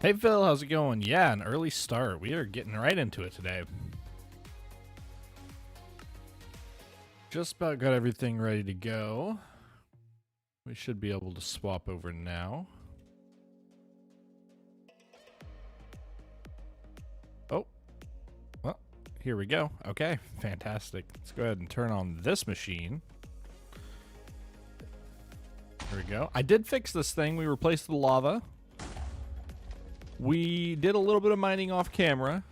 Hey Phil, how's it going? Yeah, an early start. We are getting right into it today. Just about got everything ready to go. We should be able to swap over now. Oh, well, here we go. Okay, fantastic. Let's go ahead and turn on this machine. There we go. I did fix this thing. We replaced the lava. We did a little bit of mining off camera,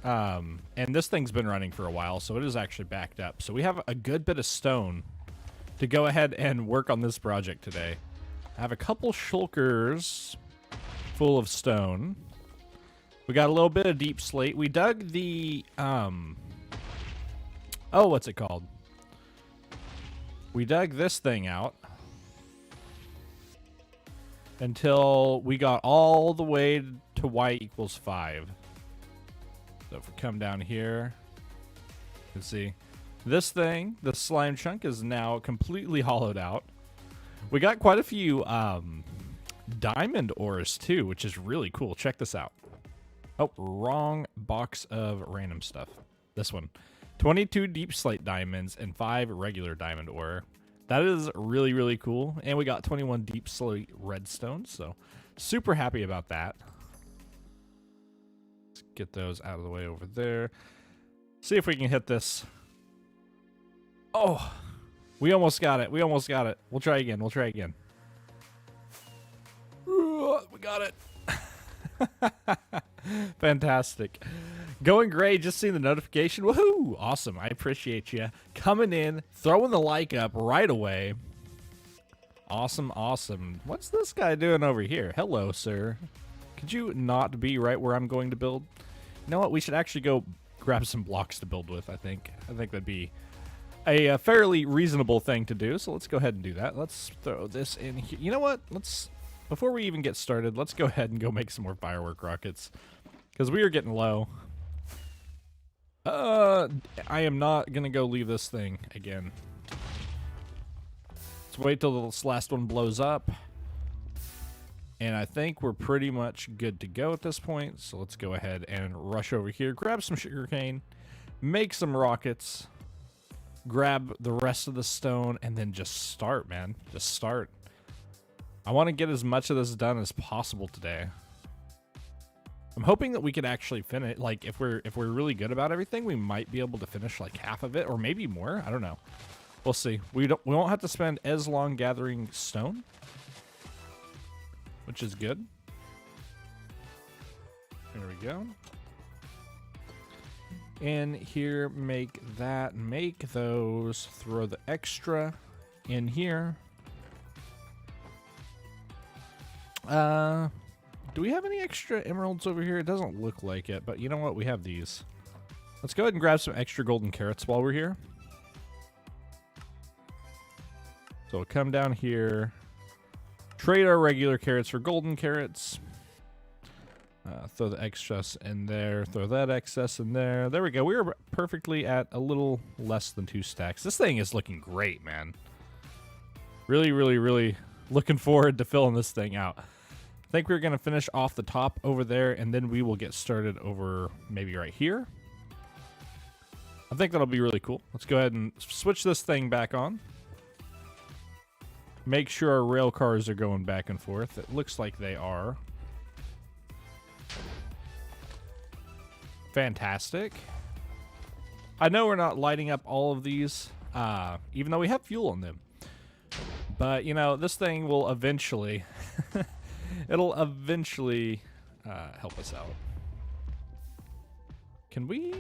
and this thing's been running for a while, so it is actually backed up. So we have a good bit of stone to go ahead and work on this project today. I have a couple shulkers full of stone. We got a little bit of deep slate. We dug the, oh, what's it called? We dug this thing out until we got all the way to y equals 5. So if we come down here, you can see this thing, the slime chunk, is now completely hollowed out. We got quite a few diamond ores too, which is really cool. Check this out. Oh, wrong box of random stuff. This one. 22 deep slate diamonds and 5 regular diamond ore. That is really, really cool. And we got 21 deep slate redstone, so super happy about that. Let's get those out of the way over there. See if we can hit this. Oh, we almost got it. We almost got it. We'll try again. We'll try again. We got it. Fantastic. Going great. Just seen the notification. Woohoo! Awesome. I appreciate you coming in, throwing the like up right away. Awesome, awesome. What's this guy doing over here? Hello, sir. Could you not be right where I'm going to build? You know what? We should actually go grab some blocks to build with, I think. I think that'd be a fairly reasonable thing to do. So let's go ahead and do that. Let's throw this in here. You know what? Before we even get started, let's go ahead and go make some more firework rockets, because we are getting low. I am not gonna go leave this thing again. Let's wait till this last one blows up. And I think we're pretty much good to go at this point. So let's go ahead and rush over here, grab some sugarcane, make some rockets, grab the rest of the stone, and then just start, man. Just start. I want to get as much of this done as possible today. I'm hoping that we could actually finish, like, if we're really good about everything, we might be able to finish like half of it or maybe more. I don't know. We'll see. We won't have to spend as long gathering stone, which is good. There we go. And here, make that, make those, throw the extra in here. Do we have any extra emeralds over here? It doesn't look like it, but you know what? We have these. Let's go ahead and grab some extra golden carrots while we're here. So we'll come down here, trade our regular carrots for golden carrots. Throw the excess in there, throw that excess in there. There we go. We are perfectly at a little less than 2 stacks. This thing is looking great, man. Really, really, really looking forward to filling this thing out. I think we're going to finish off the top over there, and then we will get started over maybe right here. I think that'll be really cool. Let's go ahead and switch this thing back on. Make sure our rail cars are going back and forth. It looks like they are. Fantastic. I know we're not lighting up all of these, even though we have fuel on them. But, you know, this thing will eventually... It'll eventually help us out. Can we...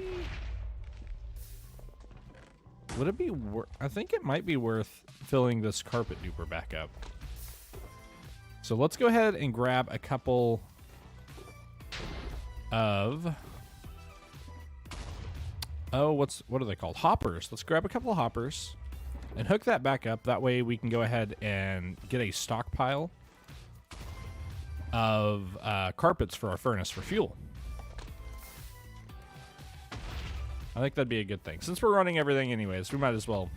Would it be worth... I think it might be worth filling this carpet duper back up. So let's go ahead and grab a couple of... Oh, what are they called? Hoppers. Let's grab a couple of hoppers and hook that back up. That way we can go ahead and get a stockpile of carpets for our furnace for fuel. I think that'd be a good thing. Since we're running everything anyways, we might as well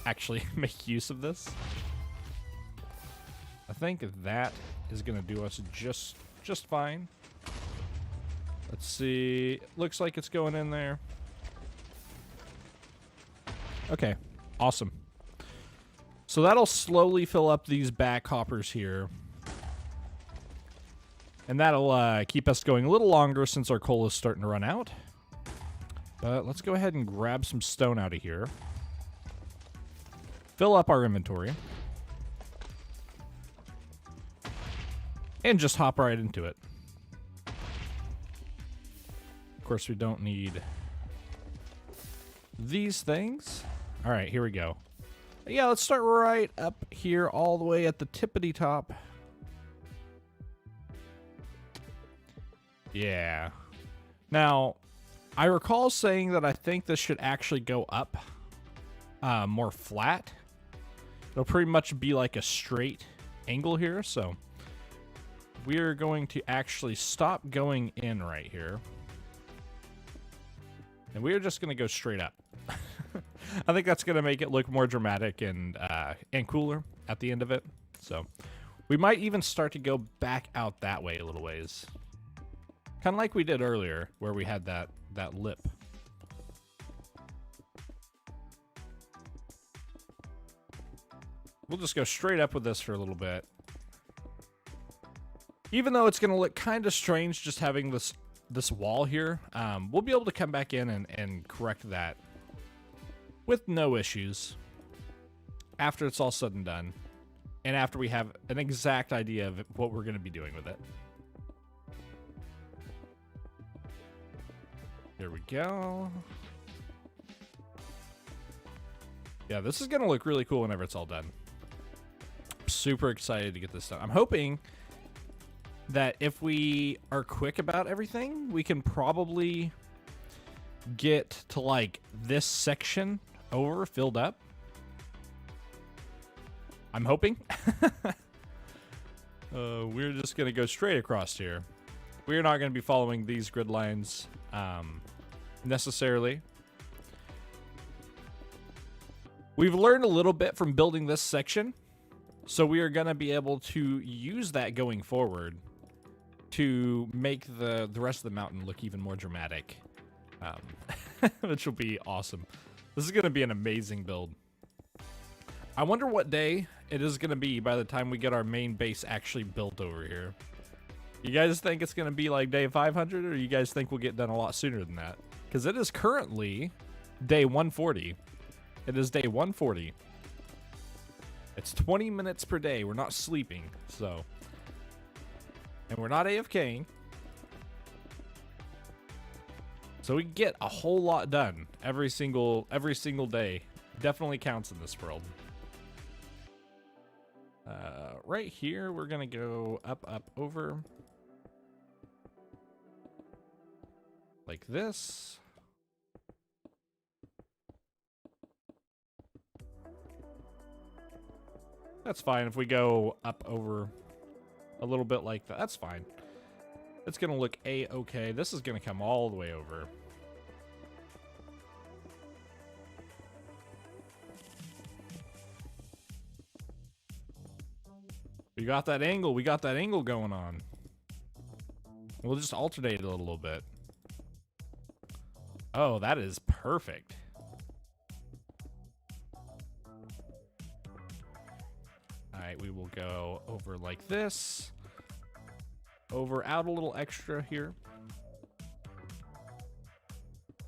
actually make use of this. I think that is going to do us just just fine. Let's see. Looks like it's going in there. Okay, awesome. So that'll slowly fill up these back hoppers here. And that'll keep us going a little longer since our coal is starting to run out. But let's go ahead and grab some stone out of here. Fill up our inventory. And just hop right into it. Of course, we don't need these things. All right, here we go. Yeah, let's start right up here all the way at the tippity top. Yeah. Now, I recall saying that I think this should actually go up more flat. It'll pretty much be like a straight angle here, so we're going to actually stop going in right here. And we're just going to go straight up. I think that's going to make it look more dramatic and cooler at the end of it. So we might even start to go back out that way a little ways. Kind of like we did earlier, where we had that lip. We'll just go straight up with this for a little bit. Even though it's going to look kind of strange just having this wall here, we'll be able to come back in and correct that with no issues after it's all said and done, and after we have an exact idea of what we're going to be doing with it. There we go. Yeah, this is going to look really cool whenever it's all done. I'm super excited to get this done. I'm hoping that if we are quick about everything, we can probably get to like this section over filled up. I'm hoping. We're just going to go straight across here. We're not going to be following these grid lines necessarily. We've learned a little bit from building this section, so we are going to be able to use that going forward to make the rest of the mountain look even more dramatic, which will be awesome. This is going to be an amazing build. I wonder what day it is going to be by the time we get our main base actually built over here. You guys think it's going to be like day 500, or you guys think we'll get done a lot sooner than that? Because it is currently day 140. It is day 140. It's 20 minutes per day. We're not sleeping, so... And we're not AFKing. So we get a whole lot done every single day. Definitely counts in this world. Right here, we're going to go up, over. Like this. That's fine if we go up, over a little bit like that. That's fine. It's going to look A-okay. This is going to come all the way over. We got that angle. We got that angle going on. We'll just alternate it a little bit. Oh, that is perfect. Alright, we will go over like this. Over, out a little extra here.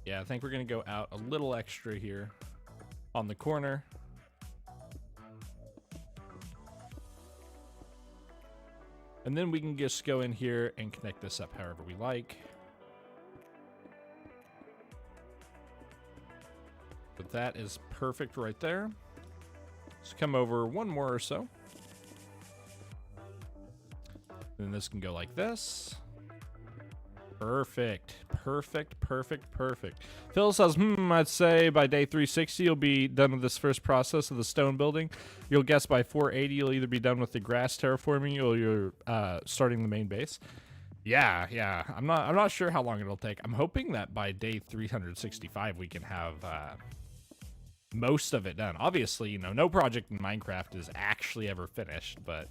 Yeah, I think we're going to go out a little extra here on the corner. And then we can just go in here and connect this up however we like. But that is perfect right there. Let's come over one more or so. Then this can go like this. Perfect. Perfect, perfect, perfect. Phil says, I'd say by day 360 you'll be done with this first process of the stone building. You'll guess by 480 you'll either be done with the grass terraforming or you're starting the main base. Yeah. I'm not sure how long it'll take. I'm hoping that by day 365 we can have most of it done. Obviously, you know, no project in Minecraft is actually ever finished, but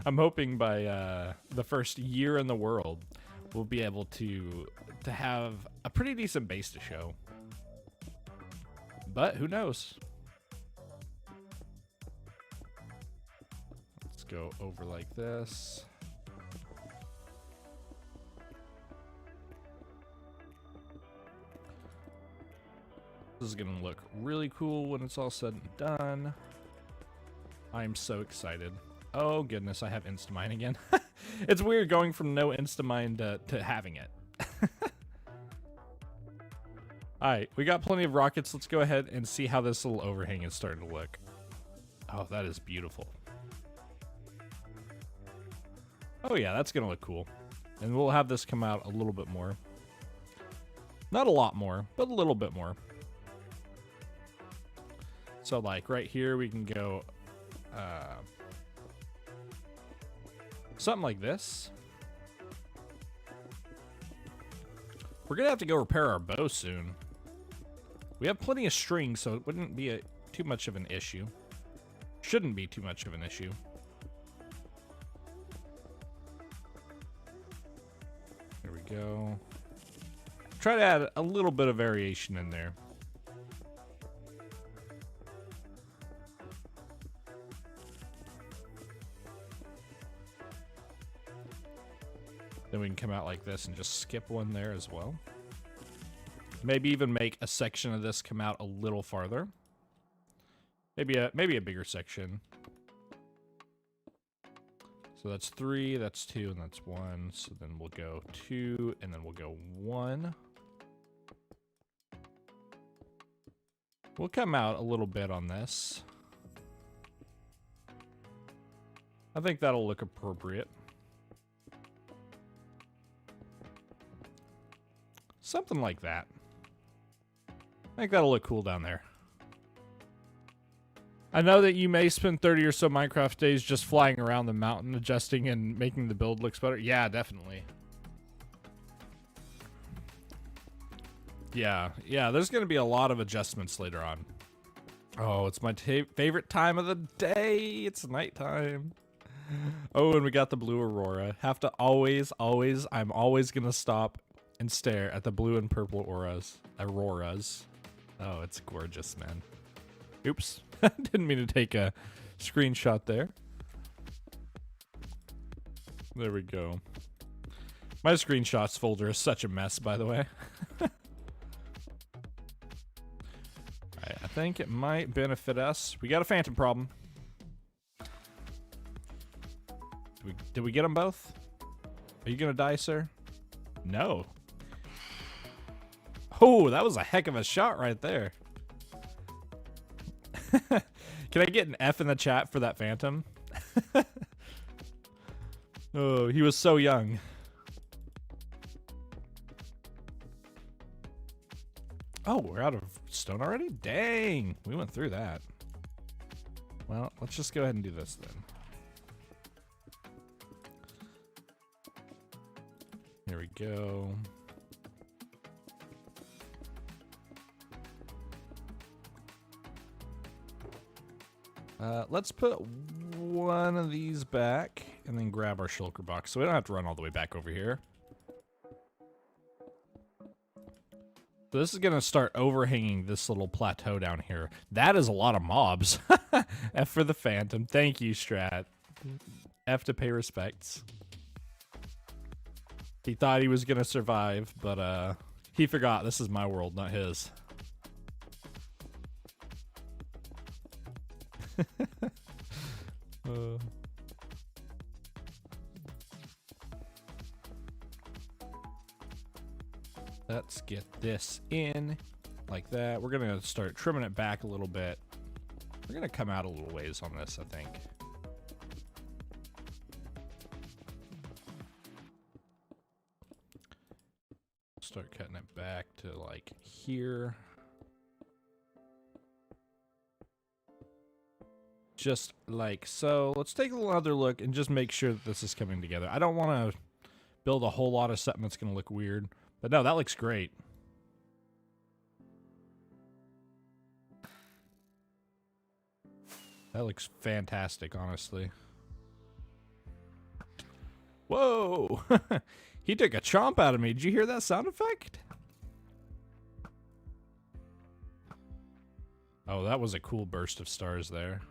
I'm hoping by the first year in the world, we'll be able to have a pretty decent base to show. But who knows? Let's go over like this. This is gonna look really cool when it's all said and done. I'm so excited. Oh goodness, I have Instamine again. It's weird going from no Instamine to having it. Alright, we got plenty of rockets. Let's go ahead and see how this little overhang is starting to look. Oh, that is beautiful. Oh yeah, that's gonna look cool. And we'll have this come out a little bit more. Not a lot more, but a little bit more. So like right here, we can go something like this. We're gonna have to go repair our bow soon. We have plenty of string, so it wouldn't be too much of an issue. Shouldn't be too much of an issue. There we go. Try to add a little bit of variation in there. Then we can come out like this and just skip one there as well. Maybe even make a section of this come out a little farther. Maybe a bigger section. So that's 3, that's 2, and that's 1. So then we'll go 2, and then we'll go 1. We'll come out a little bit on this. I think that'll look appropriate. Something like that. I think that'll look cool down there. I know that you may spend 30 or so Minecraft days just flying around the mountain, adjusting and making the build looks better. Yeah, definitely. Yeah, there's going to be a lot of adjustments later on. Oh, it's my favorite time of the day. It's nighttime. Oh, and we got the blue aurora. Have to always, I'm always going to stop and stare at the blue and purple auroras. Oh, it's gorgeous, man. Oops. Didn't mean to take a screenshot there. There we go. My screenshots folder is such a mess, by the way. Alright, I think it might benefit us. We got a phantom problem. Did we get them both? Are you gonna die, sir? No. Oh, that was a heck of a shot right there. Can I get an F in the chat for that phantom? Oh, he was so young. Oh, we're out of stone already? Dang, we went through that. Well, let's just go ahead and do this then. Here we go. Let's put one of these back and then grab our shulker box so we don't have to run all the way back over here. So this is going to start overhanging this little plateau down here. That is a lot of mobs. F for the phantom. Thank you, Strat. F to pay respects. He thought he was going to survive, but he forgot this is my world, not his. Let's get this in like that. We're gonna start trimming it back a little bit. We're gonna come out a little ways on this, I think. Start cutting it back to like here. Just like so. Let's take another look and just make sure that this is coming together. I don't want to build a whole lot of something that's going to look weird. But no, that looks great. That looks fantastic, honestly. Whoa! He took a chomp out of me. Did you hear that sound effect? Oh, that was a cool burst of stars there.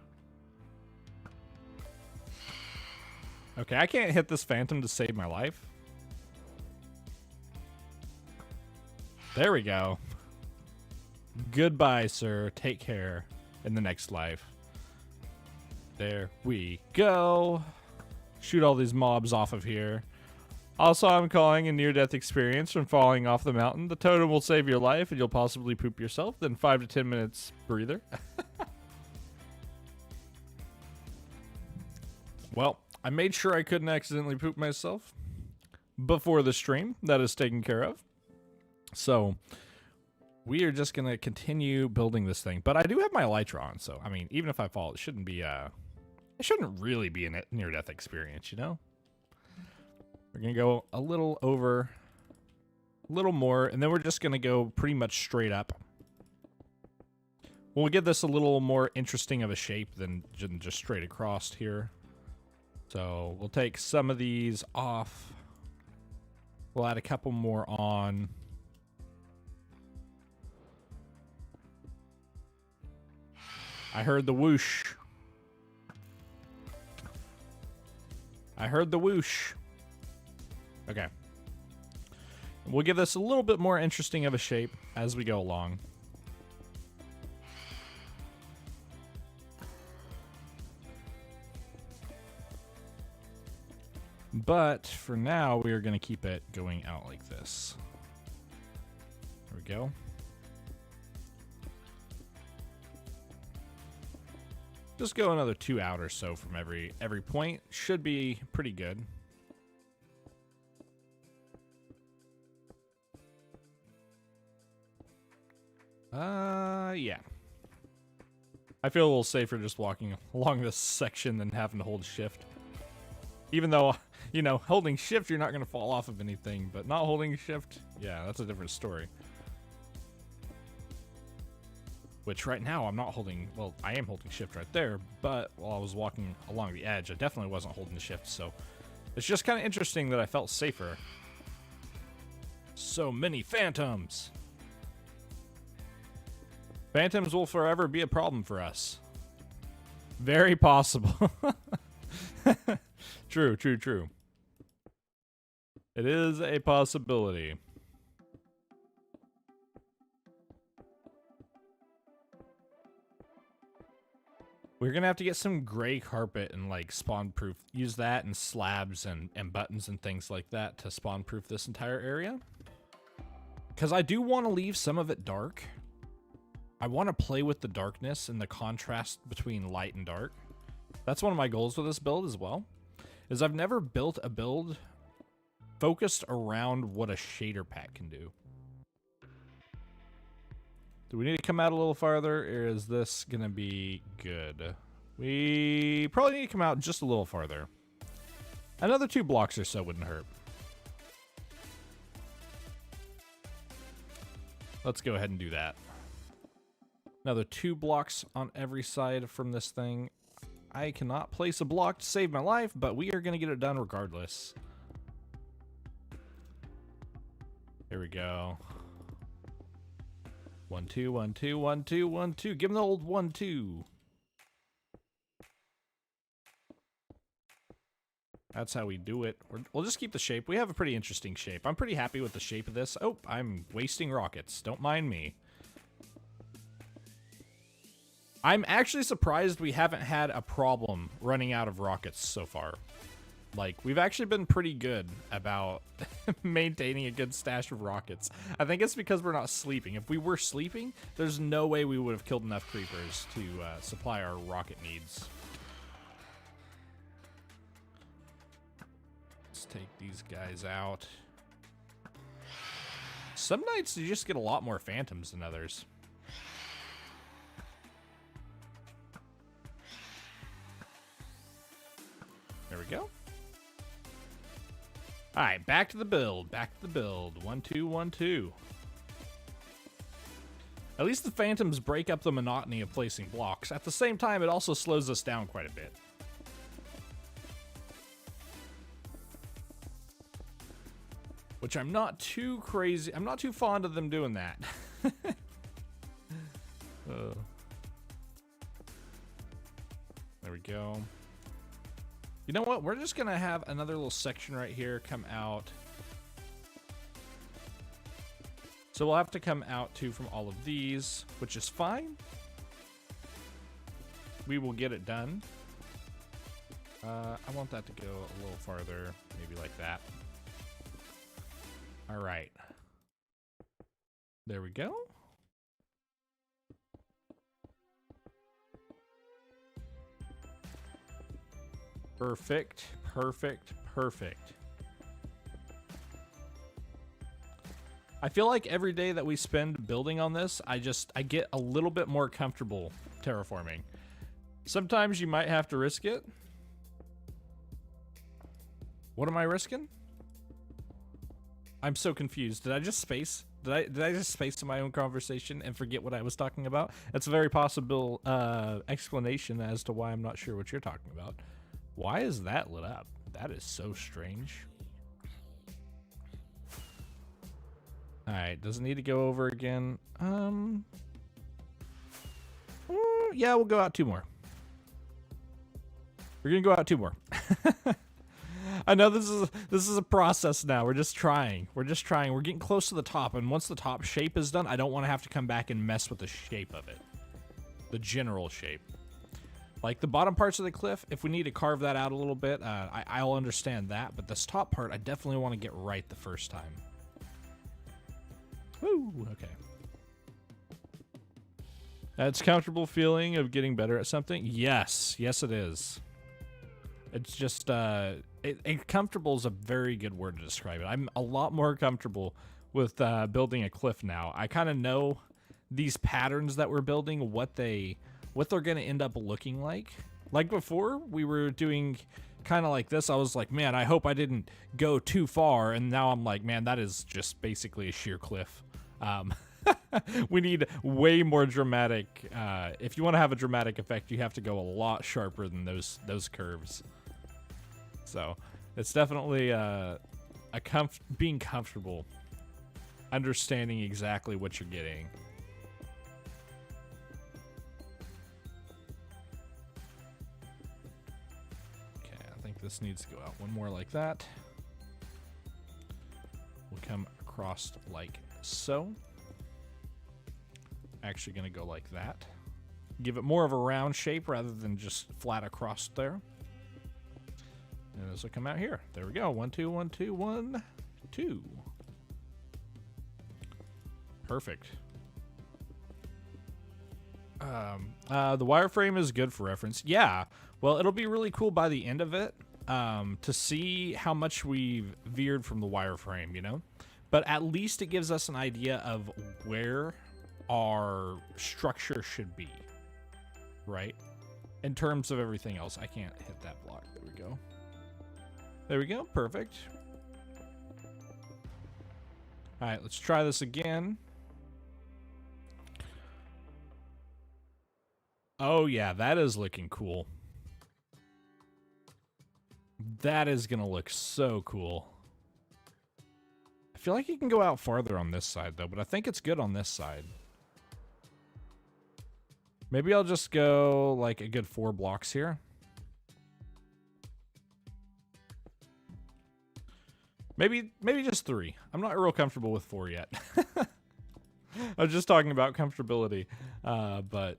Okay, I can't hit this phantom to save my life. There we go. Goodbye, sir. Take care in the next life. There we go. Shoot all these mobs off of here. Also, I'm calling a near-death experience from falling off the mountain. The totem will save your life and you'll possibly poop yourself. Then 5 to 10 minutes breather. Well, I made sure I couldn't accidentally poop myself before the stream. That is taken care of. So we are just going to continue building this thing. But I do have my elytra on, so I mean, even if I fall, it shouldn't be it shouldn't really be a near-death experience, you know? We're going to go a little over, a little more, and then we're just going to go pretty much straight up. We'll give this a little more interesting of a shape than just straight across here. So we'll take some of these off. We'll add a couple more on. I heard the whoosh. I heard the whoosh. Okay. We'll give this a little bit more interesting of a shape as we go along. But for now, we are going to keep it going out like this. There we go. Just go another 2 out or so from every point. Should be pretty good. Yeah. I feel a little safer just walking along this section than having to hold shift. Even though, you know, holding shift, you're not going to fall off of anything, but not holding shift, yeah, that's a different story. Which right now I'm not holding, well, I am holding shift right there, but while I was walking along the edge, I definitely wasn't holding the shift, so it's just kind of interesting that I felt safer. So many phantoms! Phantoms will forever be a problem for us. Very possible. True, true, true. It is a possibility. We're gonna have to get some gray carpet and like spawn proof. Use that and slabs and buttons and things like that to spawn proof this entire area. Because I do want to leave some of it dark. I want to play with the darkness and the contrast between light and dark. That's one of my goals with this build as well. Is I've never built a build focused around what a shader pack can do. Do we need to come out a little farther, or is this gonna be good? We probably need to come out just a little farther. Another 2 blocks or so wouldn't hurt. Let's go ahead and do that. Another 2 blocks on every side from this thing. I cannot place a block to save my life, but we are going to get it done regardless. Here we go. 1, 2, 1, 2, 1, 2, 1, 2. Give him the old 1, 2. That's how we do it. We'll just keep the shape. We have a pretty interesting shape. I'm pretty happy with the shape of this. Oh, I'm wasting rockets. Don't mind me. I'm actually surprised we haven't had a problem running out of rockets so far. Like, we've actually been pretty good about maintaining a good stash of rockets. I think it's because we're not sleeping. If we were sleeping, there's no way we would have killed enough creepers to supply our rocket needs. Let's take these guys out. Some nights you just get a lot more phantoms than others. There we go. All right, back to the build. Back to the build. 1, 2, 1, 2. At least the phantoms break up the monotony of placing blocks. At the same time, it also slows us down quite a bit. which I'm not too crazy. I'm not too fond of them doing that. There we go. You know what? We're just gonna have another little section right here come out. So we'll have to come out too from all of these, which is fine. We will get it done. I want that to go a little farther, maybe like that. All right. There we go. Perfect, perfect, perfect. I feel like every day that we spend building on this, I get a little bit more comfortable terraforming. Sometimes you might have to risk it. What am I risking? I'm so confused. Did I just space? Did I just space in my own conversation and forget what I was talking about? That's a very possible explanation as to why I'm not sure what you're talking about. Why is that lit up? That is so strange. Alright, doesn't need to go over again. Yeah, we'll go out 2 more. We're gonna go out 2 more. I know this is a process now. We're just trying. We're getting close to the top, and once the top shape is done, I don't want to have to come back and mess with the shape of it. The general shape. Like the bottom parts of the cliff, if we need to carve that out a little bit, I'll understand that. But this top part, I definitely want to get right the first time. Woo, okay. That's comfortable feeling of getting better at something? Yes, yes it is. It's just, comfortable is a very good word to describe it. I'm a lot more comfortable with building a cliff now. I kind of know these patterns that we're building, what they're going to end up looking like. Like before, we were doing kind of like this. I was like, man, I hope I didn't go too far. And now I'm like, man, that is just basically a sheer cliff. We need way more dramatic. If you want to have a dramatic effect, you have to go a lot sharper than those curves. So it's definitely being comfortable, understanding exactly what you're getting. Okay, I think this needs to go out 1 more like that. We'll come across like so. Actually gonna go like that. Give it more of a round shape rather than just flat across there. And this will come out here. There we go. 1, 2, 1, 2, 1, 2. Perfect. The wireframe is good for reference. Yeah. Well, it'll be really cool by the end of it to see how much we've veered from the wireframe, you know? But at least it gives us an idea of where our structure should be, right? In terms of everything else. I can't hit that block. There we go. There we go. Perfect. All right, let's try this again. Oh, yeah, that is looking cool. That is going to look so cool. I feel like you can go out farther on this side, though, but I think it's good on this side. Maybe I'll just go like a good 4 blocks here. Maybe just 3. I'm not real comfortable with 4 yet. I was just talking about comfortability, but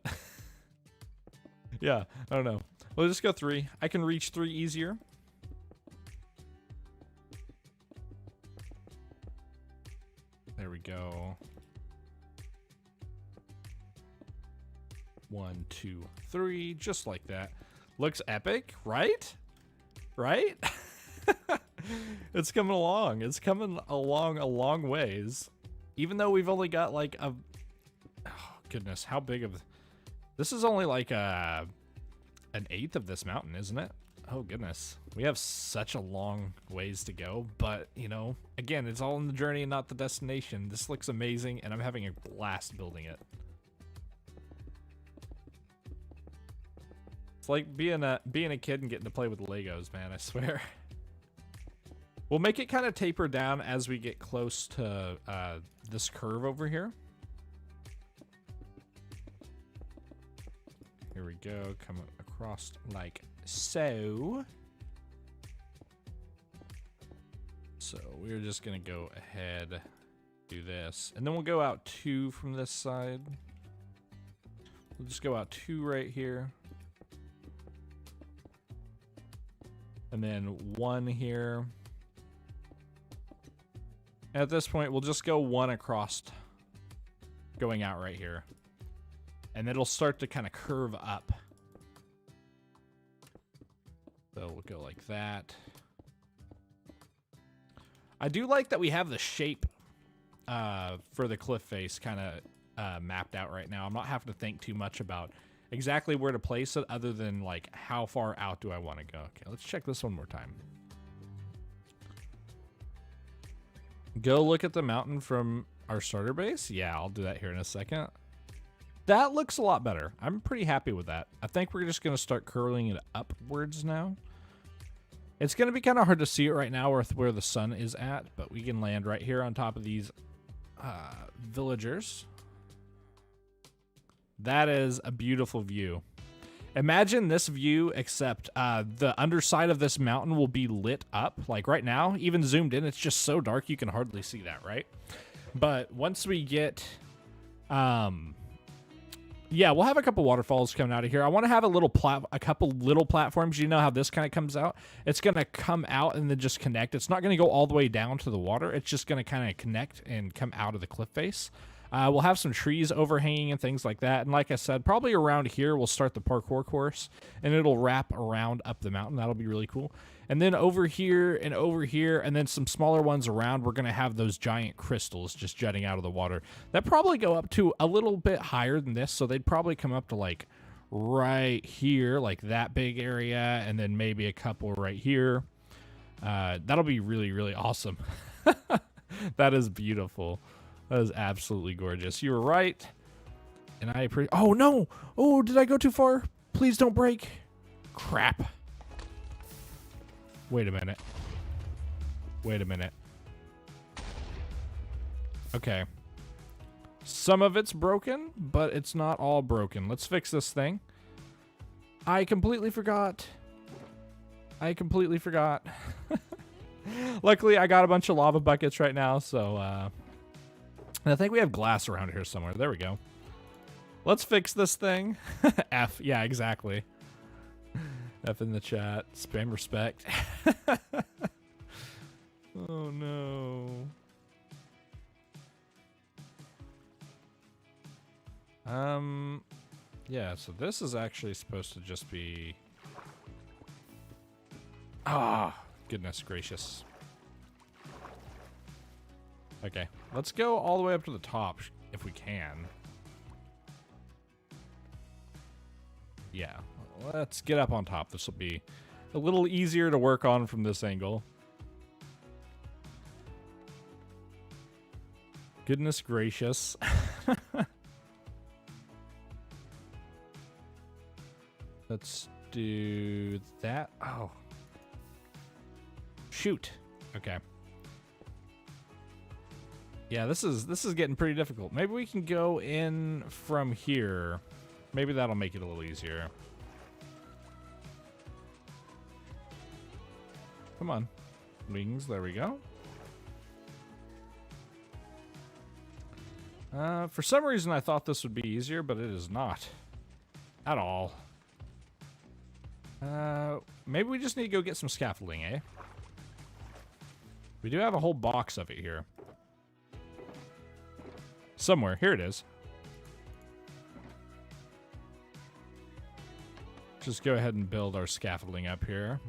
yeah, I don't know. We'll just go 3. I can reach 3 easier. There we go. 1, 2, 3, just like that. Looks epic, right? Right? It's coming along. It's coming along a long ways. Even though we've only got like a... Oh, goodness, how big of... This is only like an 1/8 of this mountain, isn't it? Oh, goodness. We have such a long ways to go. But, you know, again, it's all in the journey and not the destination. This looks amazing, and I'm having a blast building it. It's like being a kid and getting to play with Legos, man, I swear. We'll make it kind of taper down as we get close to this curve over here. Here we go, come across like so. So we're just gonna go ahead, do this, and then we'll go out 2 from this side. We'll just go out 2 right here. And then 1 here. At this point, we'll just go 1 across, going out right here. And it'll start to kind of curve up. So we'll go like that. I do like that we have the shape for the cliff face kind of mapped out right now. I'm not having to think too much about exactly where to place it other than like how far out do I want to go. Okay, let's check this one more time. Go look at the mountain from our starter base. Yeah, I'll do that here in a second. That looks a lot better. I'm pretty happy with that. I think we're just going to start curling it upwards now. It's going to be kind of hard to see it right now with where the sun is at, but we can land right here on top of these villagers. That is a beautiful view. Imagine this view, except the underside of this mountain will be lit up. Like right now, even zoomed in, it's just so dark you can hardly see that, right? But once we get... yeah, we'll have a couple waterfalls coming out of here. I want to have a couple little platforms. You know how this kind of comes out? It's going to come out and then just connect. It's not going to go all the way down to the water. It's just going to kind of connect and come out of the cliff face. We'll have some trees overhanging and things like that. And like I said, probably around here, we'll start the parkour course. And it'll wrap around up the mountain. That'll be really cool. And then over here, and then some smaller ones around, we're going to have those giant crystals just jutting out of the water. That probably go up to a little bit higher than this. So they'd probably come up to like right here, like that big area. And then maybe a couple right here. That'll be really, really awesome. That is beautiful. That is absolutely gorgeous. You were right. And I appreciate... Oh, no! Oh, did I go too far? Please don't break. Crap. Wait a minute. Wait a minute. Okay. Some of it's broken, but it's not all broken. Let's fix this thing. I completely forgot. Luckily, I got a bunch of lava buckets right now, so... And I think we have glass around here somewhere. There we go. Let's fix this thing. F. Yeah, exactly. F in the chat. Spam respect. Oh, no. Yeah, so this is actually supposed to just be... Ah, goodness gracious. Okay, let's go all the way up to the top if we can. Yeah, let's get up on top. This will be a little easier to work on from this angle. Goodness gracious. Let's do that. Oh. Shoot. Okay. Yeah, this is getting pretty difficult. Maybe we can go in from here. Maybe that'll make it a little easier. Come on. Wings, there we go. For some reason I thought this would be easier, but it is not. At all. Maybe we just need to go get some scaffolding, eh? We do have a whole box of it here. Somewhere. Here it is. Just go ahead and build our scaffolding up here.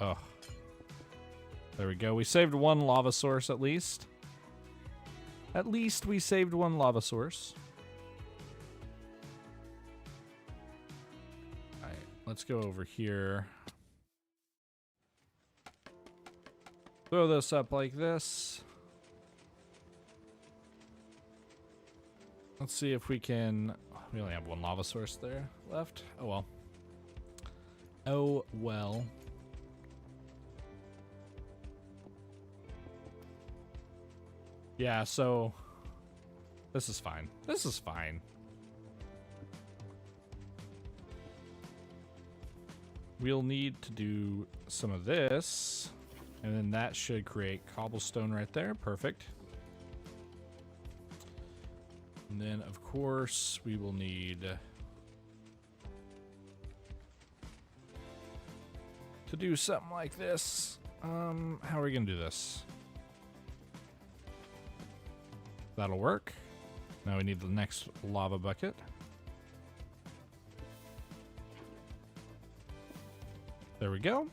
Oh. There we go. We saved one lava source at least. At least we saved one lava source. Alright, let's go over here. Throw this up like this. Let's see if we can... We only have one lava source there left. Oh well. Oh, well. Yeah, so this is fine. This is fine. We'll need to do some of this, and then that should create cobblestone right there. Perfect. And then, of course, we will need to do something like this. How are we going to do this? That'll work. Now we need the next lava bucket. There we go.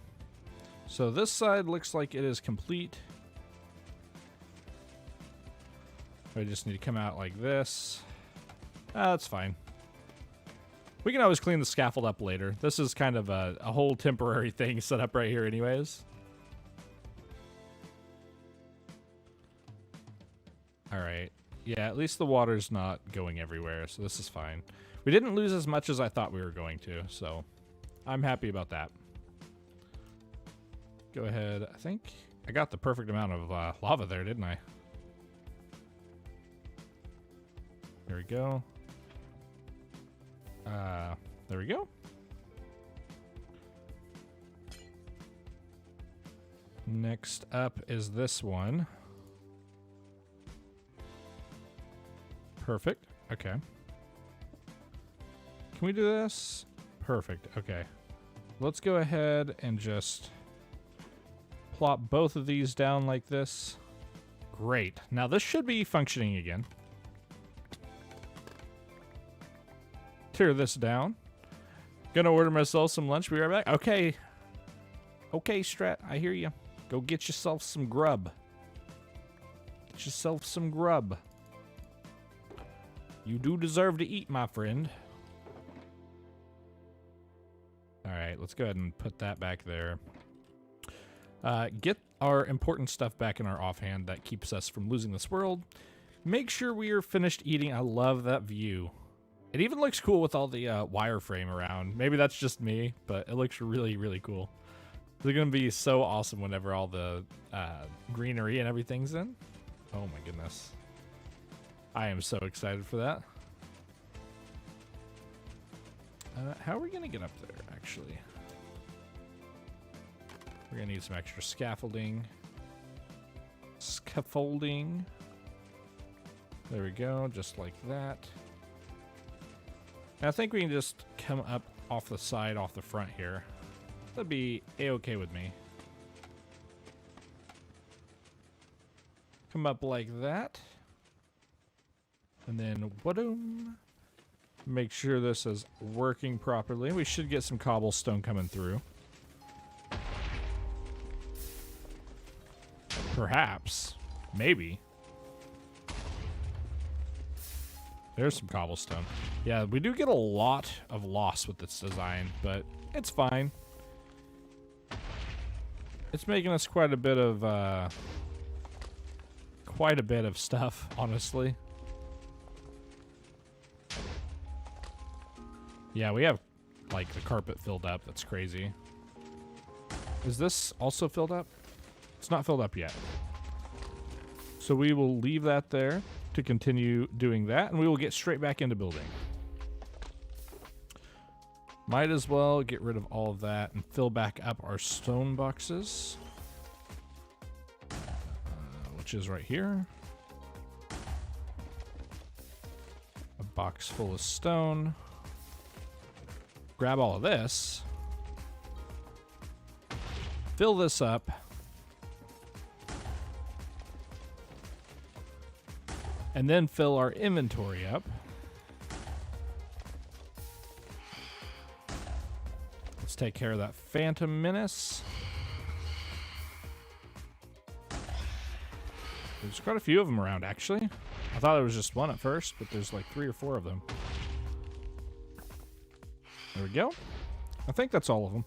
So this side looks like it is complete. I just need to come out like this. That's fine. We can always clean the scaffold up later. This is kind of a whole temporary thing set up right here anyways. Alright. Yeah, at least the water's not going everywhere, so this is fine. We didn't lose as much as I thought we were going to, so I'm happy about that. Go ahead. I think I got the perfect amount of lava there, didn't I? There we go. There we go. Next up is this one. Perfect. Okay. Can we do this? Perfect. Okay. Let's go ahead and just plop both of these down like this. Great. Now this should be functioning again. Tear this down. Gonna order myself some lunch. Be right back. Okay. Okay, Strat. I hear you. Go get yourself some grub. Get yourself some grub. You do deserve to eat, my friend. Alright, let's go ahead and put that back there. Get our important stuff back in our offhand that keeps us from losing this world. Make sure we are finished eating. I love that view. It even looks cool with all the wireframe around. Maybe that's just me, but it looks really, really cool. It's going to be so awesome whenever all the greenery and everything's in. Oh my goodness. I am so excited for that. How are we going to get up there, actually? We're going to need some extra scaffolding. Scaffolding. There we go, just like that. I think we can just come up off the side, off the front here. That'd be a-okay with me. Come up like that. And then, whadoom. Make sure this is working properly. We should get some cobblestone coming through. Perhaps. Maybe. There's some cobblestone. Yeah, we do get a lot of loss with this design, but it's fine. It's making us quite a bit of stuff, honestly. Yeah, we have like the carpet filled up. That's crazy. Is this also filled up? It's not filled up yet. So we will leave that there to continue doing that, and we will get straight back into building. Might as well get rid of all of that and fill back up our stone boxes, which is right here. A box full of stone. Grab all of this. Fill this up. And then fill our inventory up. Let's take care of that Phantom Menace. There's quite a few of them around, actually. I thought it was just one at first, but there's like 3 or 4 of them. There we go. I think that's all of them.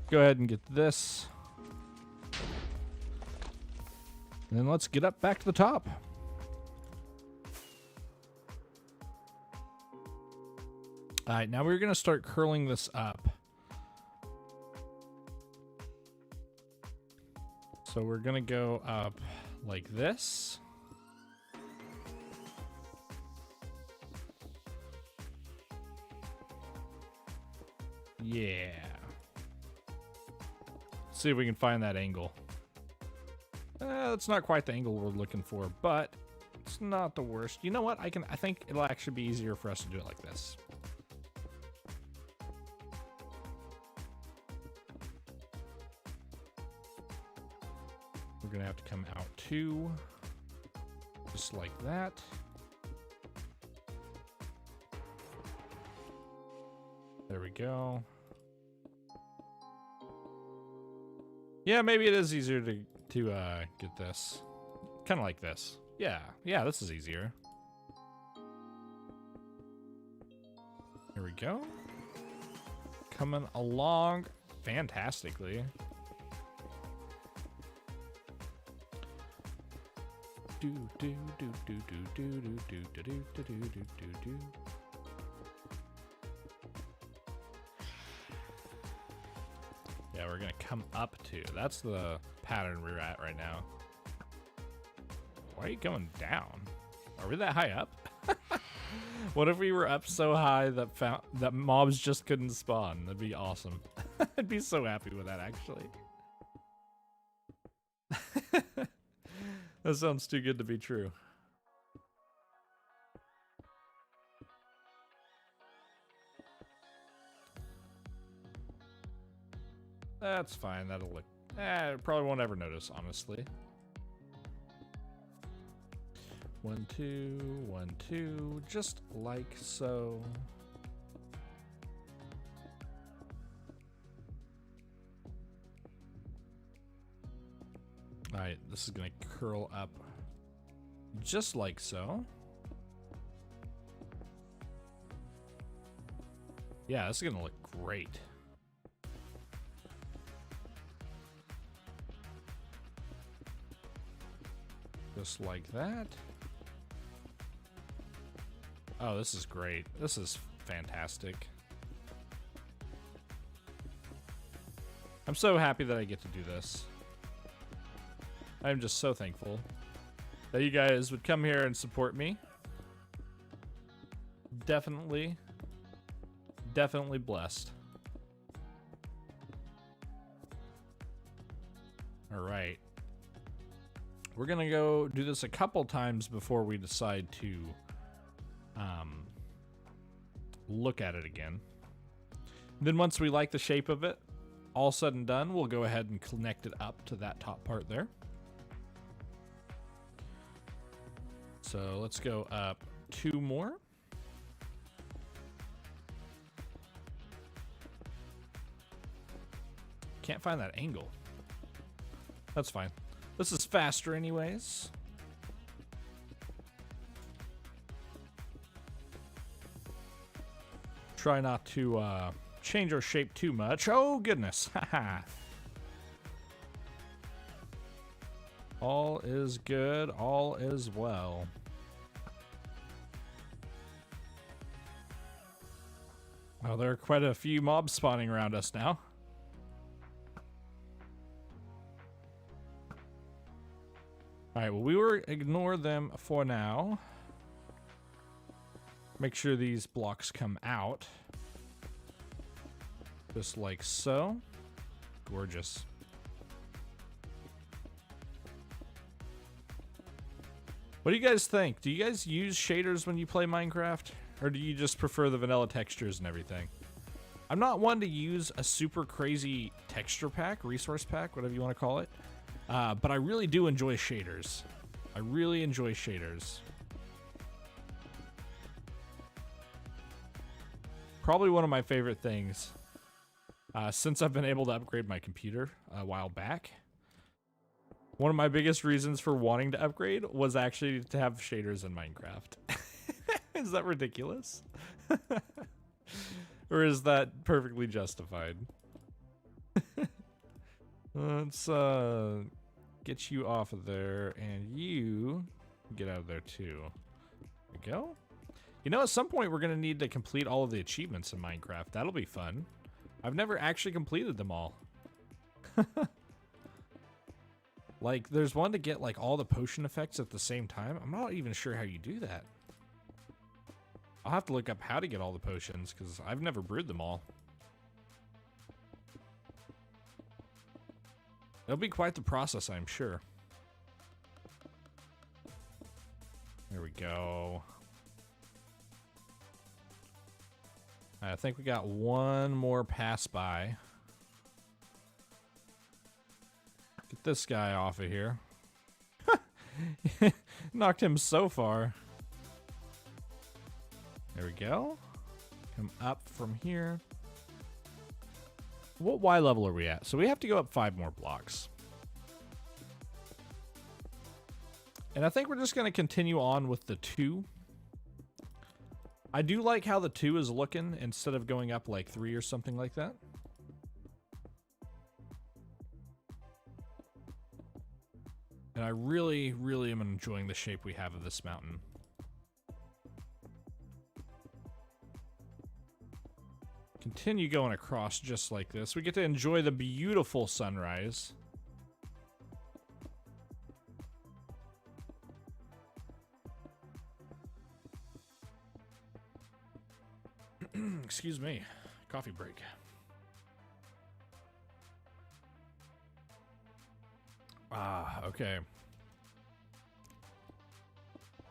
Go ahead and get this. And then let's get up back to the top. All right, now we're going to start curling this up. So we're going to go up like this. Yeah. Let's see if we can find that angle. That's not quite the angle we're looking for, but it's not the worst. You know what? I think it'll actually be easier for us to do it like this. We're gonna have to come out too, just like that. There we go. Yeah, maybe it is easier to get this. Kind of like this. Yeah, this is easier. Here we go. Coming along fantastically. Do do do do do do do do do do do do do do. Yeah, we're gonna come up to. That's the pattern we're at right now. Why are you going down? Are we that high up? What if we were up so high that mobs just couldn't spawn? That'd be awesome. I'd be so happy with that, actually. That sounds too good to be true. That's fine. That'll look... probably won't ever notice, honestly. 1, 2, 1, 2, just like so. Alright, this is gonna curl up just like so. Yeah, this is gonna look great. Just like that. Oh, this is great. This is fantastic. I'm so happy that I get to do this. I'm just so thankful that you guys would come here and support me. Definitely blessed. All right. We're gonna go do this a couple times before we decide to look at it again. Then once we like the shape of it, all said and done, we'll go ahead and connect it up to that top part there. So let's go up 2 more. Can't find that angle. That's fine. This is faster anyways. Try not to change our shape too much. Oh goodness. Haha. All is good. All is well. Well, there are quite a few mobs spawning around us now. Alright, well, we will ignore them for now. Make sure these blocks come out. Just like so. Gorgeous. What do you guys think? Do you guys use shaders when you play Minecraft? Or do you just prefer the vanilla textures and everything? I'm not one to use a super crazy texture pack, resource pack, whatever you want to call it. But I really do enjoy shaders. I really enjoy shaders. Probably one of my favorite things since I've been able to upgrade my computer a while back. One of my biggest reasons for wanting to upgrade was actually to have shaders in Minecraft. Is that ridiculous? Or is that perfectly justified? Let's get you off of there, and you get out of there too. There we go. You know, at some point we're going to need to complete all of the achievements in Minecraft. That'll be fun. I've never actually completed them all. Like, there's one to get, like, all the potion effects at the same time. I'm not even sure how you do that. I'll have to look up how to get all the potions, because I've never brewed them all. It'll be quite the process, I'm sure. There we go. I think we got one more pass by. Get this guy off of here. Knocked him so far. There we go. Come up from here. What Y level are we at? So we have to go up 5 more blocks. And I think we're just going to continue on with the 2. I do like how the 2 is looking instead of going up like 3 or something like that. And I really, really am enjoying the shape we have of this mountain. Continue going across just like this. We get to enjoy the beautiful sunrise. Excuse me. Coffee break. Ah, okay.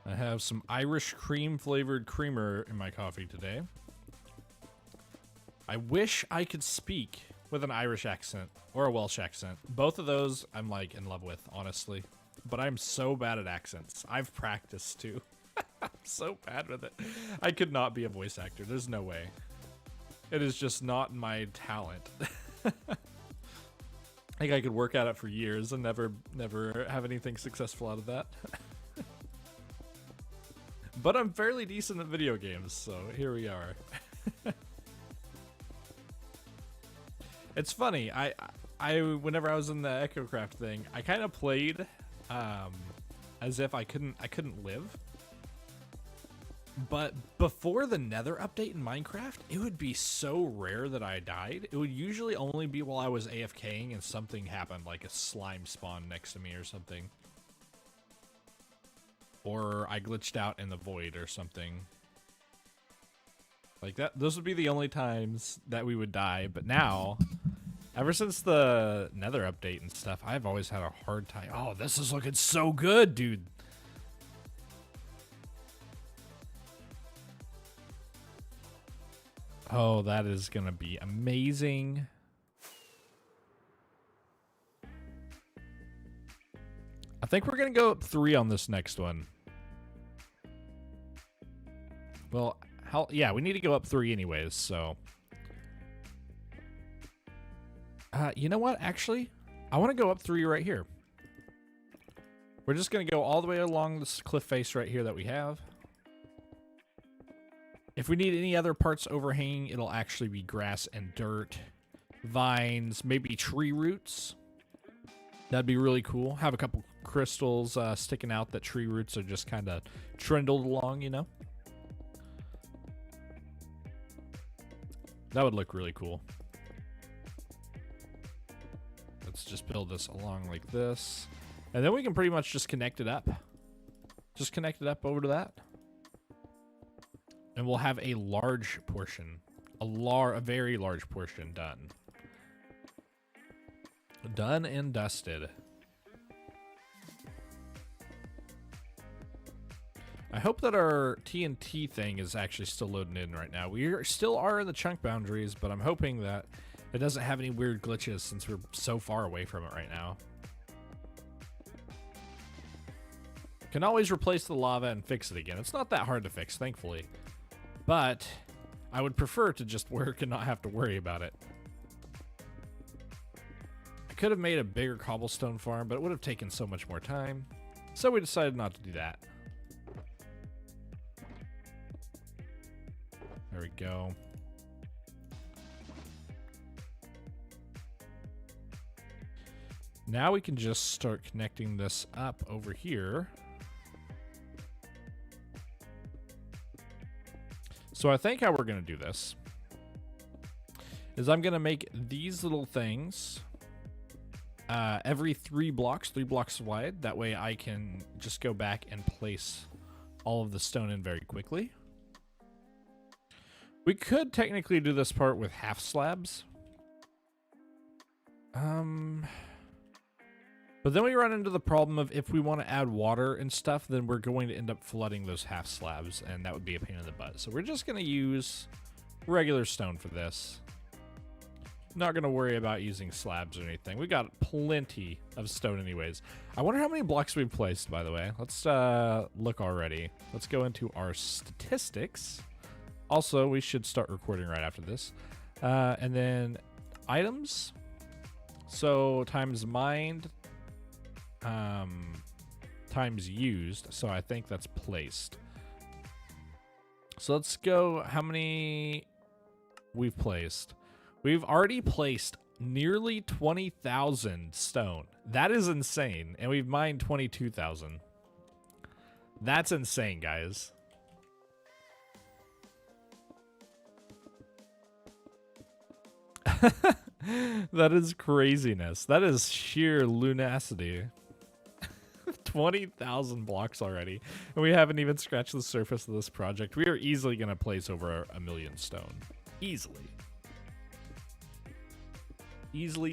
I have some Irish cream flavored creamer in my coffee today. I wish I could speak with an Irish accent or a Welsh accent. Both of those I'm like in love with, honestly. But I'm so bad at accents. I've practiced too. I'm so bad with it. I could not be a voice actor. There's no way. It is just not my talent. I think I could work at it for years and never have anything successful out of that. But I'm fairly decent at video games, so here we are. It's funny. I whenever I was in the EchoCraft thing, I kind of played as if I couldn't live. But before the Nether update in Minecraft, it would be so rare that I died. It would usually only be while I was AFKing and something happened, like a slime spawned next to me or something. Or I glitched out in the void or something. Like that, those would be the only times that we would die. But now, ever since the Nether update and stuff, I've always had a hard time. Oh, this is looking so good, dude. Oh, that is gonna be amazing. I think we're gonna go up 3 on this next one. Well, yeah, we need to go up 3 anyways, so. You know what, actually? I want to go up 3 right here. We're just gonna go all the way along this cliff face right here that we have. If we need any other parts overhanging, it'll actually be grass and dirt, vines, maybe tree roots. That'd be really cool. Have a couple crystals sticking out that tree roots are just kind of trundled along, you know? That would look really cool. Let's just build this along like this. And then we can pretty much just connect it up. Just connect it up over to that. And we'll have a large portion, a very large portion done. Done and dusted. I hope that our TNT thing is actually still loading in right now. We still are in the chunk boundaries, but I'm hoping that it doesn't have any weird glitches since we're so far away from it right now. Can always replace the lava and fix it again. It's not that hard to fix, thankfully. But I would prefer to just work and not have to worry about it. I could have made a bigger cobblestone farm, but it would have taken so much more time. So we decided not to do that. There we go. Now we can just start connecting this up over here. So I think how we're going to do this is I'm going to make these little things every 3 blocks wide. That way I can just go back and place all of the stone in very quickly. We could technically do this part with half slabs. But then we run into the problem of if we want to add water and stuff, then we're going to end up flooding those half slabs, and that would be a pain in the butt. So we're just going to use regular stone for this. Not going to worry about using slabs or anything. We got plenty of stone anyways. I wonder how many blocks we've placed, by the way. Let's look already. Let's go into our statistics. Also, we should start recording right after this. And then items. So times mined times used. So I think that's placed. So let's go how many we've placed. We've already placed nearly 20,000 stone. That is insane. And we've mined 22,000. That's insane, guys. That is craziness. That is sheer lunacity. 20,000 blocks already. And we haven't even scratched the surface of this project. We are easily going to place over 1 million stone. Easily. Easily.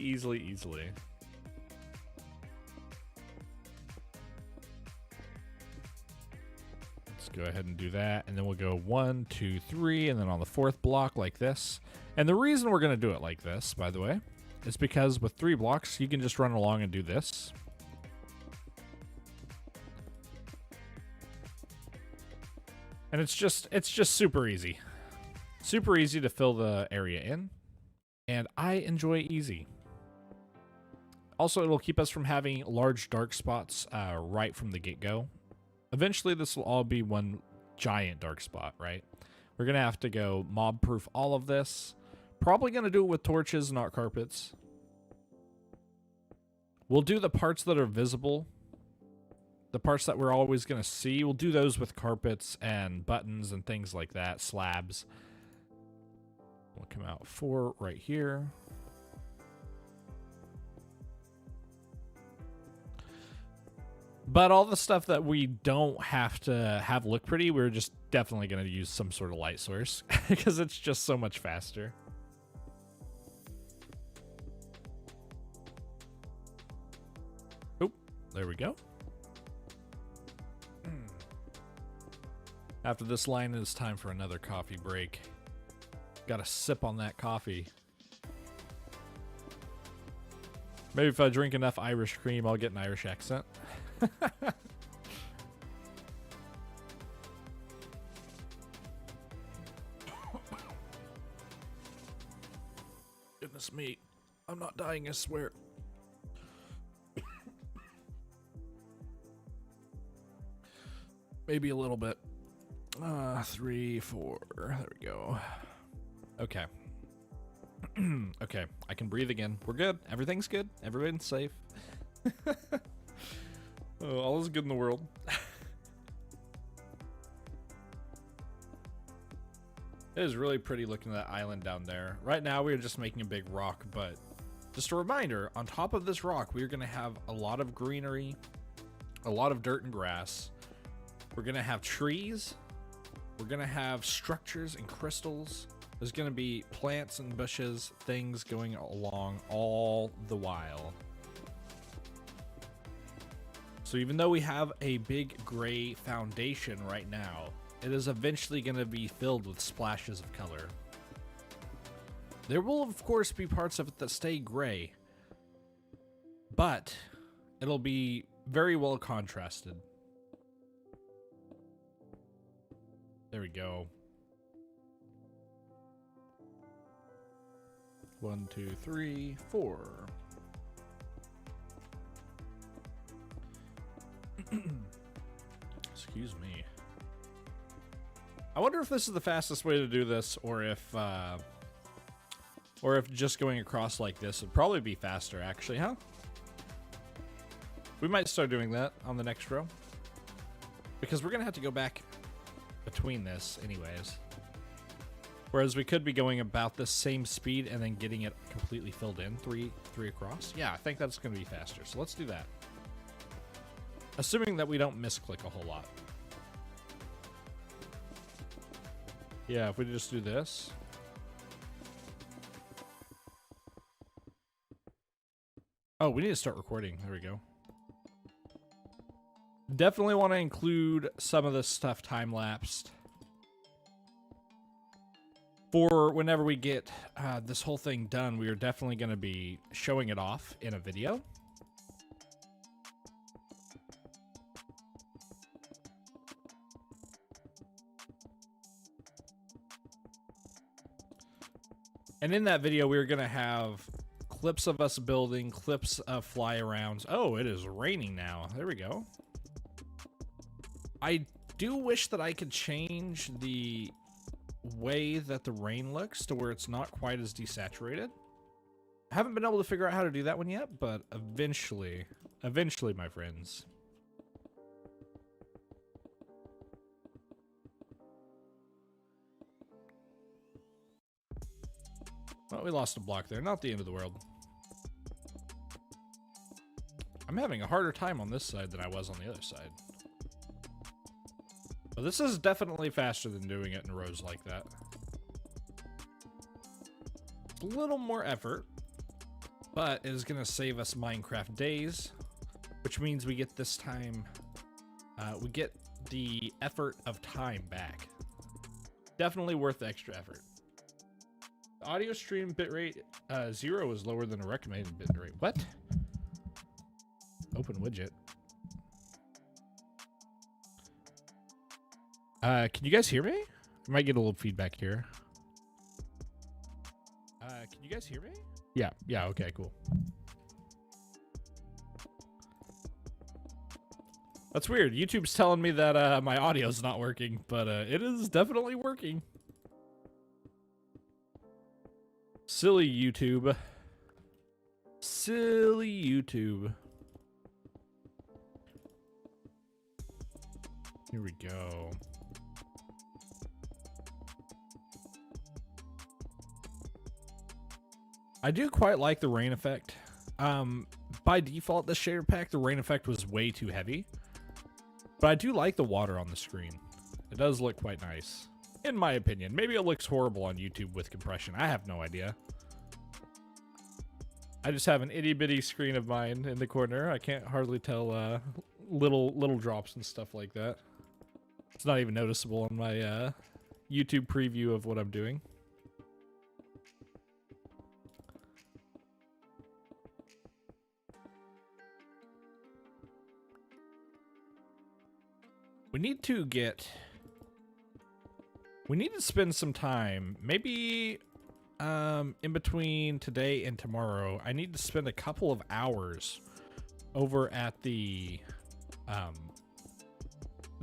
Let's go ahead and do that. And then we'll go 1, 2, 3. And then on the 4th block like this. And the reason we're going to do it like this, by the way, is because with 3 blocks, you can just run along and do this. And it's just super easy. Super easy to fill the area in. And I enjoy easy. Also, it'll keep us from having large dark spots right from the get-go. Eventually, this will all be one giant dark spot, right? We're going to have to go mob-proof all of this. Probably going to do it with torches, not carpets. We'll do the parts that are visible. The parts that we're always going to see. We'll do those with carpets and buttons and things like that. Slabs. We'll come out 4 right here. But all the stuff that we don't have to have look pretty, we're just definitely going to use some sort of light source because it's just so much faster. Oh, there we go. After this line, it's time for another coffee break. Got to sip on that coffee. Maybe if I drink enough Irish cream, I'll get an Irish accent. Goodness me. I'm not dying, I swear. Maybe a little bit. 3, 4. There we go. Okay. Okay, I can breathe again. We're good. Everything's good. Everyone's safe. Oh, all is good in the world. It is really pretty looking at that island down there. Right now, we're just making a big rock, but just a reminder, on top of this rock, we're going to have a lot of greenery, a lot of dirt and grass. We're going to have trees. We're going to have structures and crystals. There's going to be plants and bushes, things going along all the while. So even though we have a big gray foundation right now, it is eventually going to be filled with splashes of color. There will, of course, be parts of it that stay gray, but it'll be very well contrasted. There we go. 1, 2, 3, 4. Excuse me. I wonder if this is the fastest way to do this, or if just going across like this would probably be faster, actually, huh? We might start doing that on the next row, because we're gonna have to go back between this anyways. Whereas we could be going about the same speed and then getting it completely filled in, three across. Yeah, I think that's going to be faster. So let's do that. Assuming that we don't misclick a whole lot. Yeah, if we just do this. Oh, we need to start recording. There we go. Definitely want to include some of this stuff time-lapsed. For whenever we get this whole thing done, we are definitely going to be showing it off in a video. And in that video, we're going to have clips of us building, clips of fly-arounds. Oh, it is raining now. There we go. I do wish that I could change the way that the rain looks to where it's not quite as desaturated. I haven't been able to figure out how to do that one yet, but eventually, my friends. Well, we lost a block there. Not the end of the world. I'm having a harder time on this side than I was on the other side. But this is definitely faster than doing it in rows like that. A little more effort, but it is going to save us Minecraft days, which means we get this time, we get the effort of time back. Definitely worth the extra effort. The audio stream bitrate 0 is lower than a recommended bitrate. What? Open widget. Can you guys hear me? I might get a little feedback here. Can you guys hear me? Yeah, okay, cool. That's weird. YouTube's telling me that my audio's not working, but it is definitely working. Silly YouTube. Silly YouTube. Here we go. I do quite like the rain effect. By default, the shader pack, the rain effect was way too heavy. But I do like the water on the screen. It does look quite nice, in my opinion. Maybe it looks horrible on YouTube with compression. I have no idea. I just have an itty-bitty screen of mine in the corner. I can't hardly tell little drops and stuff like that. It's not even noticeable on my YouTube preview of what I'm doing. We need to spend some time, maybe in between today and tomorrow. I need to spend a couple of hours over at the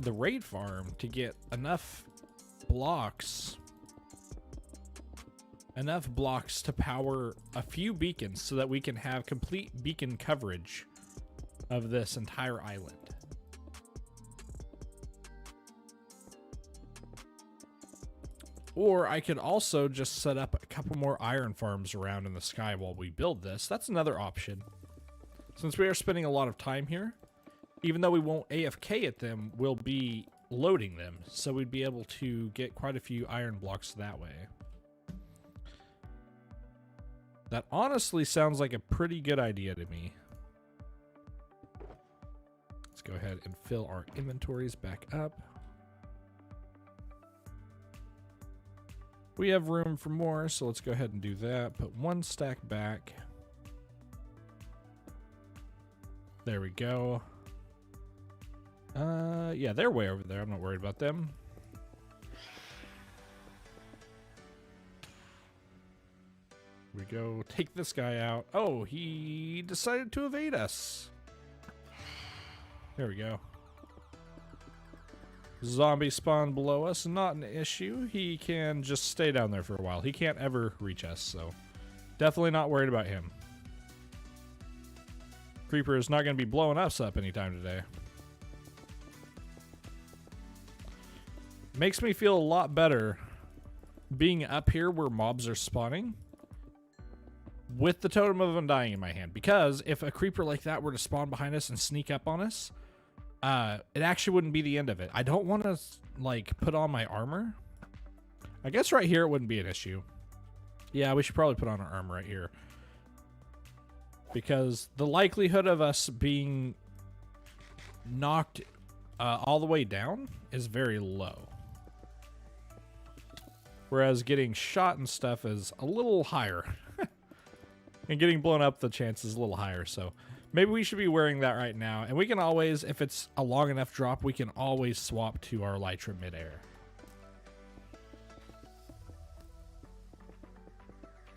raid farm to get enough blocks to power a few beacons so that we can have complete beacon coverage of this entire island. Or I could also just set up a couple more iron farms around in the sky while we build this. That's another option. Since we are spending a lot of time here, even though we won't AFK at them, we'll be loading them. So we'd be able to get quite a few iron blocks that way. That honestly sounds like a pretty good idea to me. Let's go ahead and fill our inventories back up. We have room for more, so let's go ahead and do that. Put one stack back. There we go. Yeah, they're way over there. I'm not worried about them. Here we go. Take this guy out. Oh, he decided to evade us. There we go. Zombie spawn below us, not an issue. He can just stay down there for a while. He can't ever reach us, so definitely not worried about him. Creeper is not going to be blowing us up anytime today. Makes me feel a lot better being up here where mobs are spawning with the Totem of Undying in my hand, because if a creeper like that were to spawn behind us and sneak up on us, it actually wouldn't be the end of it. I don't want to like put on my armor. I guess right here it wouldn't be an issue. Yeah, we should probably put on our armor right here, because the likelihood of us being knocked all the way down is very low. Whereas getting shot and stuff is a little higher. And getting blown up, the chance is a little higher. So maybe we should be wearing that right now. And we can always, if it's a long enough drop, we can always swap to our Elytra midair.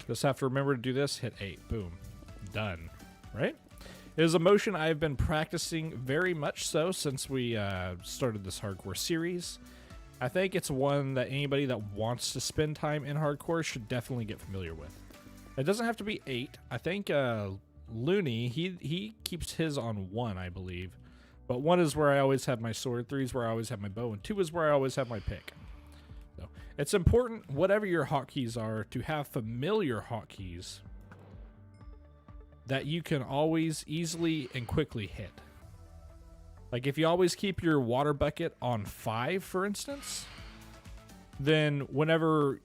Just have to remember to do this. Hit 8. Boom. Done. Right? It is a motion I've been practicing very much so since we started this hardcore series. I think it's one that anybody that wants to spend time in hardcore should definitely get familiar with. It doesn't have to be 8. I think Looney, he keeps his on 1, I believe. But 1 is where I always have my sword, 3 is where I always have my bow, and 2 is where I always have my pick. So it's important, whatever your hotkeys are, to have familiar hotkeys that you can always easily and quickly hit. Like if you always keep your water bucket on 5, for instance, then whenever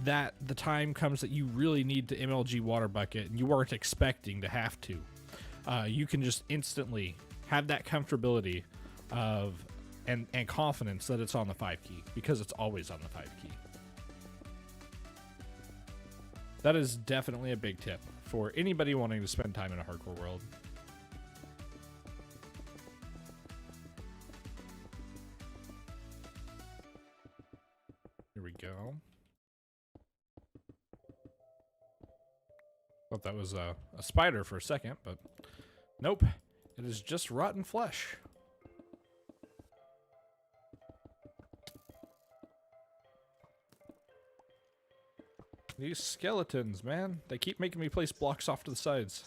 the time comes that you really need to MLG water bucket and you weren't expecting to have to, you can just instantly have that comfortability of and confidence that it's on the 5 key, because it's always on the 5 key. That is definitely a big tip for anybody wanting to spend time in a hardcore world. Here we go. Thought that was a spider for a second, but nope. It is just rotten flesh. These skeletons, man. They keep making me place blocks off to the sides.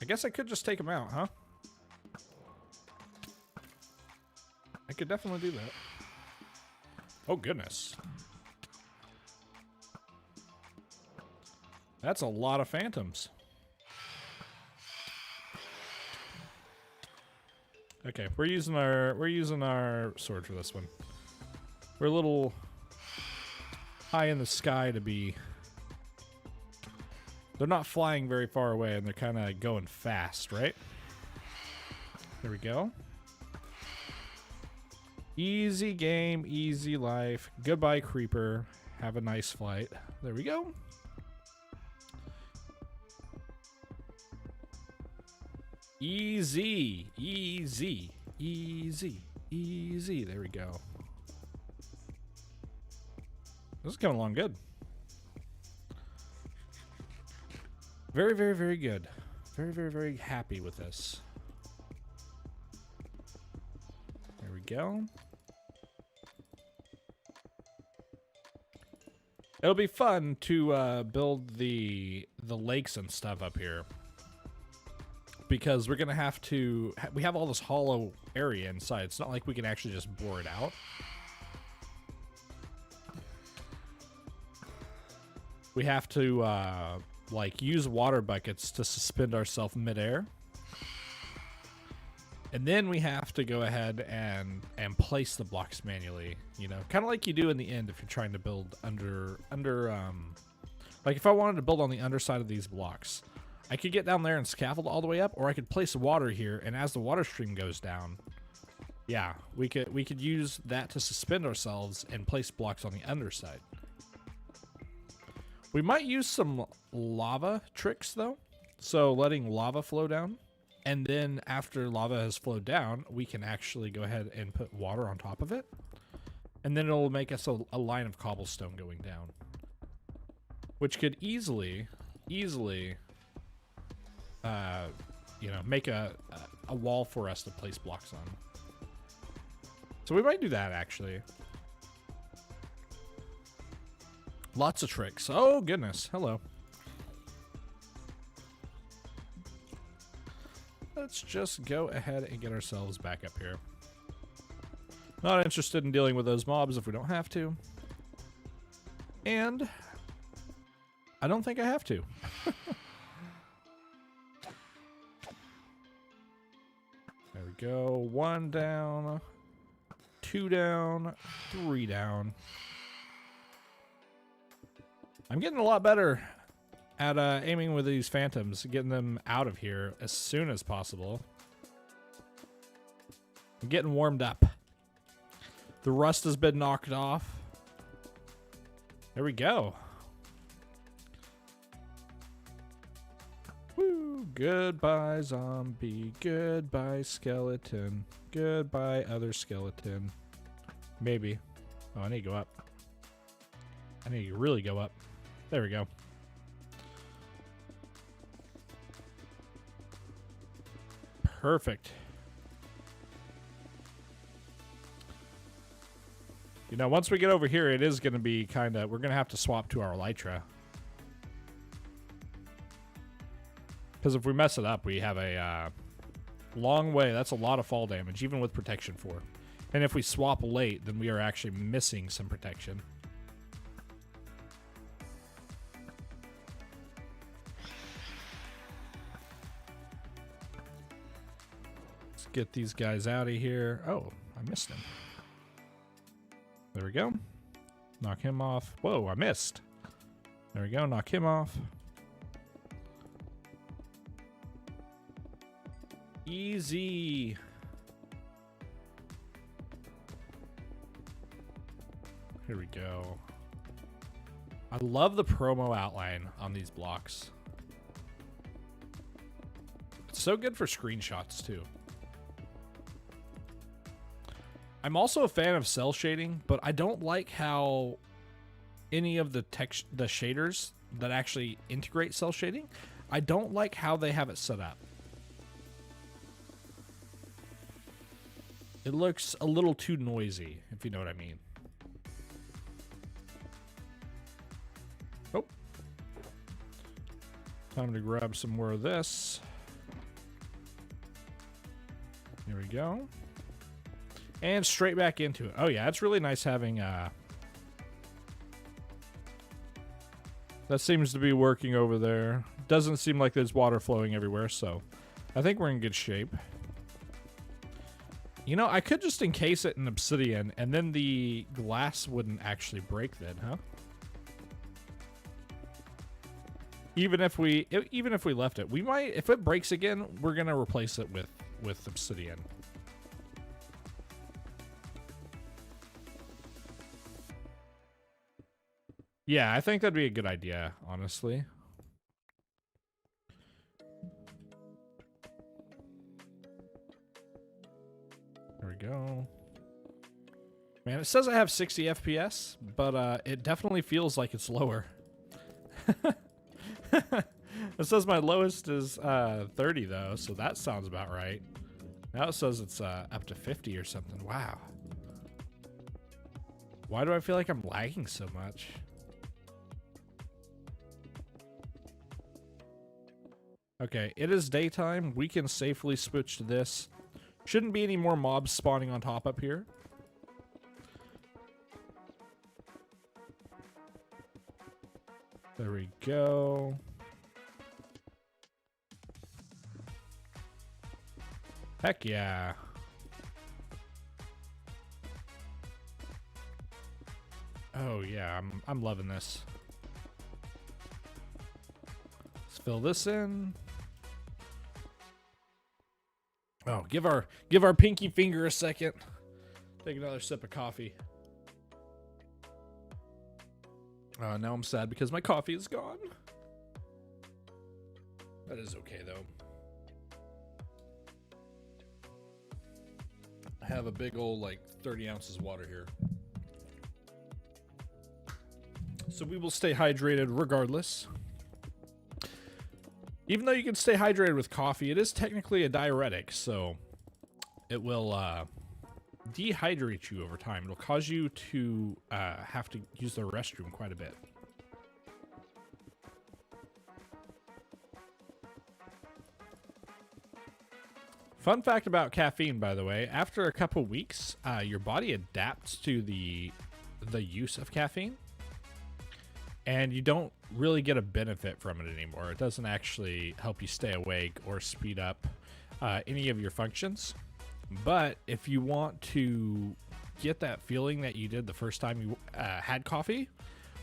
I guess I could just take them out, huh? I could definitely do that. Oh, goodness. That's a lot of phantoms. Okay, we're using our sword for this one. We're a little high in the sky to be. They're not flying very far away, and they're kind of going fast, right? There we go. Easy game, easy life. Goodbye, creeper. Have a nice flight. There we go. Easy, easy, easy, easy. There we go. This is coming along good. Very, very, very good. Very, very, very happy with this. There we go. It'll be fun to build the lakes and stuff up here, because we're gonna have to. We have all this hollow area inside. It's not like we can actually just bore it out. We have to like use water buckets to suspend ourselves midair, and then we have to go ahead and place the blocks manually. You know, kind of like you do in the end if you're trying to build under like if I wanted to build on the underside of these blocks, I could get down there and scaffold all the way up, or I could place water here, and as the water stream goes down, yeah, we could use that to suspend ourselves and place blocks on the underside. We might use some lava tricks though, so letting lava flow down, and then after lava has flowed down, we can actually go ahead and put water on top of it, and then it'll make us a line of cobblestone going down, which could easily you know, make a wall for us to place blocks on. So we might do that actually. Lots of tricks. Oh goodness, hello. Let's just go ahead and get ourselves back up here. Not interested in dealing with those mobs if we don't have to. And I don't think I have to. There we go. 1 down, 2 down, 3 down. I'm getting a lot better at aiming with these phantoms, getting them out of here as soon as possible. I'm getting warmed up. The rust has been knocked off. There we go. Woo! Goodbye, zombie. Goodbye, skeleton. Goodbye, other skeleton. Maybe. Oh, I need to go up. I need to really go up. There we go. Perfect. You know, once we get over here, it is going to be kind of... We're going to have to swap to our Elytra. Because if we mess it up, we have a long way. That's a lot of fall damage, even with protection 4. And if we swap late, then we are actually missing some protection. Let's get these guys out of here. Oh, I missed him. There we go. Knock him off. Whoa, I missed. There we go. Knock him off. Easy. Here we go. I love the promo outline on these blocks. It's so good for screenshots too. I'm also a fan of cell shading, but I don't like how any of the shaders that actually integrate cell shading, I don't like how they have it set up. It looks a little too noisy, if you know what I mean. Oh. Time to grab some more of this. Here we go. And straight back into it. Oh yeah, it's really nice having that seems to be working over there. Doesn't seem like there's water flowing everywhere, so I think we're in good shape. You know, I could just encase it in obsidian and then the glass wouldn't actually break then, huh? Even if we left it. We might, if it breaks again, we're going to replace it with obsidian. Yeah, I think that'd be a good idea, honestly. There we go. Man, it says I have 60 FPS, but it definitely feels like it's lower. It says my lowest is 30 though, so that sounds about right. Now it says it's up to 50 or something. Wow. Why do I feel like I'm lagging so much? Okay, it is daytime. We can safely switch to this. Shouldn't be any more mobs spawning on top up here. There we go. Heck yeah. Oh yeah, I'm loving this. Let's fill this in. Oh, give our pinky finger a second. Take another sip of coffee. Now I'm sad because my coffee is gone. That is okay though. I have a big old like 30 ounces of water here. So we will stay hydrated regardless. Even though you can stay hydrated with coffee, it is technically a diuretic, so it will dehydrate you over time. It'll cause you to have to use the restroom quite a bit. Fun fact about caffeine, by the way, after a couple weeks, your body adapts to the use of caffeine, and you don't really get a benefit from it anymore. It doesn't actually help you stay awake or speed up any of your functions. But if you want to get that feeling that you did the first time you had coffee,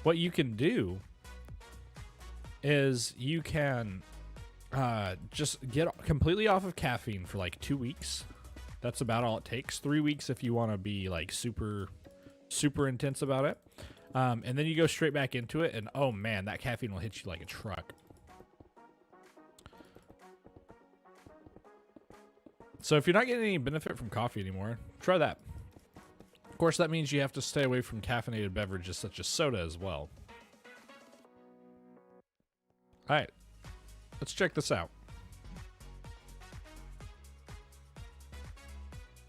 what you can do is you can just get completely off of caffeine for like 2 weeks. That's about all it takes. 3 weeks if you want to be like super intense about it. And then you go straight back into it, and oh man, that caffeine will hit you like a truck. So if you're not getting any benefit from coffee anymore, try that. Of course, that means you have to stay away from caffeinated beverages such as soda as well. All right, let's check this out.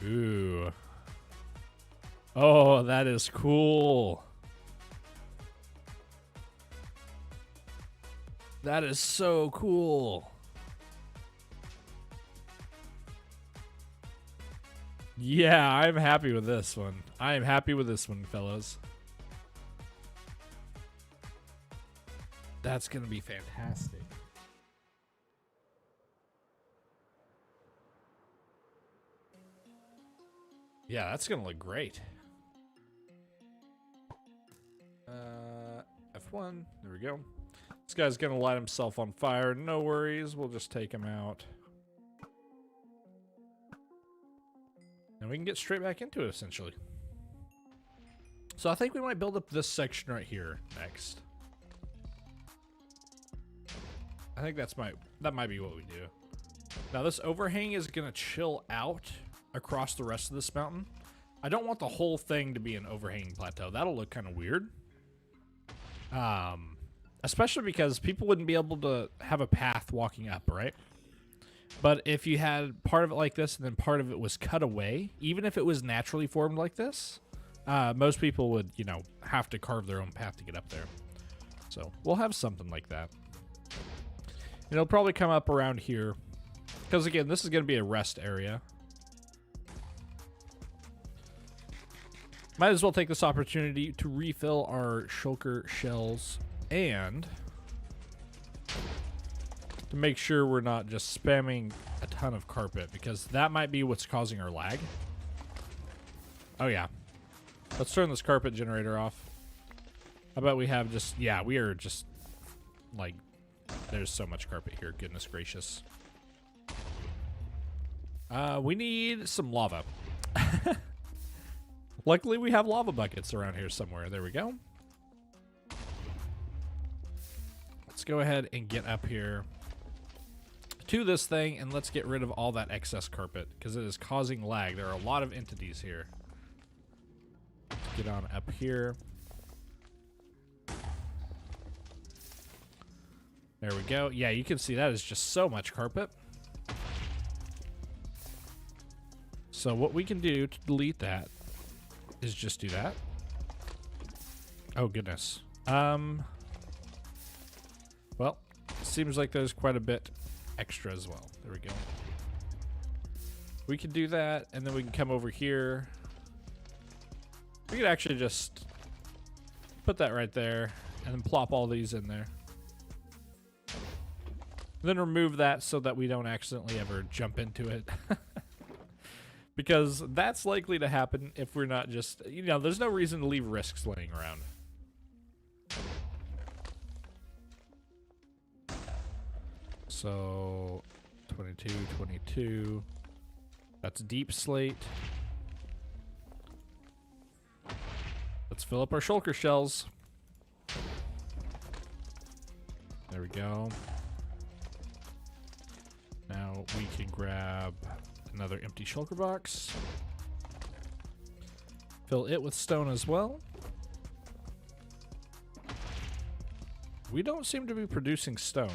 Ooh. Oh, that is cool. That is so cool. Yeah, I'm happy with this one. I am happy with this one, fellas. That's gonna be fantastic. Yeah, that's gonna look great. F1, there we go. This guy's gonna light himself on fire. No worries, we'll just take him out. And we can get straight back into it, essentially. So I think we might build up this section right here next. I think that might be what we do. Now this overhang is gonna chill out across the rest of this mountain. I don't want the whole thing to be an overhanging plateau. That'll look kind of weird. Especially because people wouldn't be able to have a path walking up, right? But if you had part of it like this and then part of it was cut away, even if it was naturally formed like this, most people would, you know, have to carve their own path to get up there. So we'll have something like that. It'll probably come up around here. Because again, this is going to be a rest area. Might as well take this opportunity to refill our shulker shells and to make sure we're not just spamming a ton of carpet, because that might be what's causing our lag. Oh yeah. Let's turn this carpet generator off. How about we have just, yeah, we are just like, there's so much carpet here, goodness gracious. We need some lava. Luckily we have lava buckets around here somewhere. There we go. Let's go ahead and get up here to this thing, and let's get rid of all that excess carpet because it is causing lag. There are a lot of entities here. Let's get on up here. There we go. Yeah, you can see that is just so much carpet. So what we can do to delete that is just do that. Oh goodness. Well, seems like there's quite a bit extra as well. There we go. We can do that, and then we can come over here. We could actually just put that right there and then plop all these in there. Then remove that so that we don't accidentally ever jump into it. Because that's likely to happen if we're not just, you know, there's no reason to leave risks laying around. So 22, 22. That's deep slate. Let's fill up our shulker shells. There we go. Now we can grab another empty shulker box. Fill it with stone as well. We don't seem to be producing stone.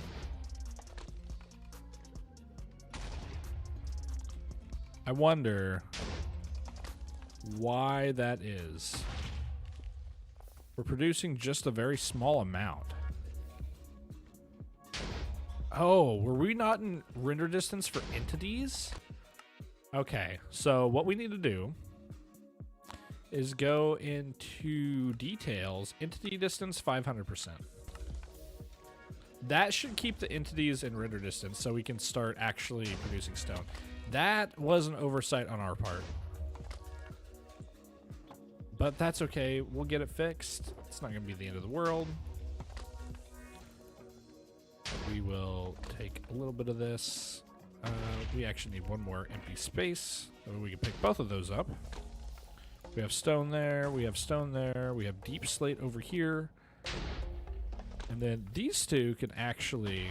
I wonder why that is. We're producing just a very small amount. Oh, were we not in render distance for entities? Okay, so what we need to do is go into details, entity distance 500%. That should keep the entities in render distance so we can start actually producing stone. That was an oversight on our part. But that's okay, we'll get it fixed. It's not gonna be the end of the world. We will take a little bit of this. We actually need one more empty space. So we can pick both of those up. We have stone there, we have stone there, we have deep slate over here. And then these two can actually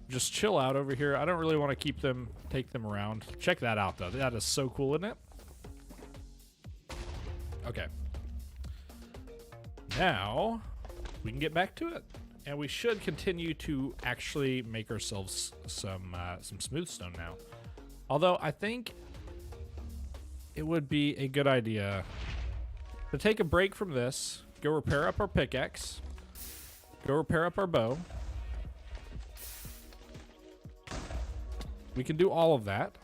just chill out over here. I don't really want to keep them, take them around. Check that out though. That is so cool, isn't it? Okay. Now we can get back to it. And we should continue to actually make ourselves some smooth stone now. Although I think it would be a good idea to take a break from this, go repair up our pickaxe, go repair up our bow. We can do all of that.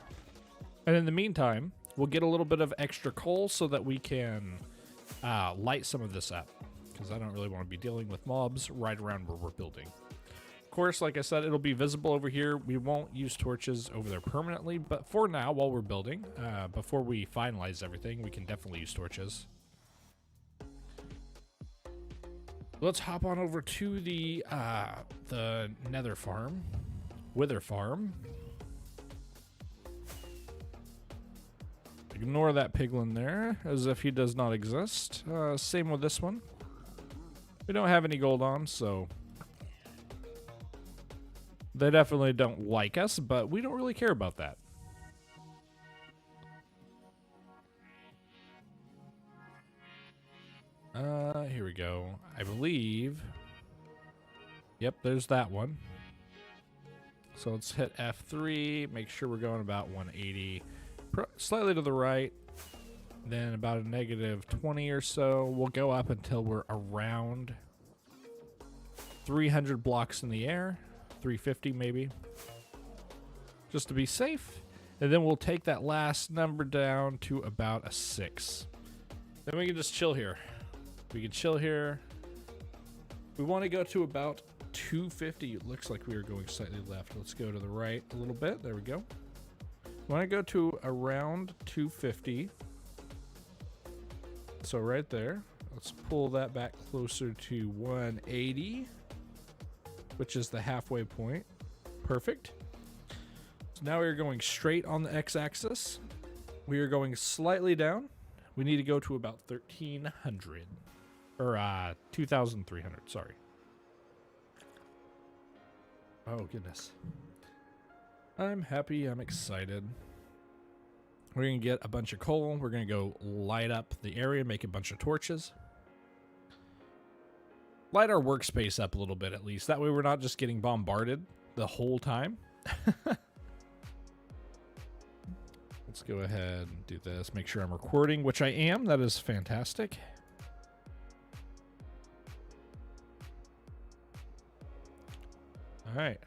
And in the meantime, we'll get a little bit of extra coal so that we can light some of this up. Because I don't really want to be dealing with mobs right around where we're building. Of course, like I said, it'll be visible over here. We won't use torches over there permanently, but for now, while we're building, before we finalize everything, we can definitely use torches. Let's hop on over to the nether farm, wither farm. Ignore that piglin there, as if he does not exist. Same with this one. We don't have any gold on, so they definitely don't like us, but we don't really care about that. Here we go. I believe. Yep, there's that one. So let's hit F3, make sure we're going about 180, slightly to the right. Then about a negative 20 or so. We'll go up until we're around 300 blocks in the air, 350 maybe, just to be safe. And then we'll take that last number down to about a 6. Then we can just chill here. We can chill here. We want to go to about 250. It looks like we are going slightly left. Let's go to the right a little bit. There we go. We want to go to around 250. So right there, let's pull that back closer to 180, which is the halfway point. Perfect. So now we're going straight on the x-axis. We are going slightly down. We need to go to about 1,300, or 2,300, sorry. Oh, goodness. I'm happy, I'm excited. We're going to get a bunch of coal. We're going to go light up the area, make a bunch of torches. Light our workspace up a little bit at least. That way we're not just getting bombarded the whole time. Let's go ahead and do this. Make sure I'm recording, which I am. That is fantastic. All right.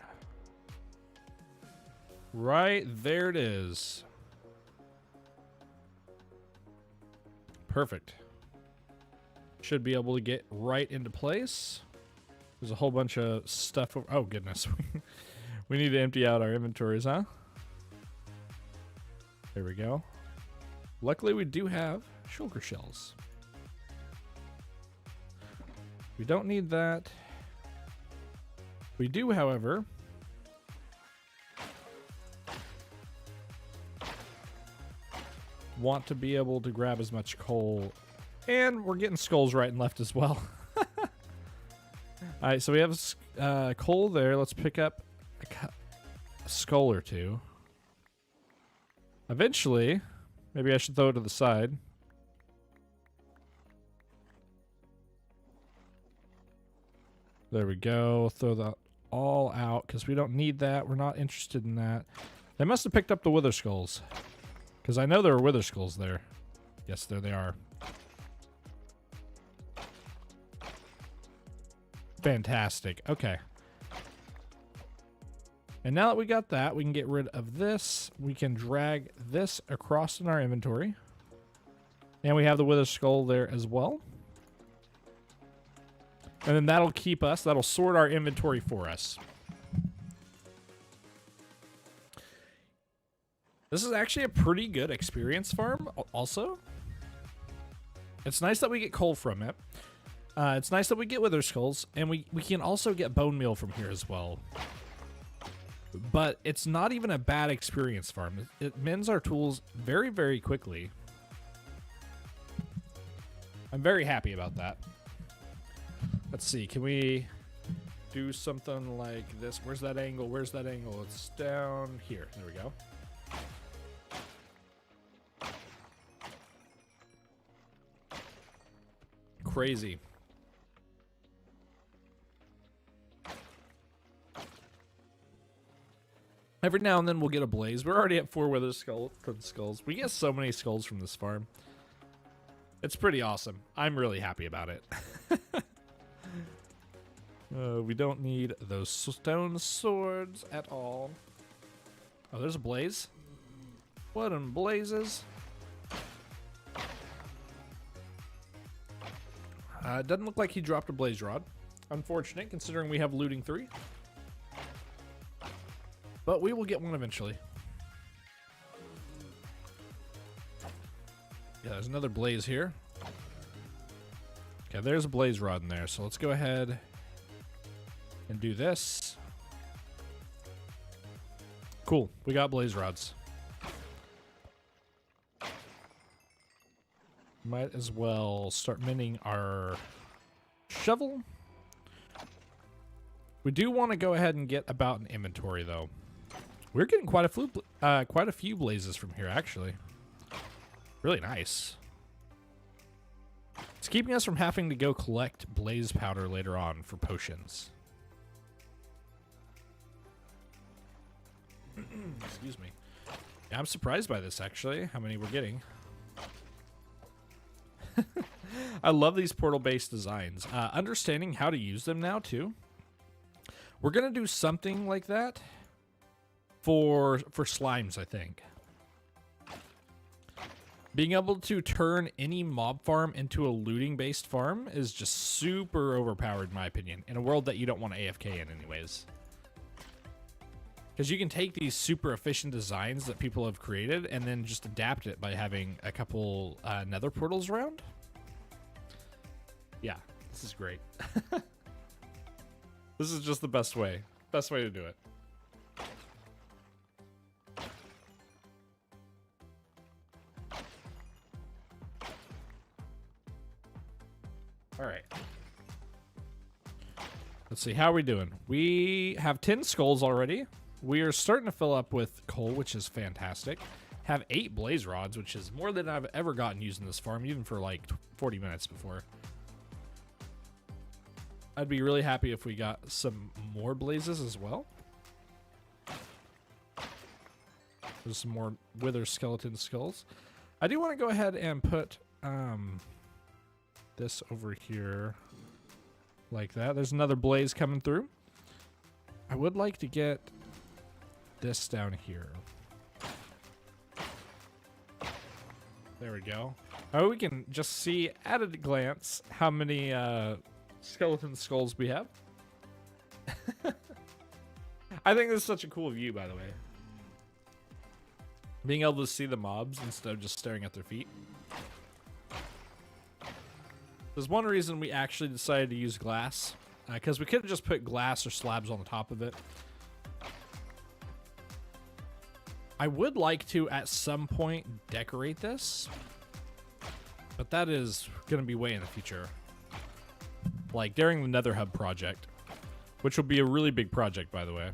Right there it is. Perfect. Should be able to get right into place. There's a whole bunch of stuff over. Oh, goodness. We need to empty out our inventories, huh? There we go. Luckily, we do have shulker shells. We don't need that. We do, however, want to be able to grab as much coal, and we're getting skulls right and left as well. All right, so we have coal there. Let's pick up a skull or two. Eventually, maybe I should throw it to the side. There we go. Throw that all out because we don't need that. We're not interested in that. They must have picked up the wither skulls. Because I know there are wither skulls there. Yes, there they are. Fantastic. Okay. And now that we got that, we can get rid of this. We can drag this across in our inventory. And we have the wither skull there as well. And then that'll keep us, that'll sort our inventory for us. This is actually a pretty good experience farm also. It's nice that we get coal from it. It's nice that we get wither skulls, and we can also get bone meal from here as well. But it's not even a bad experience farm. It mends our tools very, very quickly. I'm very happy about that. Let's see, can we do something like this? Where's that angle? Where's that angle? It's down here. There we go. Crazy. Every now and then we'll get a blaze. We're already at 4 wither skulls. We get so many skulls from this farm. It's pretty awesome. I'm really happy about it. We don't need those stone swords at all. Oh, there's a blaze. What in blazes? It doesn't look like he dropped a blaze rod. Unfortunate, considering we have looting 3. But we will get one eventually. Yeah, there's another blaze here. Okay, there's a blaze rod in there. So let's go ahead and do this. Cool, we got blaze rods. Might as well start mending our shovel. We do want to go ahead and get about an inventory, though. We're getting quite a few blazes from here, actually. Really nice. It's keeping us from having to go collect blaze powder later on for potions. Excuse me. Yeah, I'm surprised by this, actually, how many we're getting. I love these portal-based designs. Understanding how to use them now, too. We're going to do something like that for slimes, I think. Being able to turn any mob farm into a looting-based farm is just super overpowered, in my opinion, in a world that you don't want to AFK in anyways. Because you can take these super efficient designs that people have created and then just adapt it by having a couple nether portals around. Yeah, this is great. This is just the best way. Best way to do it. All right. Let's see, how are we doing? We have 10 skulls already. We are starting to fill up with coal, which is fantastic. Have 8 blaze rods, which is more than I've ever gotten using this farm, even for like 40 minutes before. I'd be really happy if we got some more blazes as well. There's some more wither skeleton skulls. I do want to go ahead and put this over here like that. There's another blaze coming through. I would like to get this down here. There we go. Oh, we can just see at a glance how many skeleton skulls we have. I think this is such a cool view, by the way. Being able to see the mobs instead of just staring at their feet. There's one reason we actually decided to use glass, because we could have just put glass or slabs on the top of it. I would like to, at some point, decorate this, but that is going to be way in the future. Like during the Nether Hub project, which will be a really big project, by the way.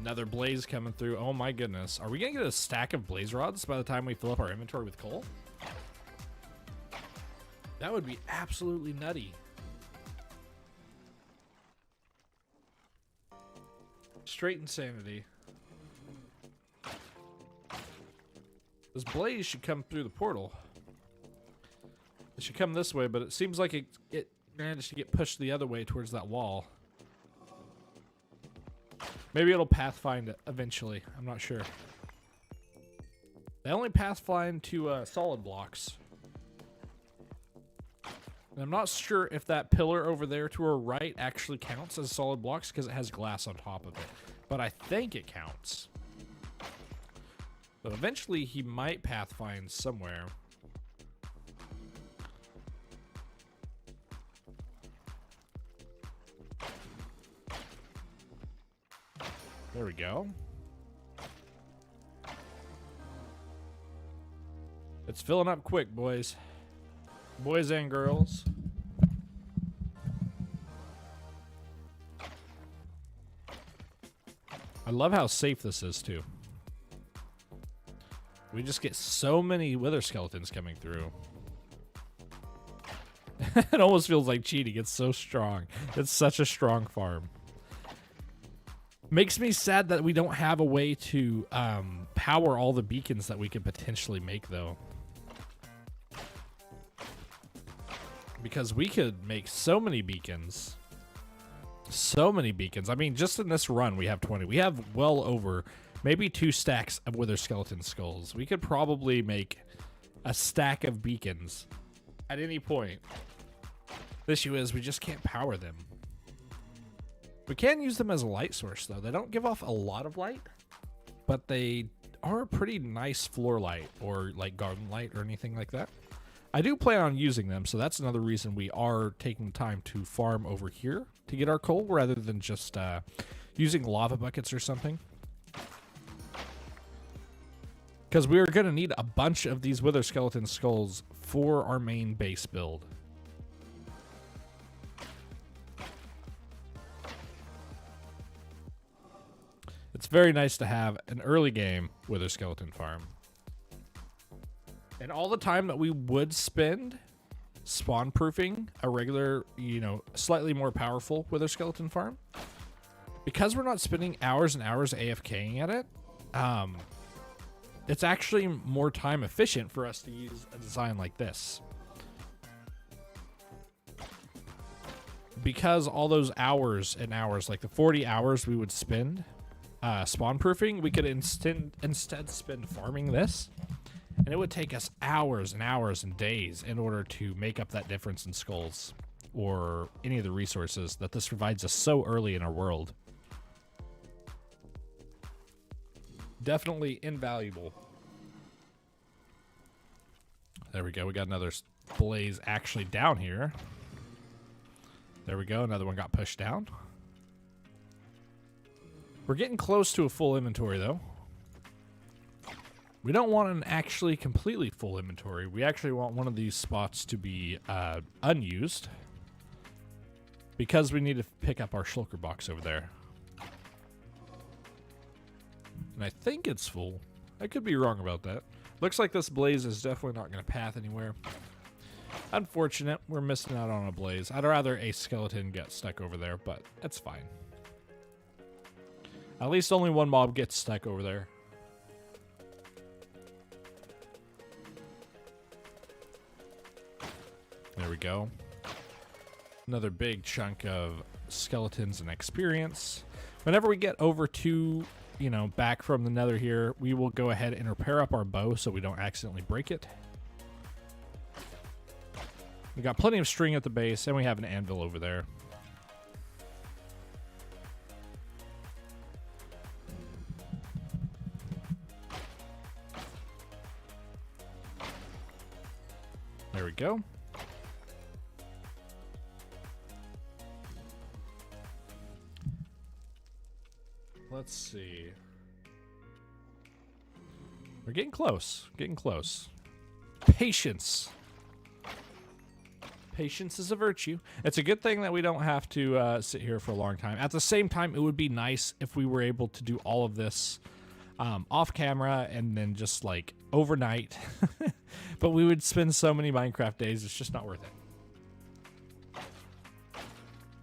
Another blaze coming through. Oh my goodness. Are we going to get a stack of blaze rods by the time we fill up our inventory with coal? That would be absolutely nutty. Straight insanity. This blaze should come through the portal. It should come this way, but it seems like it managed to get pushed the other way towards that wall. Maybe it'll pathfind it eventually. I'm not sure. They only pathfind to solid blocks. And I'm not sure if that pillar over there to our right actually counts as solid blocks because it has glass on top of it. But I think it counts. So eventually he might pathfind somewhere. There we go. It's filling up quick, boys. Boys and girls. I love how safe this is, too. We just get so many wither skeletons coming through. It almost feels like cheating. It's so strong. It's such a strong farm. Makes me sad that we don't have a way to power all the beacons that we could potentially make, though. Because we could make so many beacons. So many beacons. I mean, just in this run, we have 20. We have well over maybe 2 stacks of wither skeleton skulls. We could probably make a stack of beacons at any point. The issue is we just can't power them. We can use them as a light source, though. They don't give off a lot of light, but they are a pretty nice floor light or like garden light or anything like that. I do plan on using them, so that's another reason we are taking time to farm over here to get our coal rather than just using lava buckets or something. Because we are going to need a bunch of these wither skeleton skulls for our main base build. It's very nice to have an early game wither skeleton farm. And all the time that we would spend spawn proofing a regular, you know, slightly more powerful wither skeleton farm, because we're not spending hours and hours AFKing at it, it's actually more time efficient for us to use a design like this. Because all those hours and hours, like the 40 hours we would spend spawn proofing, we could instead spend farming this. And it would take us hours and hours and days in order to make up that difference in skulls or any of the resources that this provides us so early in our world. Definitely invaluable. There we go. We got another blaze actually down here. There we go. Another one got pushed down. We're getting close to a full inventory, though. We don't want an actually completely full inventory. We actually want one of these spots to be unused, because we need to pick up our shulker box over there. And I think it's full. I could be wrong about that. Looks like this blaze is definitely not going to path anywhere. Unfortunate. We're missing out on a blaze. I'd rather a skeleton get stuck over there, but that's fine. At least only one mob gets stuck over there. There we go. Another big chunk of skeletons and experience. Whenever we get over to, you know, back from the nether here, we will go ahead and repair up our bow so we don't accidentally break it. We got plenty of string at the base, and we have an anvil over there. There we go. Let's see. We're getting close. Getting close. Patience. Patience is a virtue. It's a good thing that we don't have to sit here for a long time. At the same time, it would be nice if we were able to do all of this off camera and then just like overnight. But we would spend so many Minecraft days, it's just not worth it.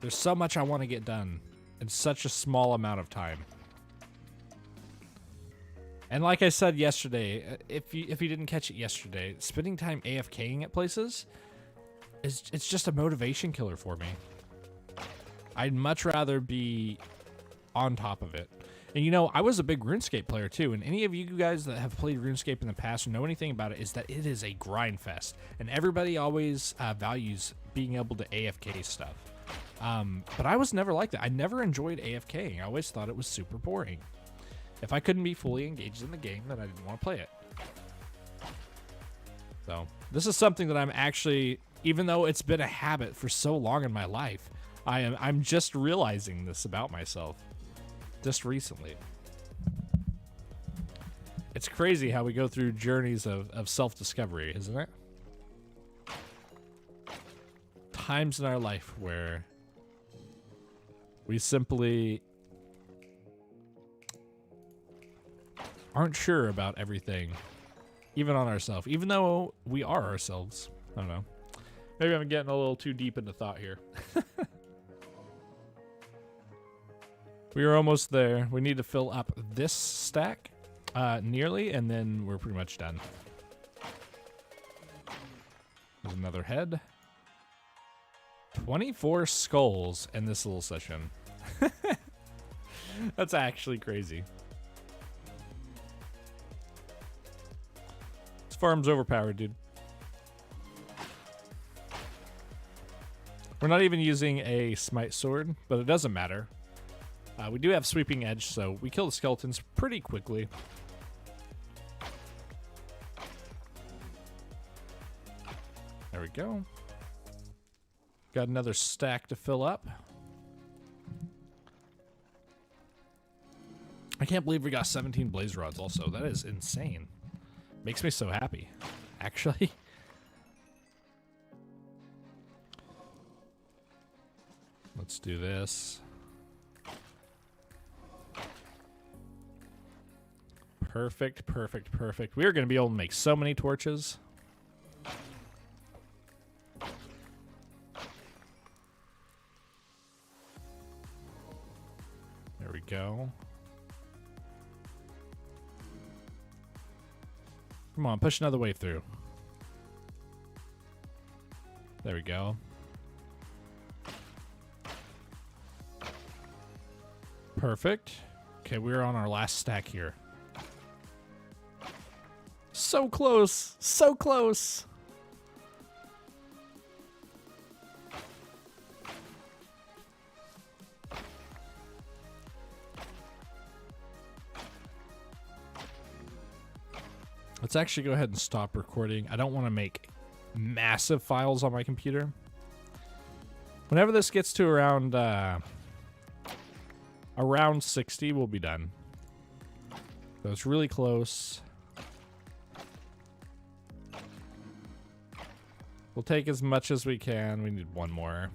There's so much I want to get done in such a small amount of time. And like I said yesterday, if you didn't catch it yesterday, spending time AFKing at places it's just a motivation killer for me. I'd much rather be on top of it. And you know, I was a big RuneScape player too, and any of you guys that have played RuneScape in the past or know anything about it is that it is a grind fest, and everybody always values being able to AFK stuff. But I was never like that. I never enjoyed AFKing. I always thought it was super boring. If I couldn't be fully engaged in the game, then I didn't want to play it. So this is something that I'm actually, even though it's been a habit for so long in my life, I'm just realizing this about myself just recently. It's crazy how we go through journeys of self-discovery, isn't it? Times in our life where we simply aren't sure about everything, even on ourselves, even though we are ourselves. I don't know. Maybe I'm getting a little too deep into thought here. We are almost there. We need to fill up this stack nearly, and then we're pretty much done. There's another head. 24 skulls in this little session. That's actually crazy. This farm's overpowered, dude. We're not even using a smite sword, but it doesn't matter. We do have sweeping edge, so we kill the skeletons pretty quickly. There we go. Got another stack to fill up. I can't believe we got 17 blaze rods also. That is insane. Makes me so happy, actually. Let's do this. Perfect, perfect, perfect. We are going to be able to make so many torches. There we go. Come on, push another wave through. There we go. Perfect. Okay, we're on our last stack here. So close, so close. Let's actually go ahead and stop recording. I don't want to make massive files on my computer. Whenever this gets to around 60, we'll be done. So it's really close. We'll take as much as we can. We need one more.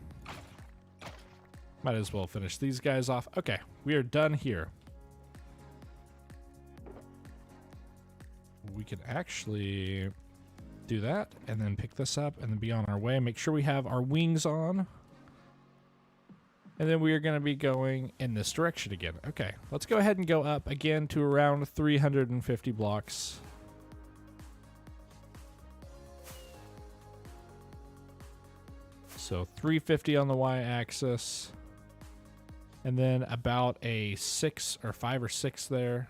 Might as well finish these guys off. Okay, we are done here. We can actually do that and then pick this up and then be on our way. Make sure we have our wings on. And then we are going to be going in this direction again. Okay, let's go ahead and go up again to around 350 blocks. So 350 on the y-axis. And then about a 6 or 5 or 6 there.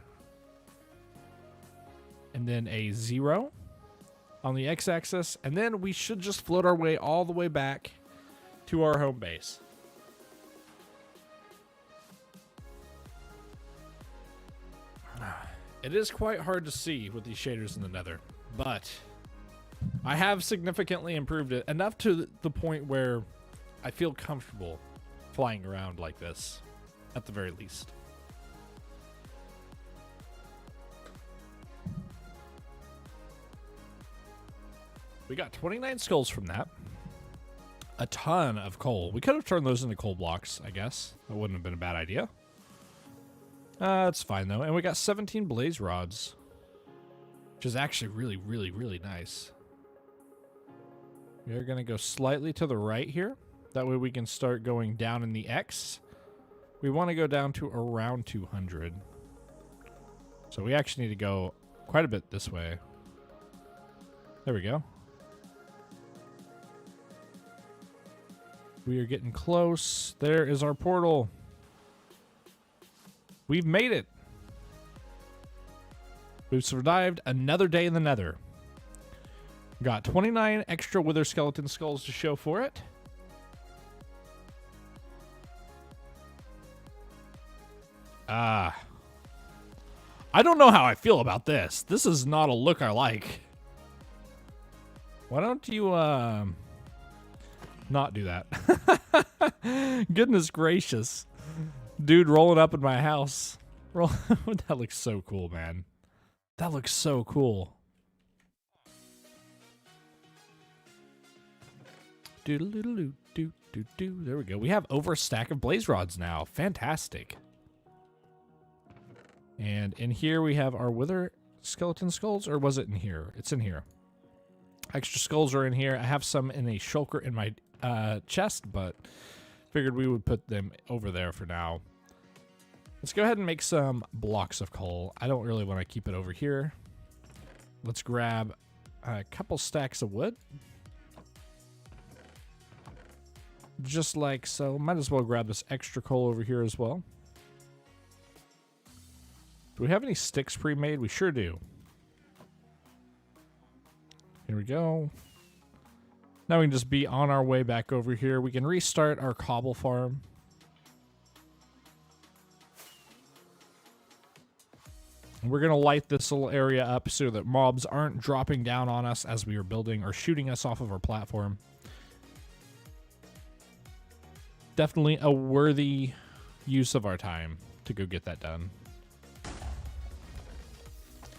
And then a 0 on the x-axis. And then we should just float our way all the way back to our home base. It is quite hard to see with these shaders in the nether, but I have significantly improved it enough to the point where I feel comfortable flying around like this, at the very least. We got 29 skulls from that. A ton of coal. We could have turned those into coal blocks, I guess. That wouldn't have been a bad idea. That's fine, though. And we got 17 blaze rods, which is actually really, really, really nice. We're going to go slightly to the right here. That way we can start going down in the X. We want to go down to around 200. So we actually need to go quite a bit this way. There we go. We are getting close. There is our portal. We've made it. We've survived another day in the nether. Got 29 extra wither skeleton skulls to show for it. I don't know how I feel about this. This is not a look I like. Why don't you, not do that? Goodness gracious. Dude rolling up in my house. That looks so cool, man. That looks so cool. Doodle-doodle-doo-doo-doo-doo. There we go. We have over a stack of blaze rods now. Fantastic. And in here we have our wither skeleton skulls, or was it in here? It's in here. Extra skulls are in here. I have some in a shulker in my chest, but figured we would put them over there for now. Let's go ahead and make some blocks of coal. I don't really want to keep it over here. Let's grab a couple stacks of wood. Just like so. Might as well grab this extra coal over here as well. Do we have any sticks pre-made? We sure do. Here we go. Now we can just be on our way back over here. We can restart our cobble farm. And we're going to light this little area up so that mobs aren't dropping down on us as we are building or shooting us off of our platform. Definitely a worthy use of our time to go get that done.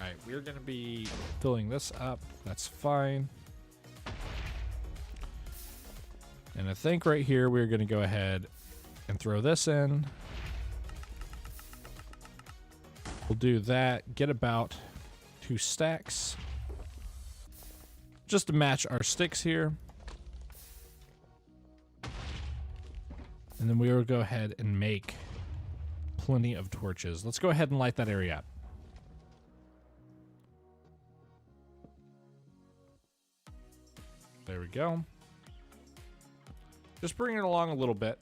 Alright, we're going to be filling this up. That's fine. And I think right here we're going to go ahead and throw this in. We'll do that. Get about 2 stacks. Just to match our sticks here. And then we will go ahead and make plenty of torches. Let's go ahead and light that area up. There we go. Just bring it along a little bit.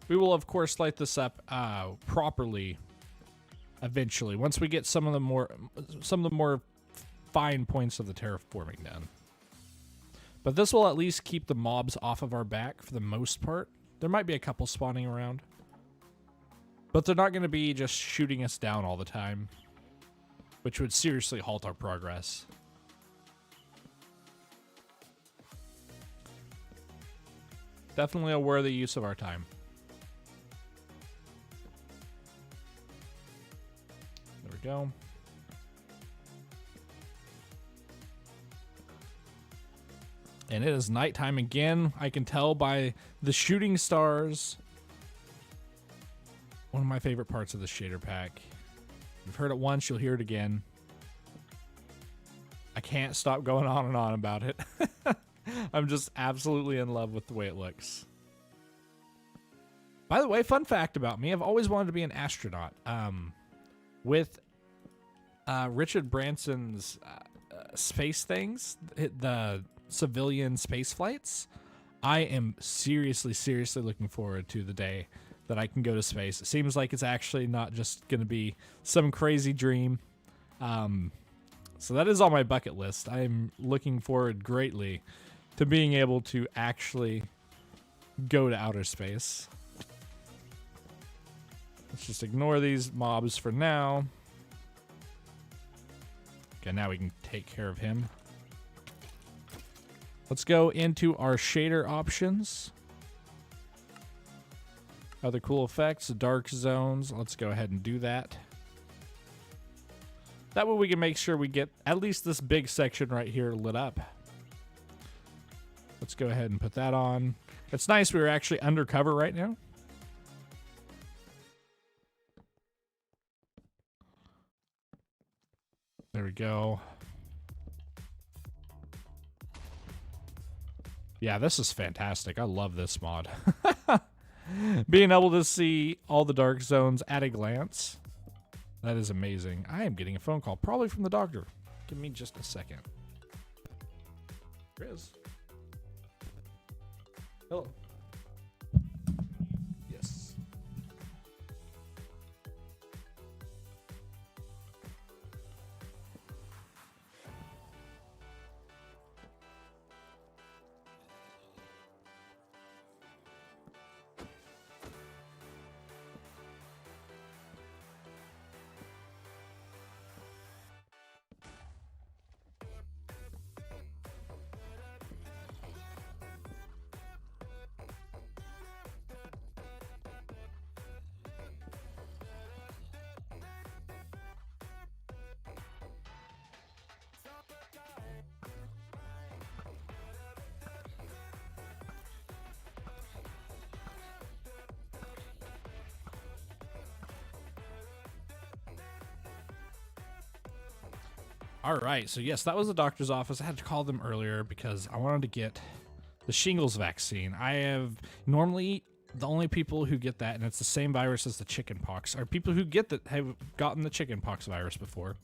We will, of course, light this up properly eventually, once we get some of the more fine points of the terraforming done. But this will at least keep the mobs off of our back for the most part. There might be a couple spawning around, but they're not going to be just shooting us down all the time, which would seriously halt our progress. Definitely a worthy use of our time. There we go. And it is nighttime again. I can tell by the shooting stars. One of my favorite parts of the shader pack. You've heard it once, you'll hear it again. I can't stop going on and on about it. I'm just absolutely in love with the way it looks. By the way, fun fact about me, I've always wanted to be an astronaut. With Richard Branson's space things, the civilian space flights, I am seriously looking forward to the day that I can go to space. It seems like it's actually not just going to be some crazy dream. So that is on my bucket list. I'm looking forward greatly to being able to actually go to outer space. Let's just ignore these mobs for now. Okay, now we can take care of him. Let's go into our shader options. Other cool effects, dark zones. Let's go ahead and do that. That way we can make sure we get at least this big section right here lit up. Let's go ahead and put that on. It's nice we're actually undercover right now. There we go. Yeah, this is fantastic. I love this mod. Being able to see all the dark zones at a glance. That is amazing. I am getting a phone call, probably from the doctor. Give me just a second. There it is. Hello. Yes. All right, so yes, that was the doctor's office. I had to call them earlier because I wanted to get the shingles vaccine. I have normally the only people who get that, and it's the same virus as the chickenpox, are people who get that have gotten the chickenpox virus before,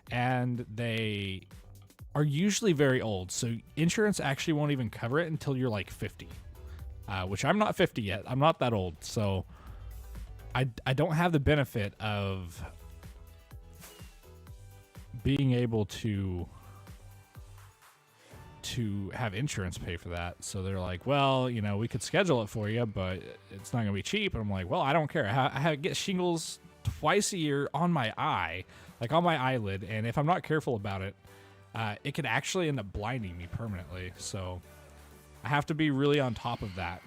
and they are usually very old. So insurance actually won't even cover it until you're like 50, which I'm not 50 yet. I'm not that old, so I don't have the benefit of being able to have insurance pay for that. So they're like, well, you know, we could schedule it for you, but it's not gonna be cheap. And I'm like, well, I don't care. I get shingles twice a year on my eye, like on my eyelid, and if I'm not careful about it, it could actually end up blinding me permanently. So I have to be really on top of that.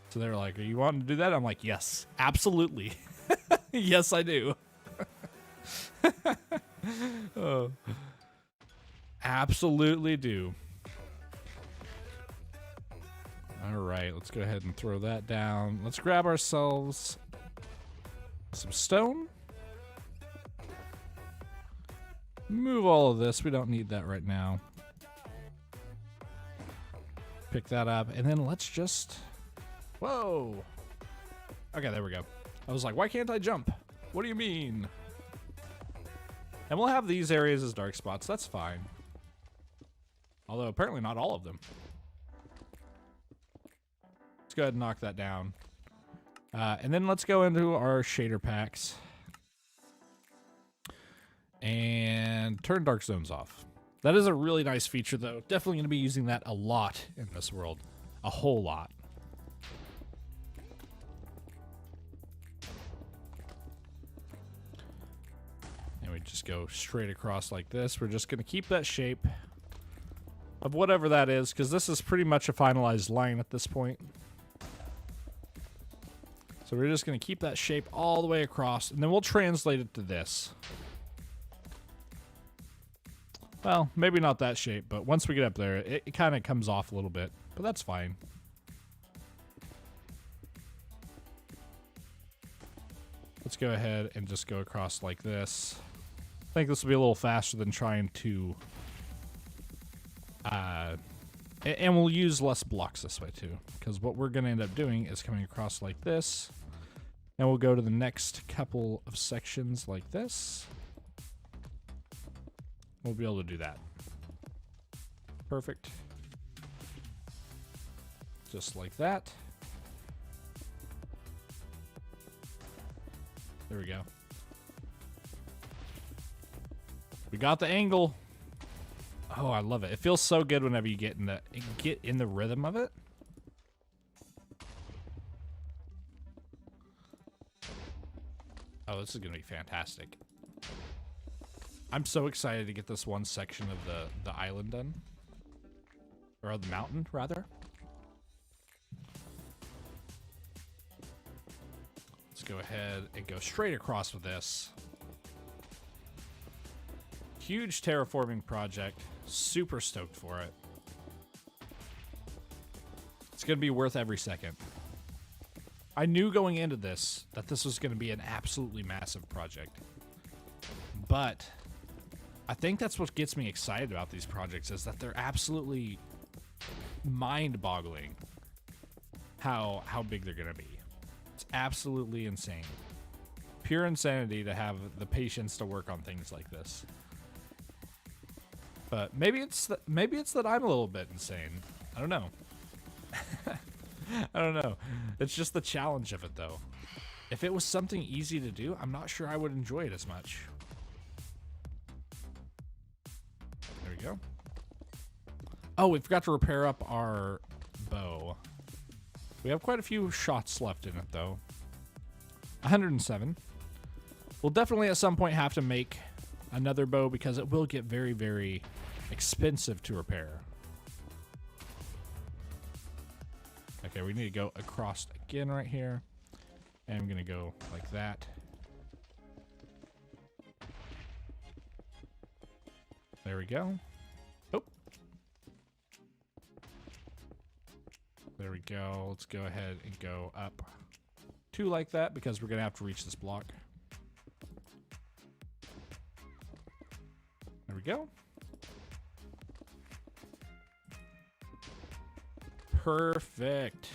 So they're like, are you wanting to do that? I'm like, yes, absolutely. Yes, I do. Oh, absolutely do. All right, let's go ahead and throw that down. Let's grab ourselves some stone. Move all of this. We don't need that right now. Pick that up, and then let's just... Whoa! Okay, there we go. I was like, why can't I jump? What do you mean? And we'll have these areas as dark spots. That's fine. Although apparently not all of them. Let's go ahead and knock that down. And then let's go into our shader packs. And turn dark zones off. That is a really nice feature, though. Definitely going to be using that a lot in this world. A whole lot. And we just go straight across like this. We're just going to keep that shape of whatever that is, because this is pretty much a finalized line at this point. So we're just going to keep that shape all the way across, and then we'll translate it to this. Well, maybe not that shape, but once we get up there, it kind of comes off a little bit, but that's fine. Let's go ahead and just go across like this. I think this will be a little faster than trying to... and we'll use less blocks this way too, because what we're going to end up doing is coming across like this, and we'll go to the next couple of sections like this. We'll be able to do that. Perfect. Just like that. There we go. We got the angle. Oh, I love it. It feels so good whenever you get in the rhythm of it. Oh, this is gonna be fantastic. I'm so excited to get this one section of the island done. Or the mountain, rather. Let's go ahead and go straight across with this. Huge terraforming project. Super stoked for it. It's going to be worth every second. I knew going into this that this was going to be an absolutely massive project. But I think that's what gets me excited about these projects, is that they're absolutely mind-boggling how big they're going to be. It's absolutely insane. Pure insanity to have the patience to work on things like this. But maybe it's that I'm a little bit insane. I don't know. I don't know. It's just the challenge of it, though. If it was something easy to do, I'm not sure I would enjoy it as much. There we go. Oh, we forgot to repair up our bow. We have quite a few shots left in it, though. 107. We'll definitely at some point have to make another bow because it will get very, very expensive to repair. Okay, we need to go across again right here. And I'm going to go like that. There we go. Oh. There we go. Let's go ahead and go up 2 like that because we're going to have to reach this block. There we go. Perfect.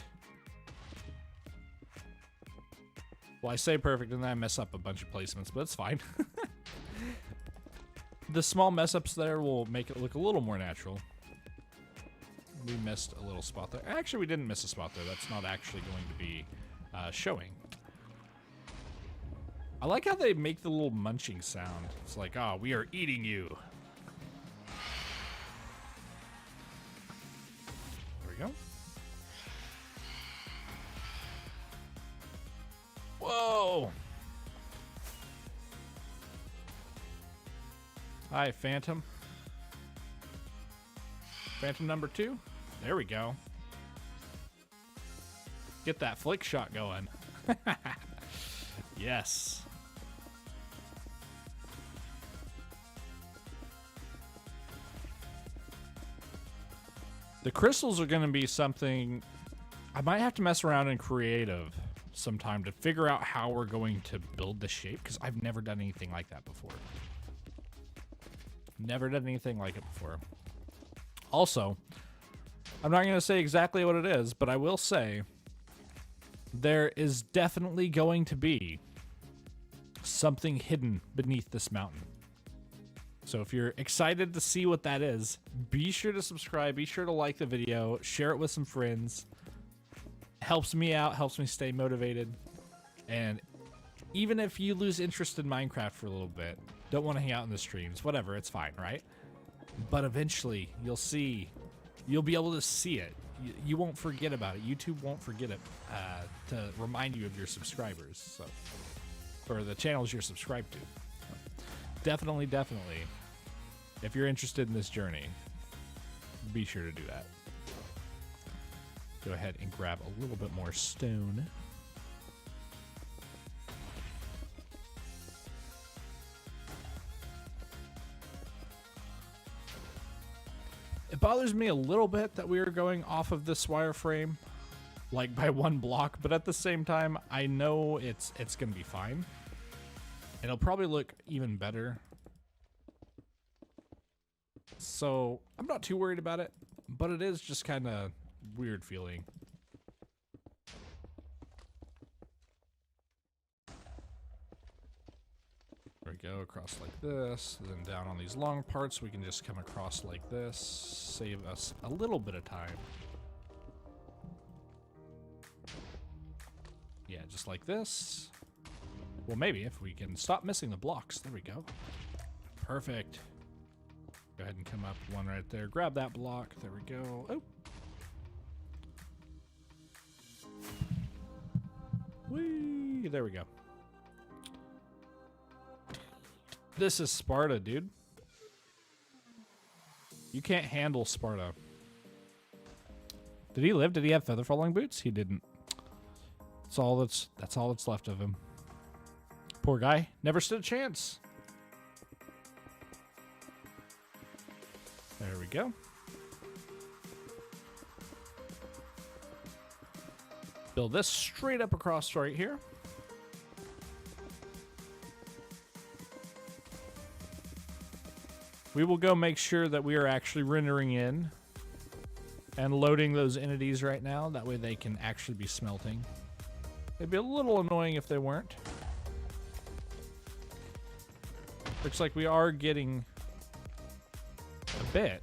Well, I say perfect and then I mess up a bunch of placements, but it's fine. The small mess ups there will make it look a little more natural. We missed a little spot there. Actually, we didn't miss a spot there. That's not actually going to be showing. I like how they make the little munching sound. It's like, ah, we are eating you. There we go. Whoa! Hi, Phantom. Phantom number 2. There we go. Get that flick shot going. Yes. The crystals are going to be something I might have to mess around in creative sometime to figure out how we're going to build the shape, because I've never done anything like that before. Never done anything like it before. Also, I'm not going to say exactly what it is, but I will say there is definitely going to be something hidden beneath this mountain. So if you're excited to see what that is, be sure to subscribe, be sure to like the video, share it with some friends. Helps me out, helps me stay motivated. And even if you lose interest in Minecraft for a little bit, don't want to hang out in the streams, whatever, it's fine, right? But eventually, you'll be able to see it. You won't forget about it. YouTube won't forget it to remind you of your subscribers, so, or the channels you're subscribed to. Definitely, if you're interested in this journey, be sure to do that. Go ahead and grab a little bit more stone. It bothers me a little bit that we are going off of this wireframe, like by 1 block, but at the same time, I know it's gonna be fine. It'll probably look even better. So I'm not too worried about it, but it is just kind of weird feeling. There we go, across like this, then down on these long parts we can just come across like this, save us a little bit of time. Yeah, just like this. Well, maybe if we can stop missing the blocks. There we go. Perfect. Go ahead and come up 1 right there. Grab that block. There we go. Oh. Whee! There we go. This is Sparta, dude. You can't handle Sparta. Did he live? Did he have feather falling boots? He didn't. That's all that's left of him. Poor guy. Never stood a chance. There we go. Build this straight up across right here. We will go make sure that we are actually rendering in and loading those entities right now. That way they can actually be smelting. It'd be a little annoying if they weren't. Looks like we are getting a bit.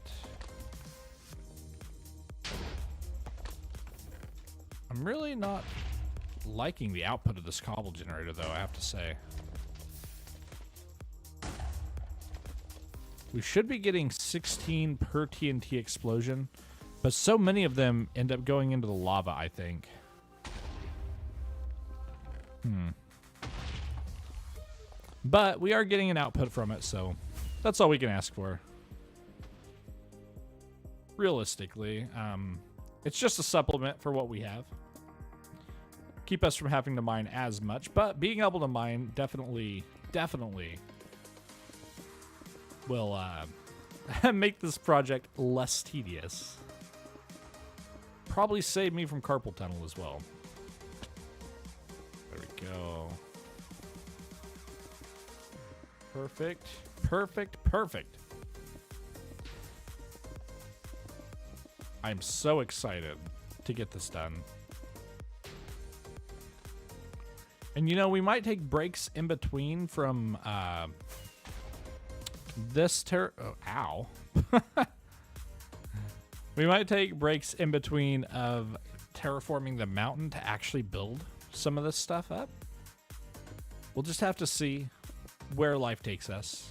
I'm really not liking the output of this cobble generator, though, I have to say. We should be getting 16 per TNT explosion, but so many of them end up going into the lava, I think. But we are getting an output from it, so that's all we can ask for. Realistically, it's just a supplement for what we have. Keep us from having to mine as much, but being able to mine definitely will make this project less tedious. Probably save me from carpal tunnel as well. There we go. Perfect, perfect, perfect. I'm so excited to get this done. And you know, we might take breaks in between from this ow. We might take breaks in between of terraforming the mountain to actually build some of this stuff up. We'll just have to see where life takes us.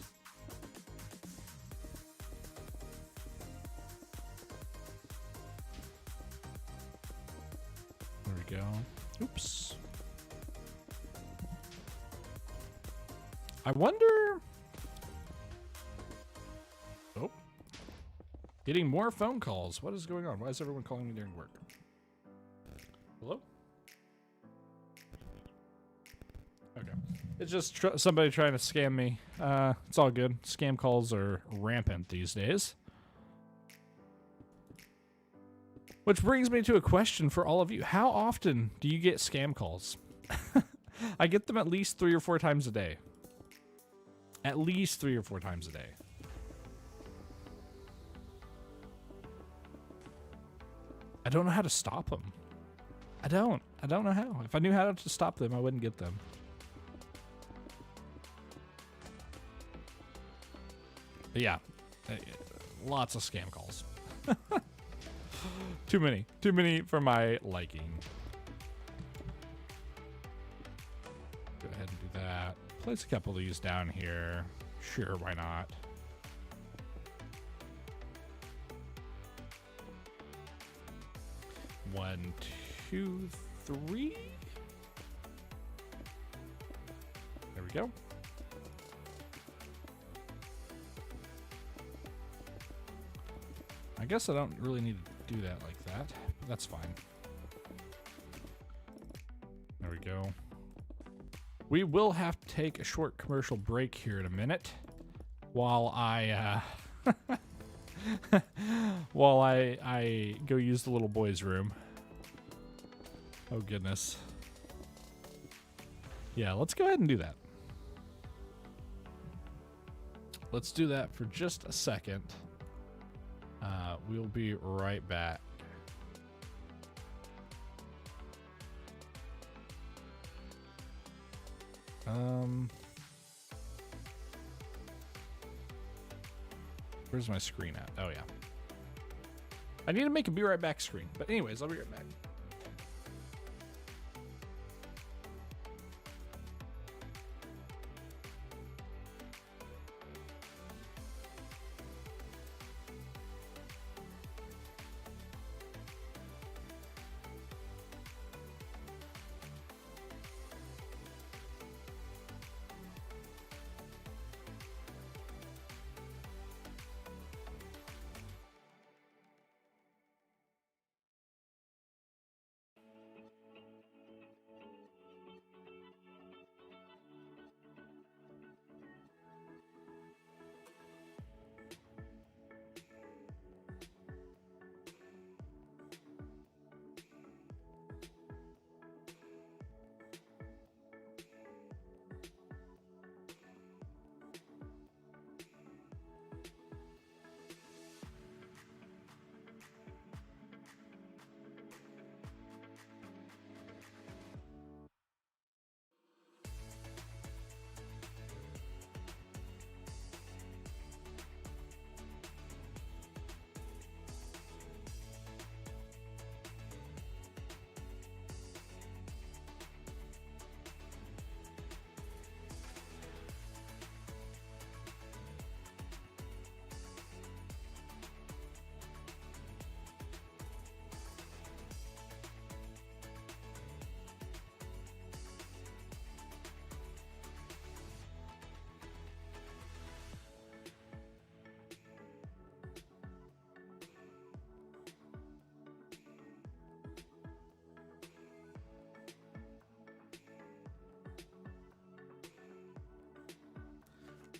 There we go. Oops. I wonder... Oh. Getting more phone calls. What is going on? Why is everyone calling me during work? Hello? Okay. It's just somebody trying to scam me. It's all good. Scam calls are rampant these days. Which brings me to a question for all of you. How often do you get scam calls? I get them at least 3 or 4 times a day. At least 3 or 4 times a day. I don't know how to stop them. I don't know how. If I knew how to stop them, I wouldn't get them. But yeah, lots of scam calls. Too many for my liking. Go ahead and do that. Place a couple of these down here. Sure, why not? One, two, three. There we go. I guess I don't really need to do that like that. But that's fine. There we go. We will have to take a short commercial break here in a minute while I while I go use the little boy's room. Oh goodness. Yeah, let's go ahead and do that. Let's do that for just a second. We'll be right back. Where's my screen at? Oh yeah. I need to make a be right back screen. But anyways, I'll be right back.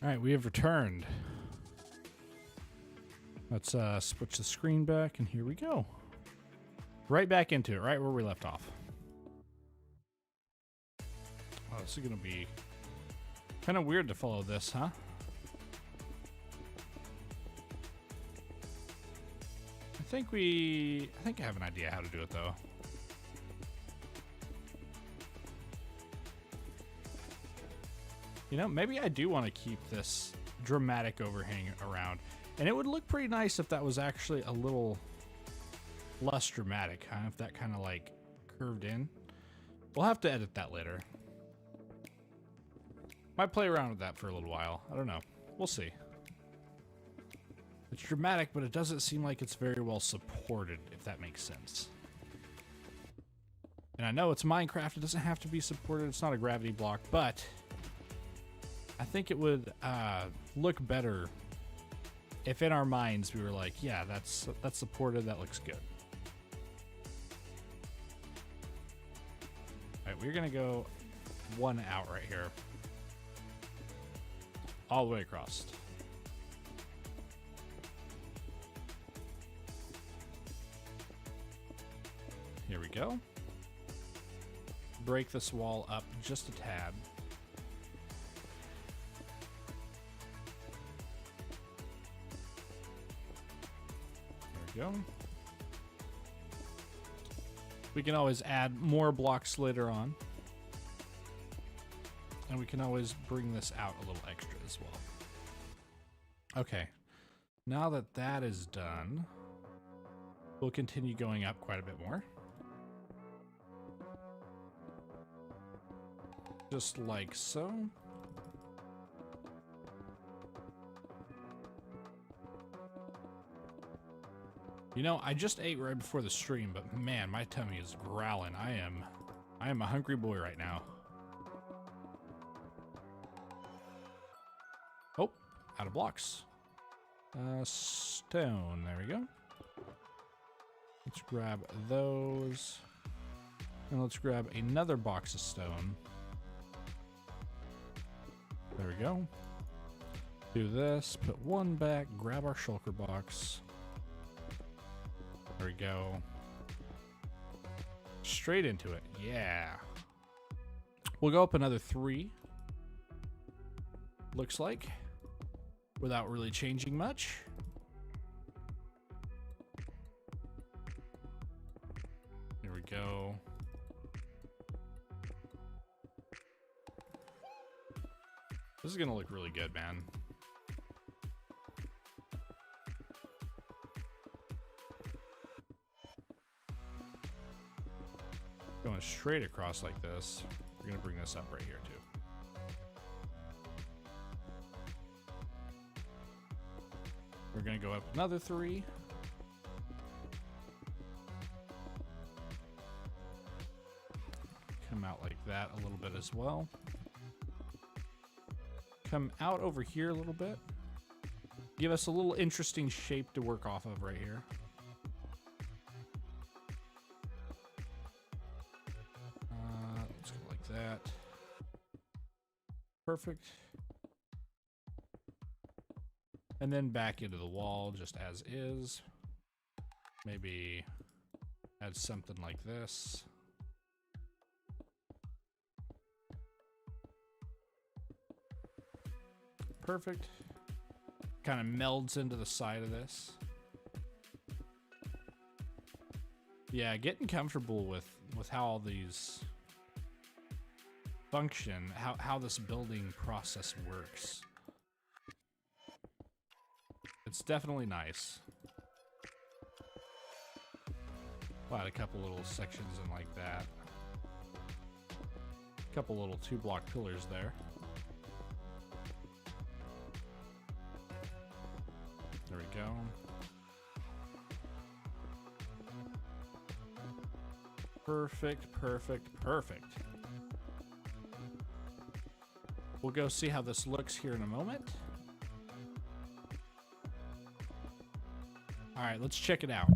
All right, we have returned. Let's switch the screen back, and here we go. Right back into it, right where we left off. Oh, this is going to be kind of weird to follow this, huh? I think I have an idea how to do it, though. You know, maybe I do want to keep this dramatic overhang around. And it would look pretty nice if that was actually a little less dramatic, huh? If that kind of like curved in. We'll have to edit that later. Might play around with that for a little while. I don't know. We'll see. It's dramatic, but it doesn't seem like it's very well supported, if that makes sense. And I know it's Minecraft. It doesn't have to be supported. It's not a gravity block, but I think it would look better if in our minds we were like, yeah, that's supported, that looks good. All right, we're gonna go one out right here. All the way across. Here we go. Break this wall up just a tad. Go. We can always add more blocks later on. And we can always bring this out a little extra as well. Okay. Now that that is done, we'll continue going up quite a bit more. Just like so. You know, I just ate right before the stream, but man, my tummy is growling. I am a hungry boy right now. Oh, out of blocks. Stone, there we go. Let's grab those. And let's grab another box of stone. There we go. Do this, put one back, grab our shulker box. There we go. Straight into it. Yeah. We'll go up another 3. Looks like. Without really changing much. There we go. This is gonna look really good, man. Going straight across like this. We're gonna bring this up right here too. We're gonna go up another 3. Come out like that a little bit as well. Come out over here a little bit. Give us a little interesting shape to work off of right here. Let's go like that. Perfect. And then back into the wall just as is. Maybe add something like this. Perfect. Kind of melds into the side of this. Yeah, getting comfortable with how all these function, how this building process works. It's definitely nice. We'll add a couple little sections in like that. A couple little 2-block pillars there. There we go. Perfect, perfect, perfect. We'll go see how this looks here in a moment. All right, let's check it out.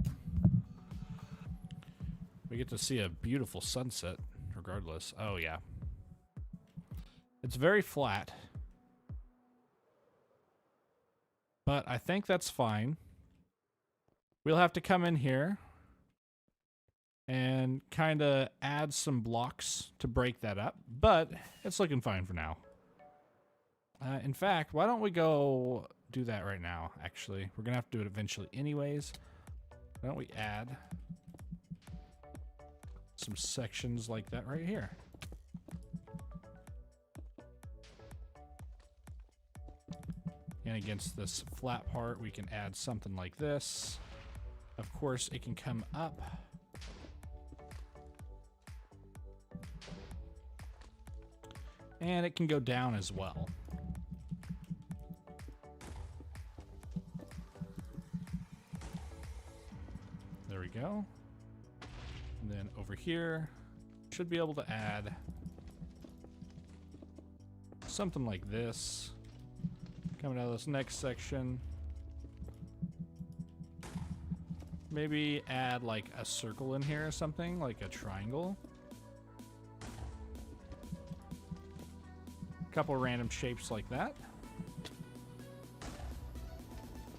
We get to see a beautiful sunset regardless. Oh, yeah. It's very flat. But I think that's fine. We'll have to come in here and kind of add some blocks to break that up, but it's looking fine for now. In fact, why don't we go do that right now, actually? We're going to have to do it eventually anyways. Why don't we add some sections like that right here? And against this flat part, we can add something like this. Of course, it can come up. And it can go down as well. There we go. And then over here, should be able to add something like this. Coming out of this next section. Maybe add like a circle in here or something, like a triangle. A couple random shapes like that.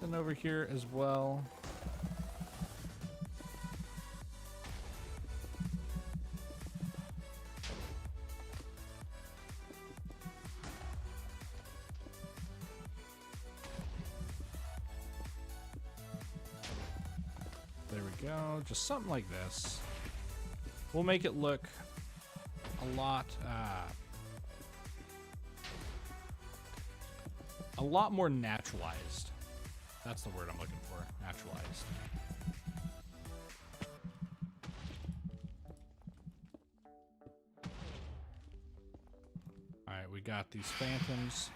Then over here as well. There we go, just something like this. We'll make it look a lot more naturalized. That's the word I'm looking for, naturalized. All right, we got these phantoms.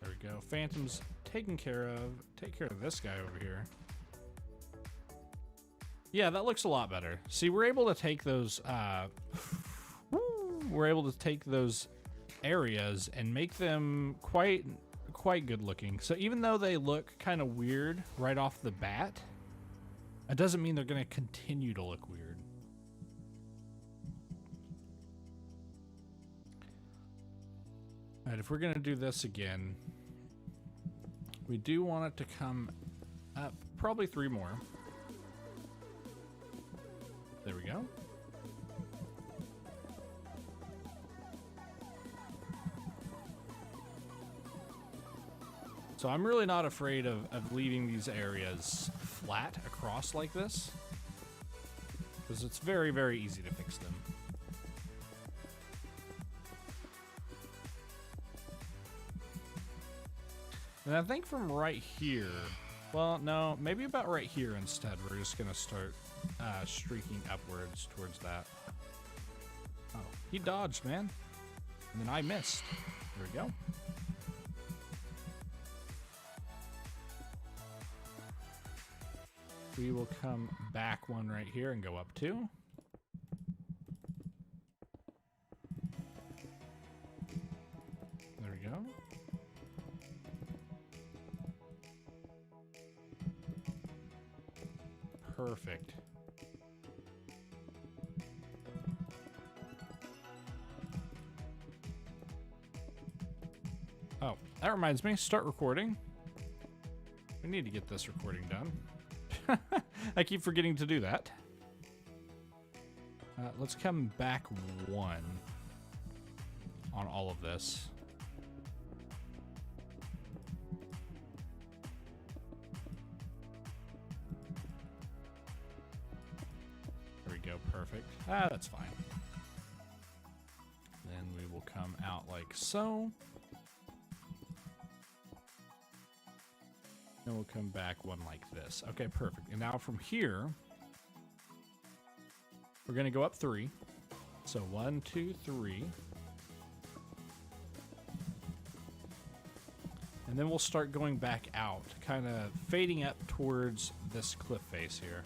There we go, phantoms taken care of. Take care of this guy over here. Yeah, that looks a lot better. See, we're able to take those areas and make them quite good looking. So even though they look kind of weird right off the bat, it doesn't mean they're going to continue to look weird. All right, if we're going to do this again, we do want it to come up probably 3 more. There we go. So I'm really not afraid of leaving these areas flat across like this, because it's very, very easy to fix them. And I think from right here, well, no, maybe about right here instead, we're just going to start streaking upwards towards that. Oh, he dodged, man. And then I missed. There we go. We will come back 1 right here and go up 2. There we go. Perfect. Oh, that reminds me, start recording. We need to get this recording done. I keep forgetting to do that. Let's come back 1 on all of this. There we go, perfect. That's fine. Then we will come out like so. And we'll come back 1 like this. Okay, perfect. And now from here, we're going to go up 3. So 1, 2, 3. And then we'll start going back out, kind of fading up towards this cliff face here.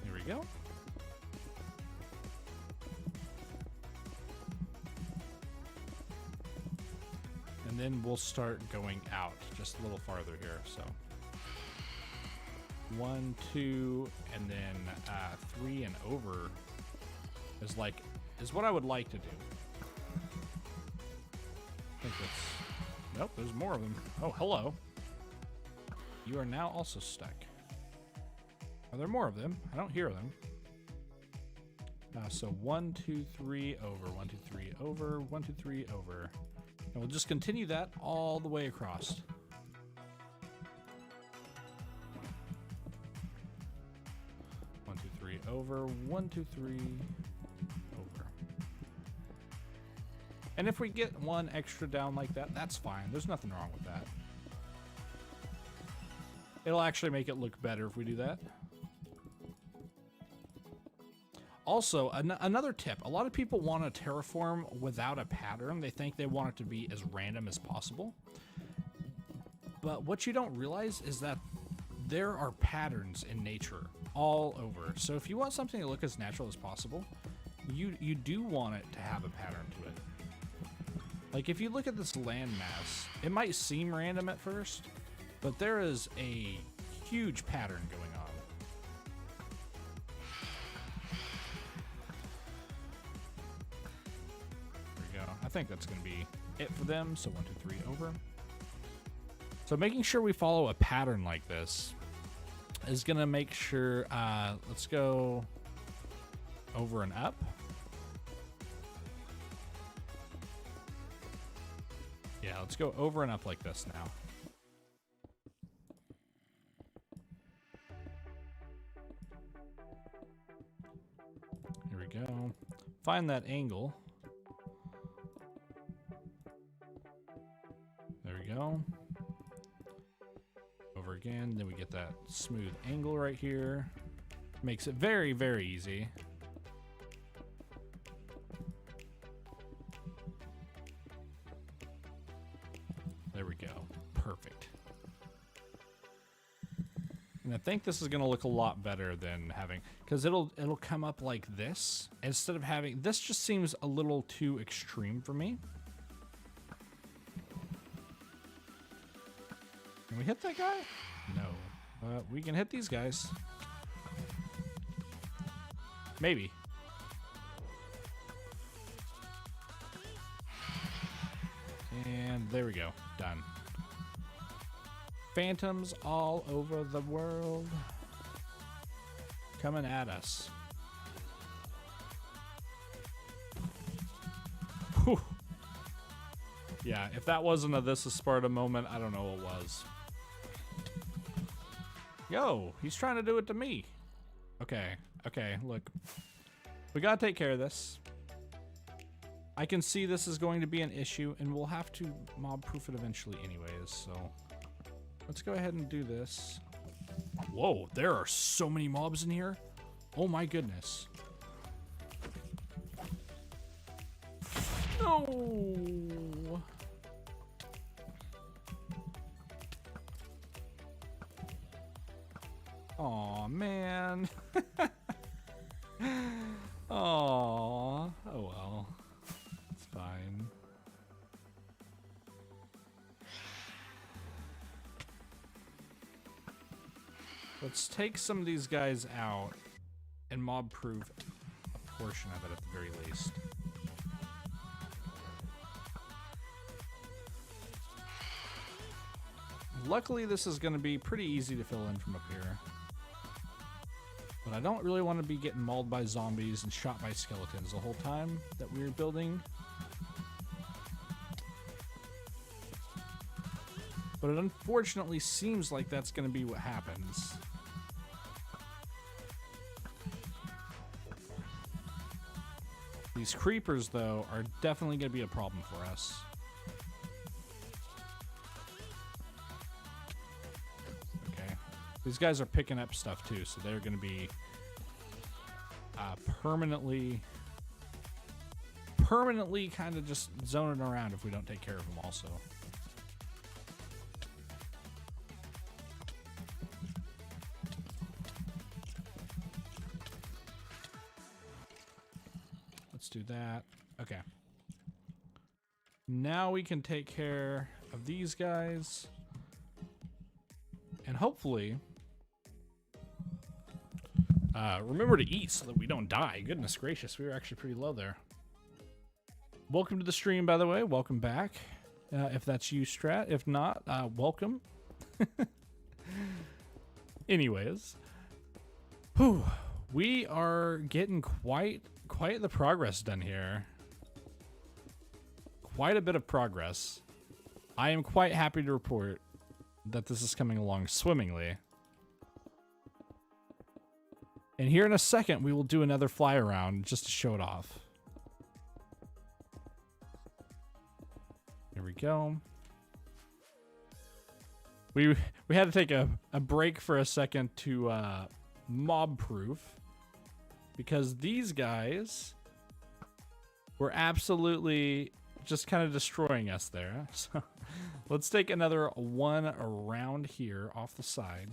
There we go. And then we'll start going out just a little farther here. So 1, 2, and then 3 and over is what I would like to do. I think that's... Nope, there's more of them. Oh, hello. You are now also stuck. Are there more of them? I don't hear them. So 1, 2, 3 over, 1, 2, 3 over, 1, 2, 3 over. And we'll just continue that all the way across. One, two, three over, 1, 2, 3 over. And if we get one extra down like that, that's fine. There's nothing wrong with that. It'll actually make it look better if we do that. Also, another tip. A lot of people want to terraform without a pattern. They think they want it to be as random as possible. But what you don't realize is that there are patterns in nature all over. So if you want something to look as natural as possible, you do want it to have a pattern to it. Like if you look at this landmass, it might seem random at first, but there is a huge pattern going on. I think that's going to be it for them. So 1, 2, 3 over. So making sure we follow a pattern like this is going to make sure, let's go over and up. Yeah, let's go over and up like this now. Here we go. Find that angle. Go over again, then we get that smooth angle right here. Makes it very, very easy. There we go. Perfect. And I think this is going to look a lot better than having, because it'll come up like this instead of having this. Just seems a little too extreme for me. Can we hit that guy? No. But we can hit these guys. Maybe. And there we go. Done. Phantoms all over the world. Coming at us. Whew. Yeah, if that wasn't a This is Sparta moment, I don't know what was. Yo, he's trying to do it to me. Okay, okay, look. We gotta take care of this. I can see this is going to be an issue, and we'll have to mob-proof it eventually anyways, so... Let's go ahead and do this. Whoa, there are so many mobs in here. Oh my goodness. No! Aw, man. Aw. Oh well. It's fine. Let's take some of these guys out and mob-proof a portion of it at the very least. Luckily, this is going to be pretty easy to fill in from up here. But I don't really want to be getting mauled by zombies and shot by skeletons the whole time that we're building. But it unfortunately seems like that's going to be what happens. These creepers, though, are definitely going to be a problem for us. Okay. These guys are picking up stuff, too, so they're going to be permanently kind of just zoning around if we don't take care of them also. Do that. Okay. Now we can take care of these guys. And hopefully Remember to eat so that we don't die. Goodness gracious, we were actually pretty low there. Welcome to the stream, by the way. Welcome back. If that's you, Strat. If not, welcome. Anyways. Whew. We are getting quite the progress done here. Quite a bit of progress. I am quite happy to report that this is coming along swimmingly. And here in a second, we will do another fly around just to show it off. Here we go. We had to take a break for a second to mob proof because these guys were absolutely just kind of destroying us there. So let's take another one around here off the side.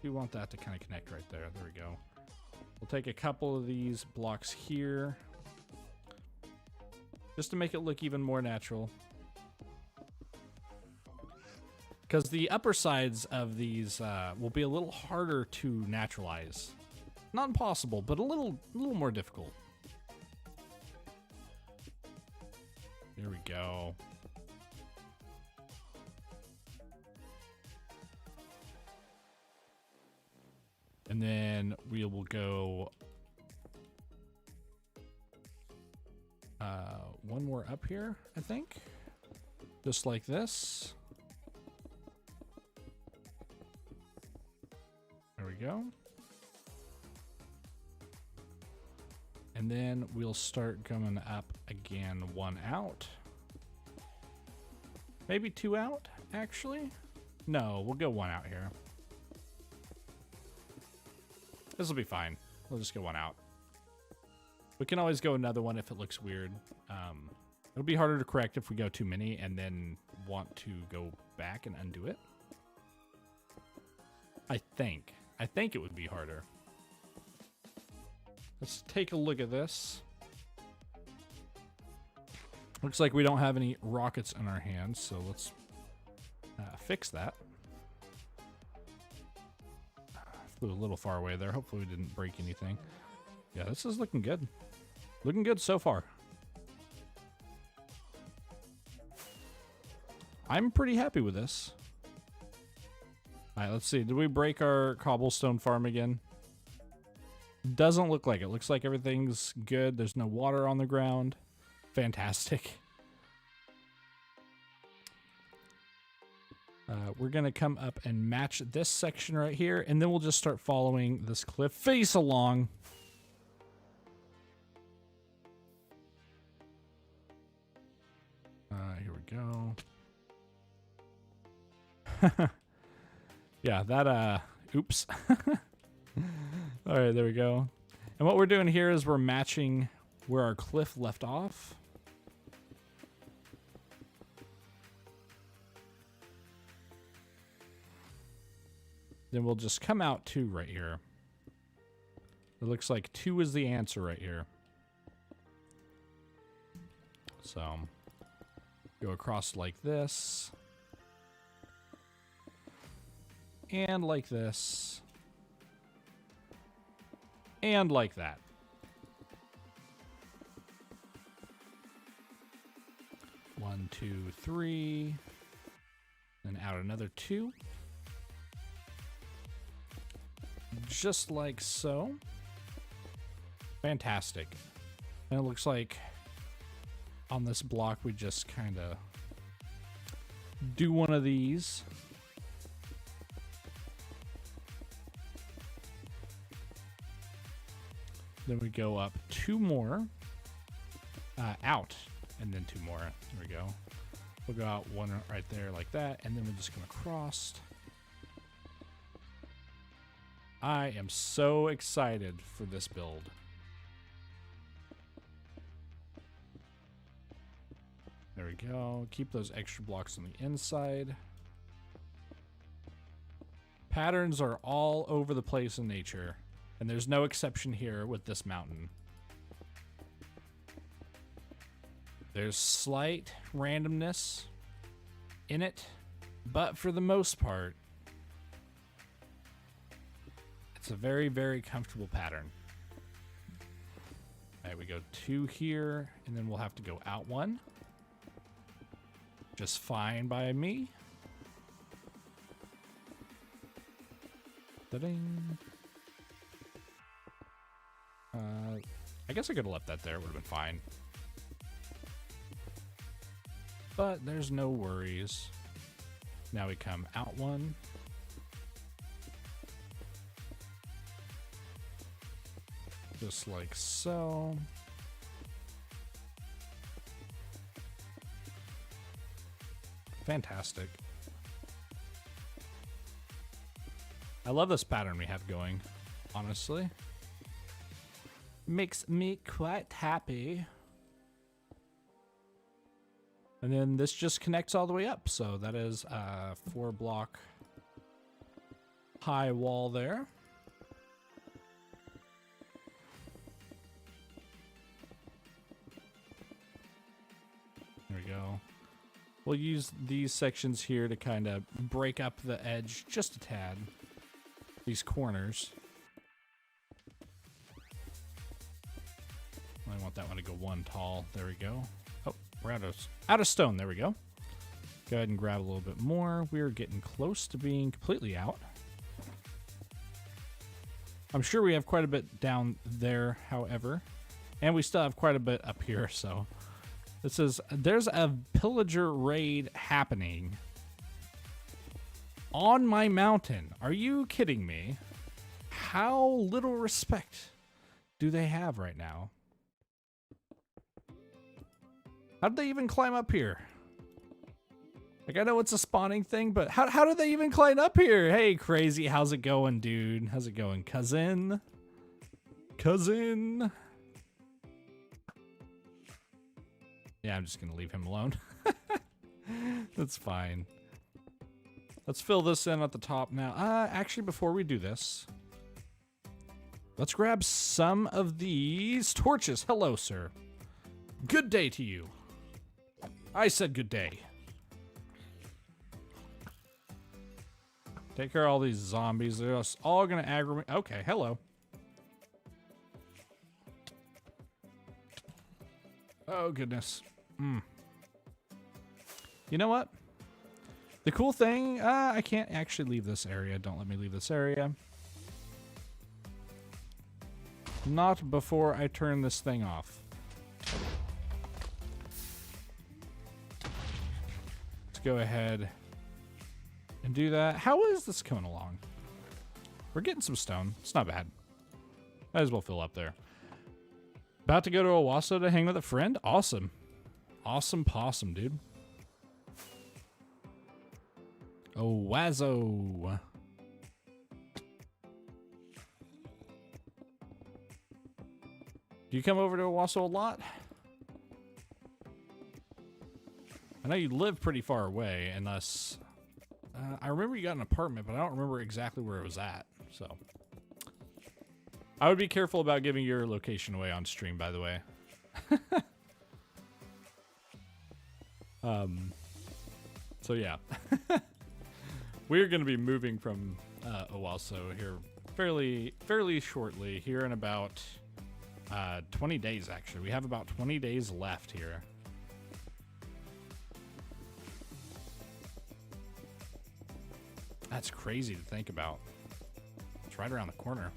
We want that to kind of connect right there. There we go. We'll take a couple of these blocks here just to make it look even more natural. Because the upper sides of these will be a little harder to naturalize. Not impossible, but a little more difficult. There we go. And then we will go one more up here, I think. Just like this. There we go. And then we'll start going up again, one out. Maybe two out, actually? No, we'll go one out here. This will be fine. We'll just go one out. We can always go another one if it looks weird. It'll be harder to correct if we go too many and then want to go back and undo it. I think it would be harder. Let's take a look at this. Looks like we don't have any rockets in our hands, so let's fix that. Flew a little far away there. Hopefully we didn't break anything. Yeah, this is looking good. Looking good so far. I'm pretty happy with this. All right, let's see. Did we break our cobblestone farm again? Doesn't look like it. Looks like everything's good. There's no water on the ground. Fantastic. We're going to come up and match this section right here, and then we'll just start following this cliff face along. Here we go. Yeah, that, oops. All right, there we go. And what we're doing here is we're matching where our cliff left off. Then we'll just come out 2 right here. It looks like 2 is the answer right here. So, go across like this. And like this. And like that. One, 2, 3. Then out another 2. Just like so. Fantastic. And it looks like on this block we just kind of do one of these. Then we go up 2 more. Out. And then 2 more. There we go. We'll go out 1 right there like that. And then we're just going to cross. I am so excited for this build. There we go. Keep those extra blocks on the inside. Patterns are all over the place in nature, and there's no exception here with this mountain. There's slight randomness in it, but for the most part, It's a very, very comfortable pattern. All right, we go 2 here, and then we'll have to go out 1. Just fine by me. Da-ding. I guess I could have left that there. It would have been fine. But there's no worries. Now we come out 1. Just like so. Fantastic. I love this pattern we have going, honestly. Makes me quite happy. And then this just connects all the way up. So that is a 4-block high wall there. There we go. We'll use these sections here to kind of break up the edge just a tad. These corners. I want that one to go 1 tall. There we go. Oh, we're out of stone. There we go. Go ahead and grab a little bit more. We're getting close to being completely out. I'm sure we have quite a bit down there, however. And we still have quite a bit up here, so... This is, there's a pillager raid happening on my mountain. Are you kidding me? How little respect do they have right now? How did they even climb up here? Like, I know it's a spawning thing, but how did they even climb up here? Hey, crazy, how's it going, dude? How's it going, cousin? Cousin? Yeah, I'm just gonna leave him alone. That's fine. Let's fill this in at the top now. Actually, before we do this, let's grab some of these torches. Hello, sir. Good day to you. I said good day. Take care of all these zombies. They're just all gonna aggro me. Okay, hello. Oh, goodness. You know what? The cool thing, I can't actually leave this area. Don't let me leave this area. Not before I turn this thing off. Let's go ahead and do that. How is this coming along? We're getting some stone. It's not bad. Might as well fill up there. About to go to Owasso to hang with a friend? Awesome. Awesome possum, dude. Owasso. Do you come over to Owasso a lot? I know you live pretty far away, unless... I remember you got an apartment, but I don't remember exactly where it was at, so... I would be careful about giving your location away on stream, by the way. So yeah. We're going to be moving from Owasso here fairly shortly, here in about 20 days, actually. We have about 20 days left here. That's crazy to think about. It's right around the corner.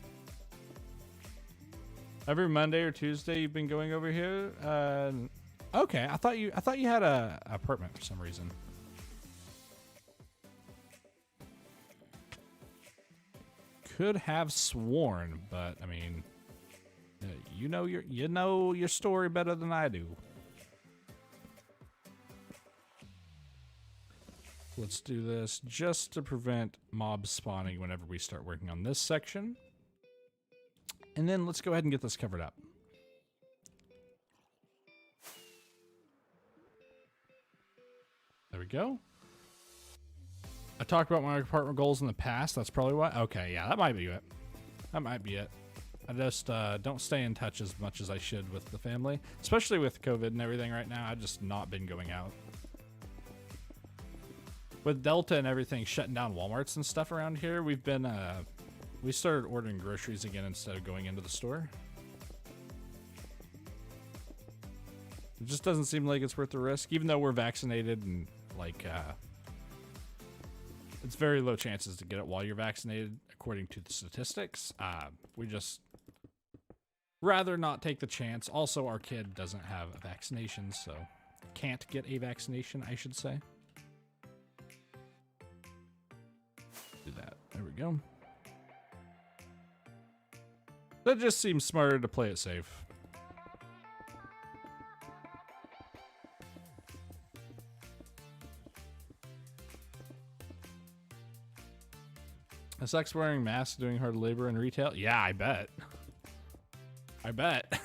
Every Monday or Tuesday you've been going over here? Okay, I thought you had a apartment for some reason. Could have sworn, but I mean, you know your story better than I do. Let's do this just to prevent mobs spawning whenever we start working on this section. And then let's go ahead and get this covered up. There we go. I talked about my apartment goals in the past. That's probably why. Okay, yeah, that might be it. That might be it. I just don't stay in touch as much as I should with the family, especially with COVID and everything right now. I've just not been going out. With Delta and everything shutting down Walmarts and stuff around here, we've been We started ordering groceries again instead of going into the store. It just doesn't seem like it's worth the risk, even though we're vaccinated and like it's very low chances to get it while you're vaccinated, according to the statistics. We just rather not take the chance. Also, our kid doesn't have a vaccination, so can't get a vaccination, I should say. Do that. There we go. That just seems smarter to play it safe. Is sex wearing masks doing hard labor in retail? Yeah, I bet. I bet.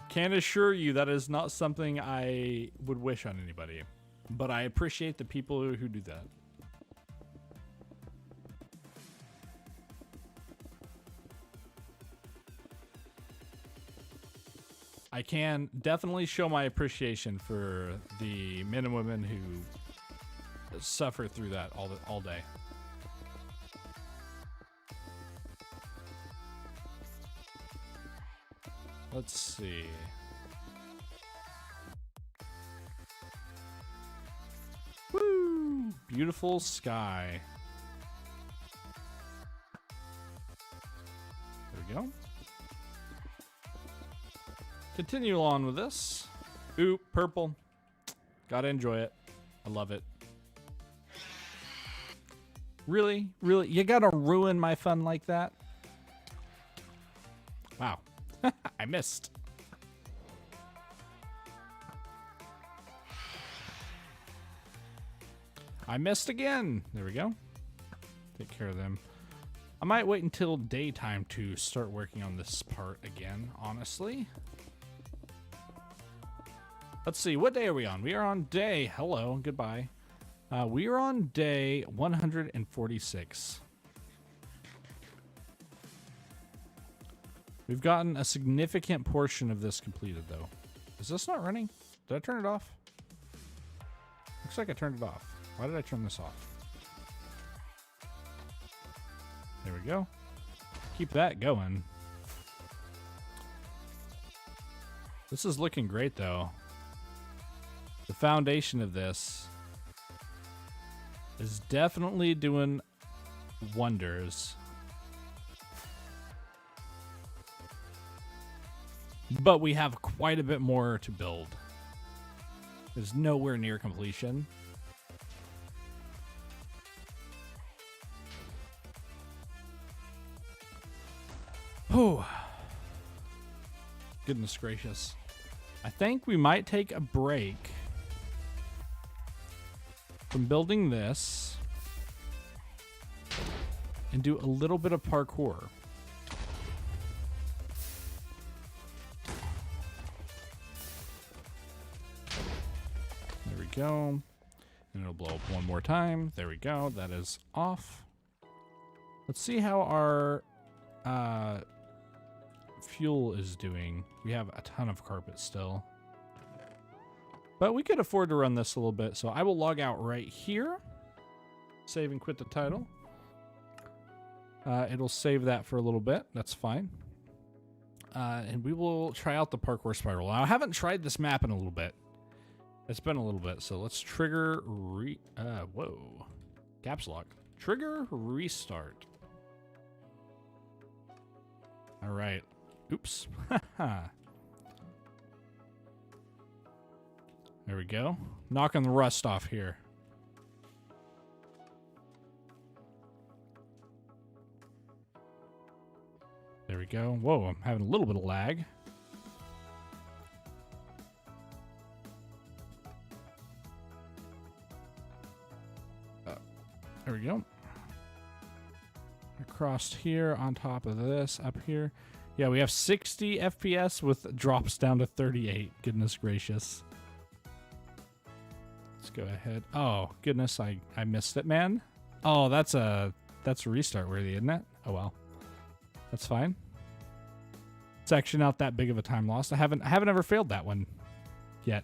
Can assure you that is not something I would wish on anybody. But I appreciate the people who do that. I can definitely show my appreciation for the men and women who suffer through that all day. Let's see. Woo! Beautiful sky. There we go. Continue on with this. Ooh, purple. Gotta enjoy it. I love it. Really? Really? You gotta ruin my fun like that? Wow. I missed. I missed again. There we go. Take care of them. I might wait until daytime to start working on this part again, honestly. Let's see, what day are we on? We are on day, hello, goodbye. We are on day 146. We've gotten a significant portion of this completed, though. Is this not running? Did I turn it off? Looks like I turned it off. Why did I turn this off? There we go. Keep that going. This is looking great, though. The foundation of this is definitely doing wonders. But we have quite a bit more to build. It's nowhere near completion. Oh, goodness gracious. I think we might take a break from building this and do a little bit of parkour. There we go. And it'll blow up one more time. There we go. That is off. Let's see how our fuel is doing. We have a ton of carpet still. But we could afford to run this a little bit, so I will log out right here. Save and quit the title. It'll save that for a little bit. That's fine. And we will try out the parkour spiral. Now, I haven't tried this map in a little bit. It's been a little bit, so let's trigger whoa. Caps lock. Trigger restart. All right. Oops. There we go. Knocking the rust off here. There we go. Whoa, I'm having a little bit of lag. There we go. Across here, on top of this, up here. Yeah, we have 60 FPS with drops down to 38. Goodness gracious. Let's go ahead. Oh, goodness, I missed it, man. Oh, that's restart worthy, isn't it? Oh, well. That's fine. It's actually not that big of a time loss. I haven't ever failed that one yet.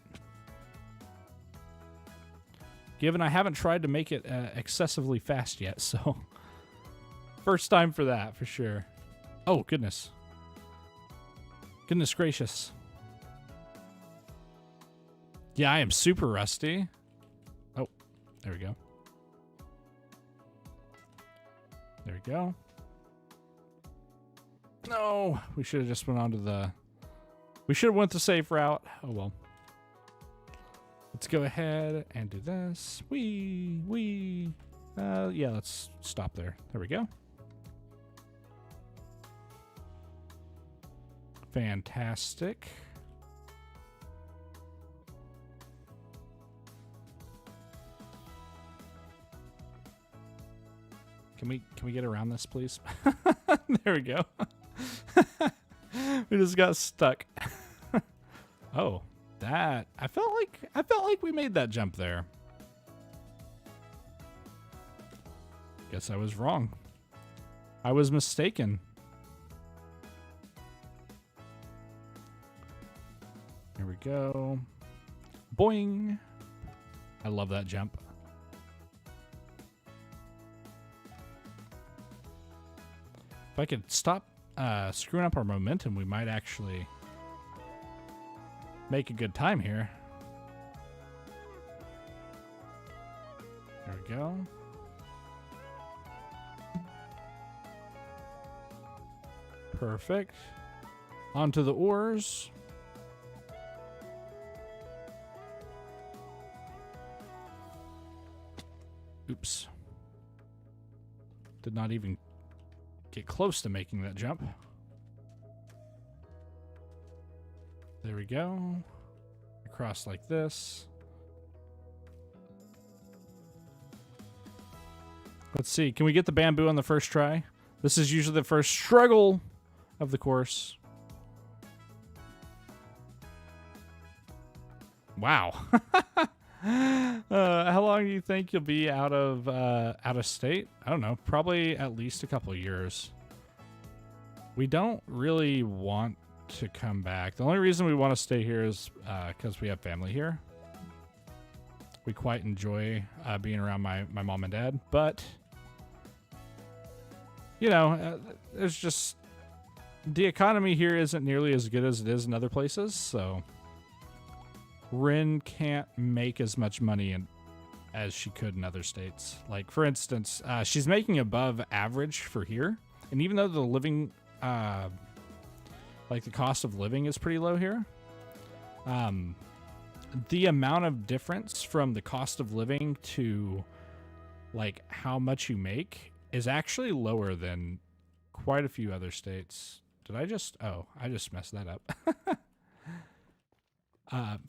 Given I haven't tried to make it excessively fast yet, so First time for that, for sure. Oh, goodness. Goodness gracious. Yeah, I am super rusty. Oh, there we go. There we go. No, we should have just went on to the... We should have went the safe route. Oh, well. Let's go ahead and do this. Yeah, let's stop there. There we go. Fantastic. Can we get around this, please? There we go. We just got stuck. Oh, that I felt like we made that jump there. Guess I was wrong. I was mistaken. Here we go. Boing. I love that jump. If I could stop screwing up our momentum, we might actually make a good time here. There we go. Perfect. Onto the oars. Oops. Did not even get close to making that jump. There we go. Across like this. Let's see. Can we get the bamboo on the first try? This is usually the first struggle of the course. Wow. How long do you think you'll be out of state? I don't know. Probably at least a couple of years. We don't really want to come back. The only reason we want to stay here is because we have family here. We quite enjoy being around my mom and dad, but you know, there's just the economy here isn't nearly as good as it is in other places, so Rin can't make as much money as she could in other states. Like, for instance, she's making above average for here. And even though the living, like the cost of living is pretty low here, the amount of difference from the cost of living to like how much you make is actually lower than quite a few other states. Did I just, oh, I just messed that up.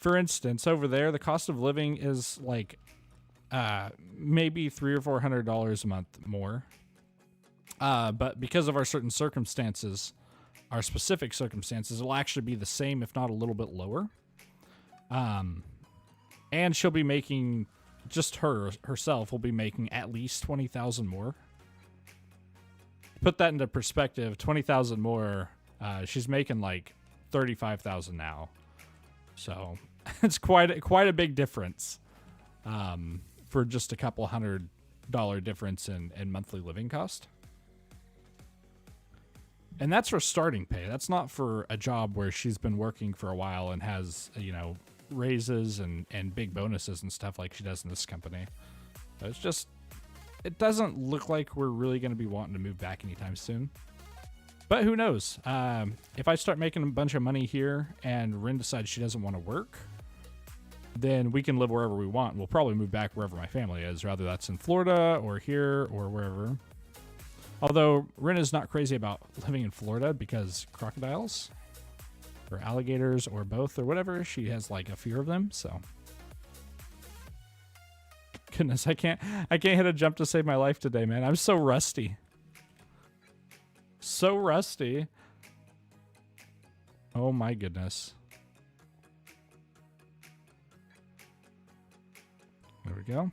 For instance, over there, the cost of living is like maybe $300 or $400 a month more. But because of our certain circumstances, our specific circumstances, it'll actually be the same, if not a little bit lower. And she'll be making, just herself will be making at least 20,000 more. Put that into perspective, 20,000 more. She's making like 35,000 now. So it's quite a big difference for just a couple $100 difference in monthly living cost. And that's for starting pay. That's not for a job where she's been working for a while and has, you know, raises and big bonuses and stuff like she does in this company. So it's just, it doesn't look like we're really going to be wanting to move back anytime soon. But who knows? If I start making a bunch of money here and Rin decides she doesn't want to work, then we can live wherever we want. We'll probably move back wherever my family is, whether that's in Florida or here or wherever. Although Rin is not crazy about living in Florida because crocodiles or alligators or both or whatever, she has like a fear of them. So goodness, I can't hit a jump to save my life today, man. I'm so rusty. So rusty. Oh my goodness. There we go.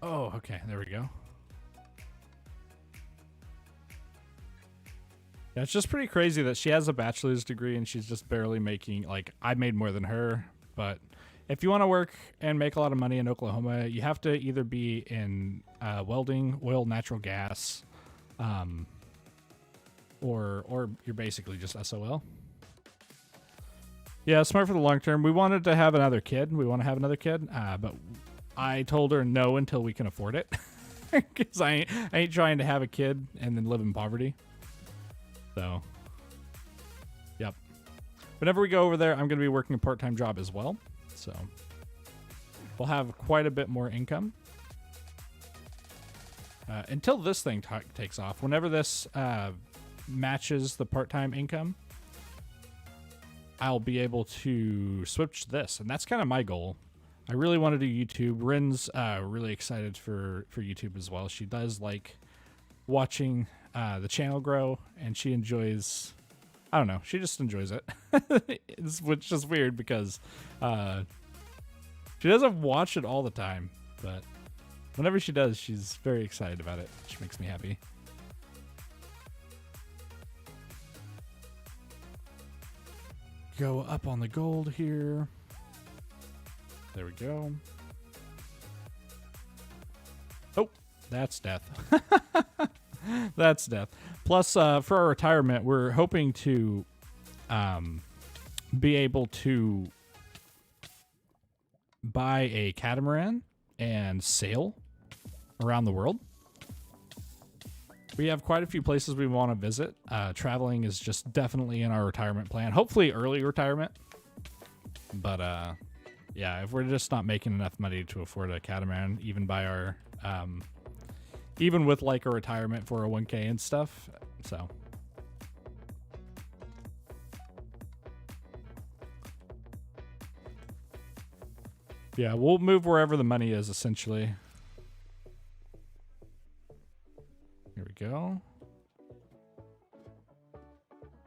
Oh, okay. There we go. Yeah, it's just pretty crazy that she has a bachelor's degree and she's just barely making, like, I made more than her, but if you want to work and make a lot of money in Oklahoma, you have to either be in welding, oil, natural gas, or you're basically just SOL. Yeah, smart for the long term. We wanted to have another kid. We want to have another kid, but I told her no until we can afford it. Because I ain't trying to have a kid and then live in poverty. So, yep. Whenever we go over there, I'm going to be working a part-time job as well. So, we'll have quite a bit more income. Until this thing takes off. Whenever this matches the part-time income, I'll be able to switch this. And that's kind of my goal. I really want to do YouTube. Rin's really excited for YouTube as well. She does like watching the channel grow, and she enjoys, I don't know, she just enjoys it. Which is weird because she doesn't watch it all the time, but whenever she does, she's very excited about it, which makes me happy. Go up on the gold here. There we go. Oh, that's death. That's death. Plus, for our retirement, we're hoping to be able to buy a catamaran and sail around the world. We have quite a few places we want to visit. Traveling is just definitely in our retirement plan. Hopefully early retirement. But yeah, if we're just not making enough money to afford a catamaran, even by our, even with like a retirement 401k and stuff. So. Yeah, we'll move wherever the money is, essentially. Here we go.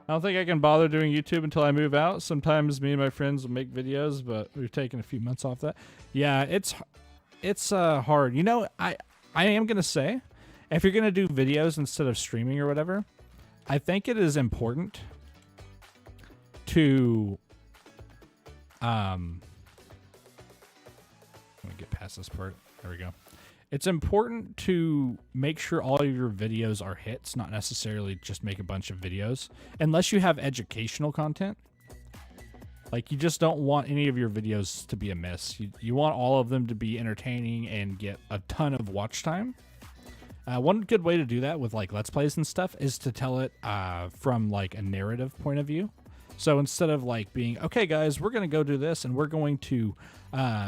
I don't think I can bother doing YouTube until I move out. Sometimes me and my friends will make videos, but we've taken a few months off that. Yeah, it's hard. You know, I am going to say, if you're going to do videos instead of streaming or whatever, I think it is important to let me get past this part. There we go. It's important to make sure all of your videos are hits, not necessarily just make a bunch of videos, unless you have educational content. Like, you just don't want any of your videos to be a miss. You want all of them to be entertaining and get a ton of watch time. One good way to do that with like Let's Plays and stuff is to tell it from like a narrative point of view. So instead of like being, okay guys, we're going to go do this and we're going to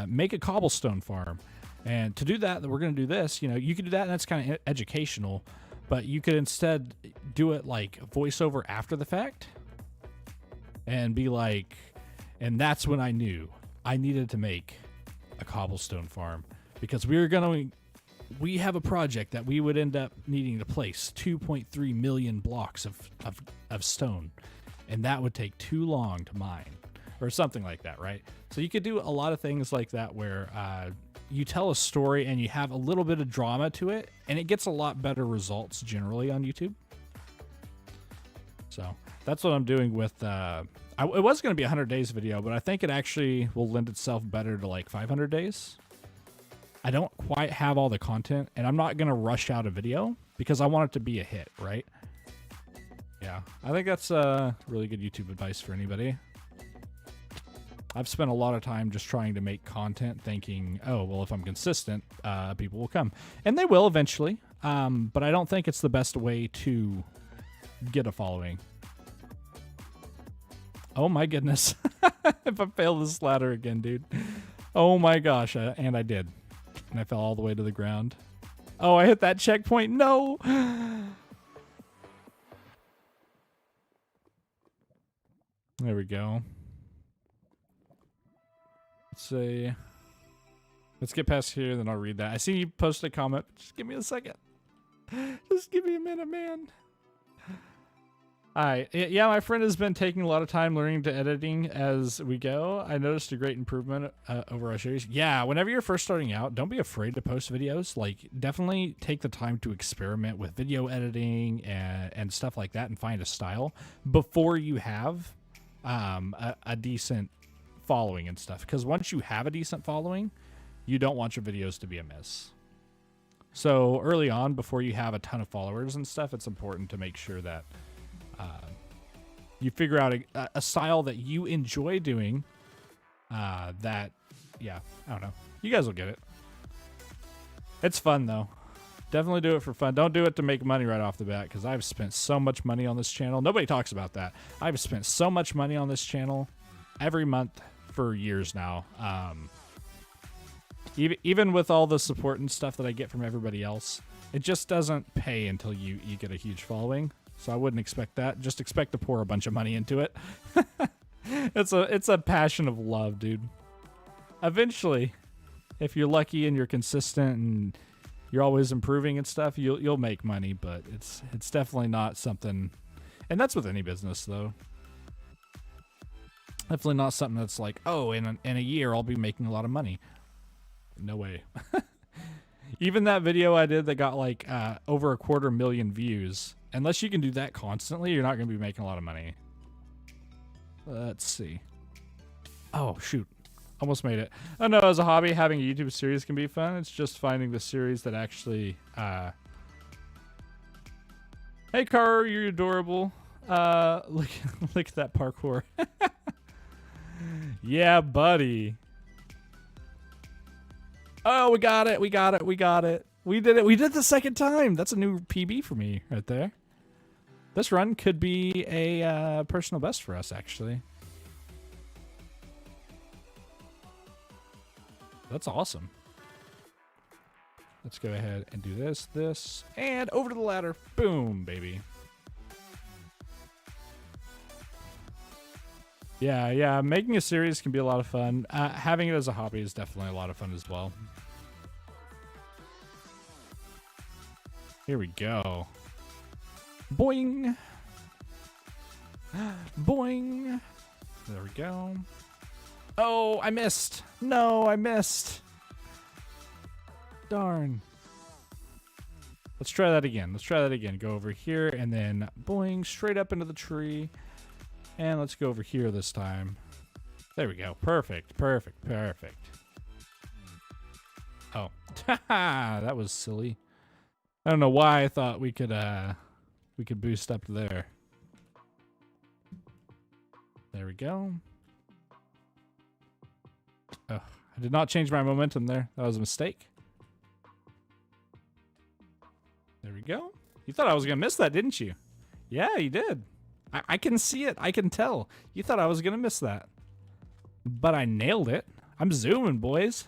make a cobblestone farm. And to do that, we're going to do this. You know, you could do that, and that's kind of educational. But you could instead do it like voiceover after the fact, and be like, and that's when I knew I needed to make a cobblestone farm, because we have a project that we would end up needing to place 2.3 million blocks of stone, and that would take too long to mine, or something like that, right? So you could do a lot of things like that where you tell a story and you have a little bit of drama to it, and it gets a lot better results generally on YouTube. So that's what I'm doing with, it was going to be a 100 days video, but I think it actually will lend itself better to like 500 days. I don't quite have all the content, and I'm not going to rush out a video because I want it to be a hit, right? Yeah, I think that's really good YouTube advice for anybody. I've spent a lot of time just trying to make content thinking, oh, well, if I'm consistent, people will come. And they will eventually, but I don't think it's the best way to get a following. Oh my goodness. If I fail this ladder again, dude. Oh my gosh, and I did. And I fell all the way to the ground. Oh, I hit that checkpoint. No! There we go. Say, let's get past here, then I'll read that. I see you posted a comment. Just give me a second. Just give me a minute, man. Alright, yeah, my friend has been taking a lot of time learning to editing as we go. I noticed a great improvement over our series. Yeah, whenever you're first starting out, don't be afraid to post videos. Like, definitely take the time to experiment with video editing and stuff like that, and find a style before you have a decent following and stuff, because once you have a decent following, you don't want your videos to be a miss. So early on, before you have a ton of followers and stuff, it's important to make sure that you figure out a style that you enjoy doing. Yeah, I don't know. You guys will get it. It's fun, though. Definitely do it for fun. Don't do it to make money right off the bat, because I've spent so much money on this channel. Nobody talks about that. I've spent so much money on this channel every month for years now. Even with all the support and stuff that I get from everybody else, it just doesn't pay until you get a huge following. So I wouldn't expect that. Just expect to pour a bunch of money into it. It's a passion of love, dude. Eventually, if you're lucky and you're consistent and you're always improving and stuff, you'll make money, but it's definitely not something, and that's with any business though. Definitely not something that's like, oh, in a year I'll be making a lot of money. No way. Even that video I did that got like over 250,000 views, unless you can do that constantly, you're not going to be making a lot of money. Let's see. Oh, shoot. Almost made it. Oh, no, as a hobby, having a YouTube series can be fun. It's just finding the series that actually... Hey, Kyro, you're adorable. Look at that parkour. Yeah, buddy. Oh, we got it. We got it. We got it. We did it. We did it the second time. That's a new PB for me right there. This run could be a personal best for us, actually. That's awesome. Let's go ahead and do this, and over to the ladder. Boom, baby. Yeah, making a series can be a lot of fun. Having it as a hobby is definitely a lot of fun as well. Here we go. Boing. Boing. There we go. Oh, I missed. No, I missed. Darn. Let's try that again. Let's try that again. Go over here and then boing, straight up into the tree. And let's go over here this time. There we go. Perfect, perfect, perfect. Oh, that was silly. I don't know why I thought we could boost up there. There we go. Oh, I did not change my momentum there. That was a mistake. There we go. You thought I was going to miss that, didn't you? Yeah, you did. I can see it. I can tell. You thought I was going to miss that. But I nailed it. I'm zooming, boys.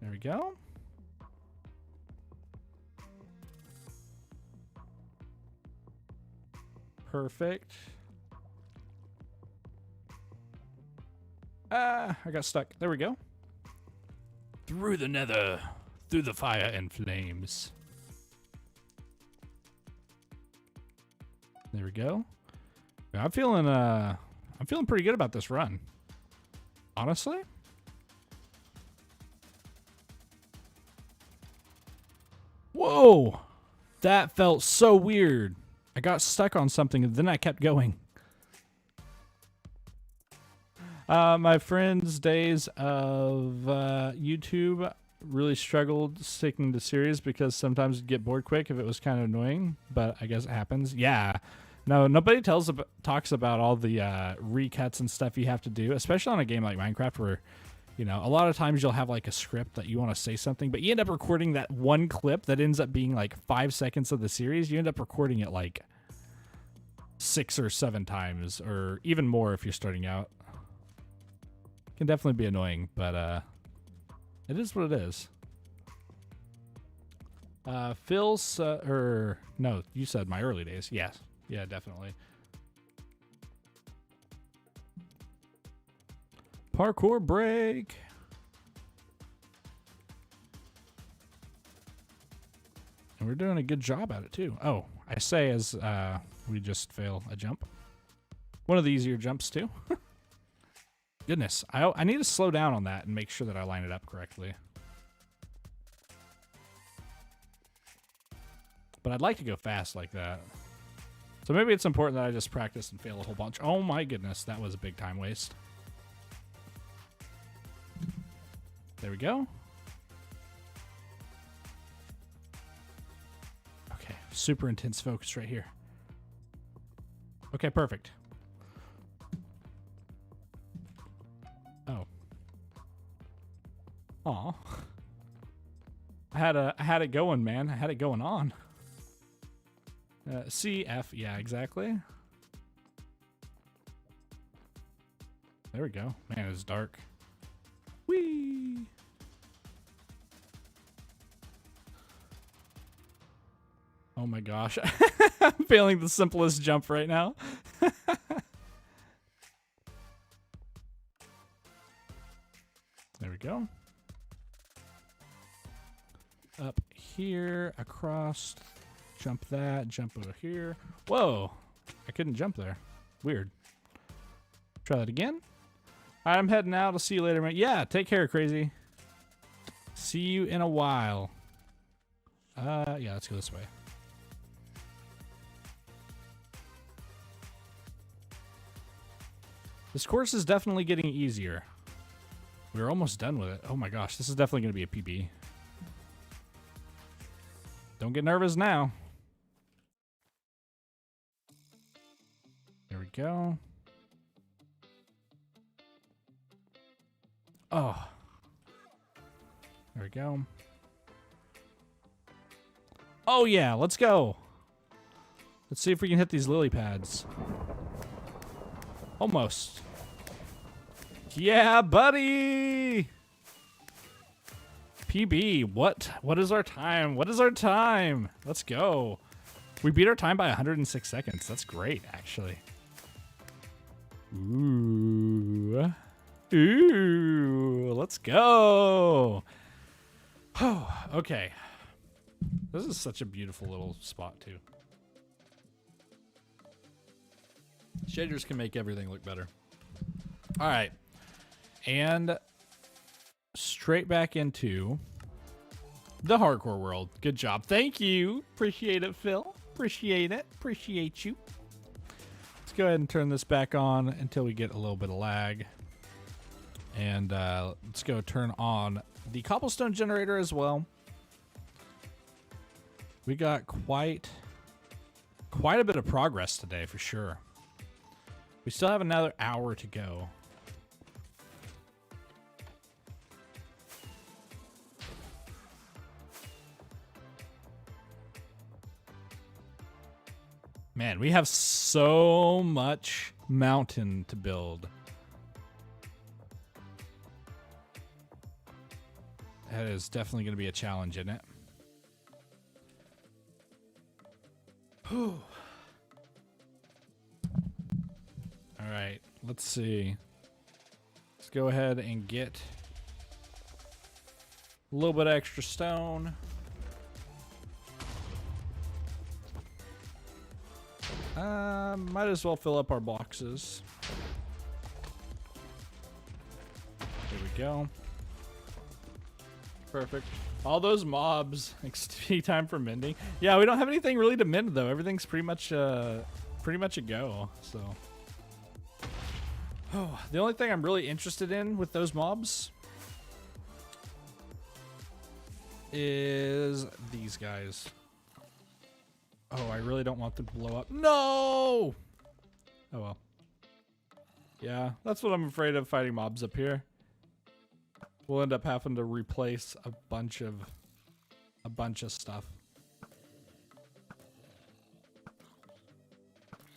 There we go. Perfect. I got stuck. There we go. Through the nether. Through the fire and flames. There we go. I'm feeling pretty good about this run. Honestly. Whoa! That felt so weird. I got stuck on something and then I kept going. My friend's days of YouTube really struggled sticking to series because sometimes you'd get bored quick if it was kind of annoying, but I guess it happens. Yeah. No, nobody talks about all the recuts and stuff you have to do, especially on a game like Minecraft where, you know, a lot of times you'll have like a script that you want to say something, but you end up recording that one clip that ends up being like 5 seconds of the series. You end up recording it like 6 or 7 times or even more if you're starting out. Can definitely be annoying, but it is what it is. Phil's, or no, you said my early days. Yes. Yeah, definitely. Parkour break. And we're doing a good job at it too. Oh, I say as we just fail a jump. One of the easier jumps too. Goodness, I need to slow down on that and make sure that I line it up correctly. But I'd like to go fast like that. So maybe it's important that I just practice and fail a whole bunch. Oh my goodness, that was a big time waste. There we go. Okay, super intense focus right here. Okay, perfect. Oh. Aw. I had it going, man. I had it going on. C, F, yeah, exactly. There we go. Man, it's dark. Whee! Oh my gosh. I'm failing the simplest jump right now. There we go. Up here, across, jump that, jump over here. Whoa, I couldn't jump there. Weird. Try that again. All right, I'm heading out. I'll see you later, man. Yeah, take care, crazy. See you in a while. Yeah, let's go this way. This course is definitely getting easier. We're almost done with it. Oh my gosh, this is definitely going to be a PB. Don't get nervous now. There we go. Oh. There we go. Oh yeah, let's go. Let's see if we can hit these lily pads. Almost. Yeah, buddy! PB, what is our time? What is our time? Let's go. We beat our time by 106 seconds. That's great, actually. Ooh. Ooh, let's go. Oh, okay. This is such a beautiful little spot, too. Shaders can make everything look better. All right. And straight back into the hardcore world. Good job. Thank you. Appreciate it, Phil. Appreciate it. Appreciate you. Let's go ahead and turn this back on until we get a little bit of lag. And let's go turn on the cobblestone generator as well. We got quite a bit of progress today for sure. We still have another hour to go. Man, we have so much mountain to build. That is definitely going to be a challenge, isn't it? Whew. All right, let's see. Let's go ahead and get a little bit of extra stone. Might as well fill up our boxes. There we go. Perfect. All those mobs. XP time for mending. Yeah, we don't have anything really to mend though. Everything's pretty much a go. So, oh, the only thing I'm really interested in with those mobs is these guys. Oh, I really don't want them to blow up. No! Oh well. Yeah, that's what I'm afraid of fighting mobs up here. We'll end up having to replace a bunch of stuff.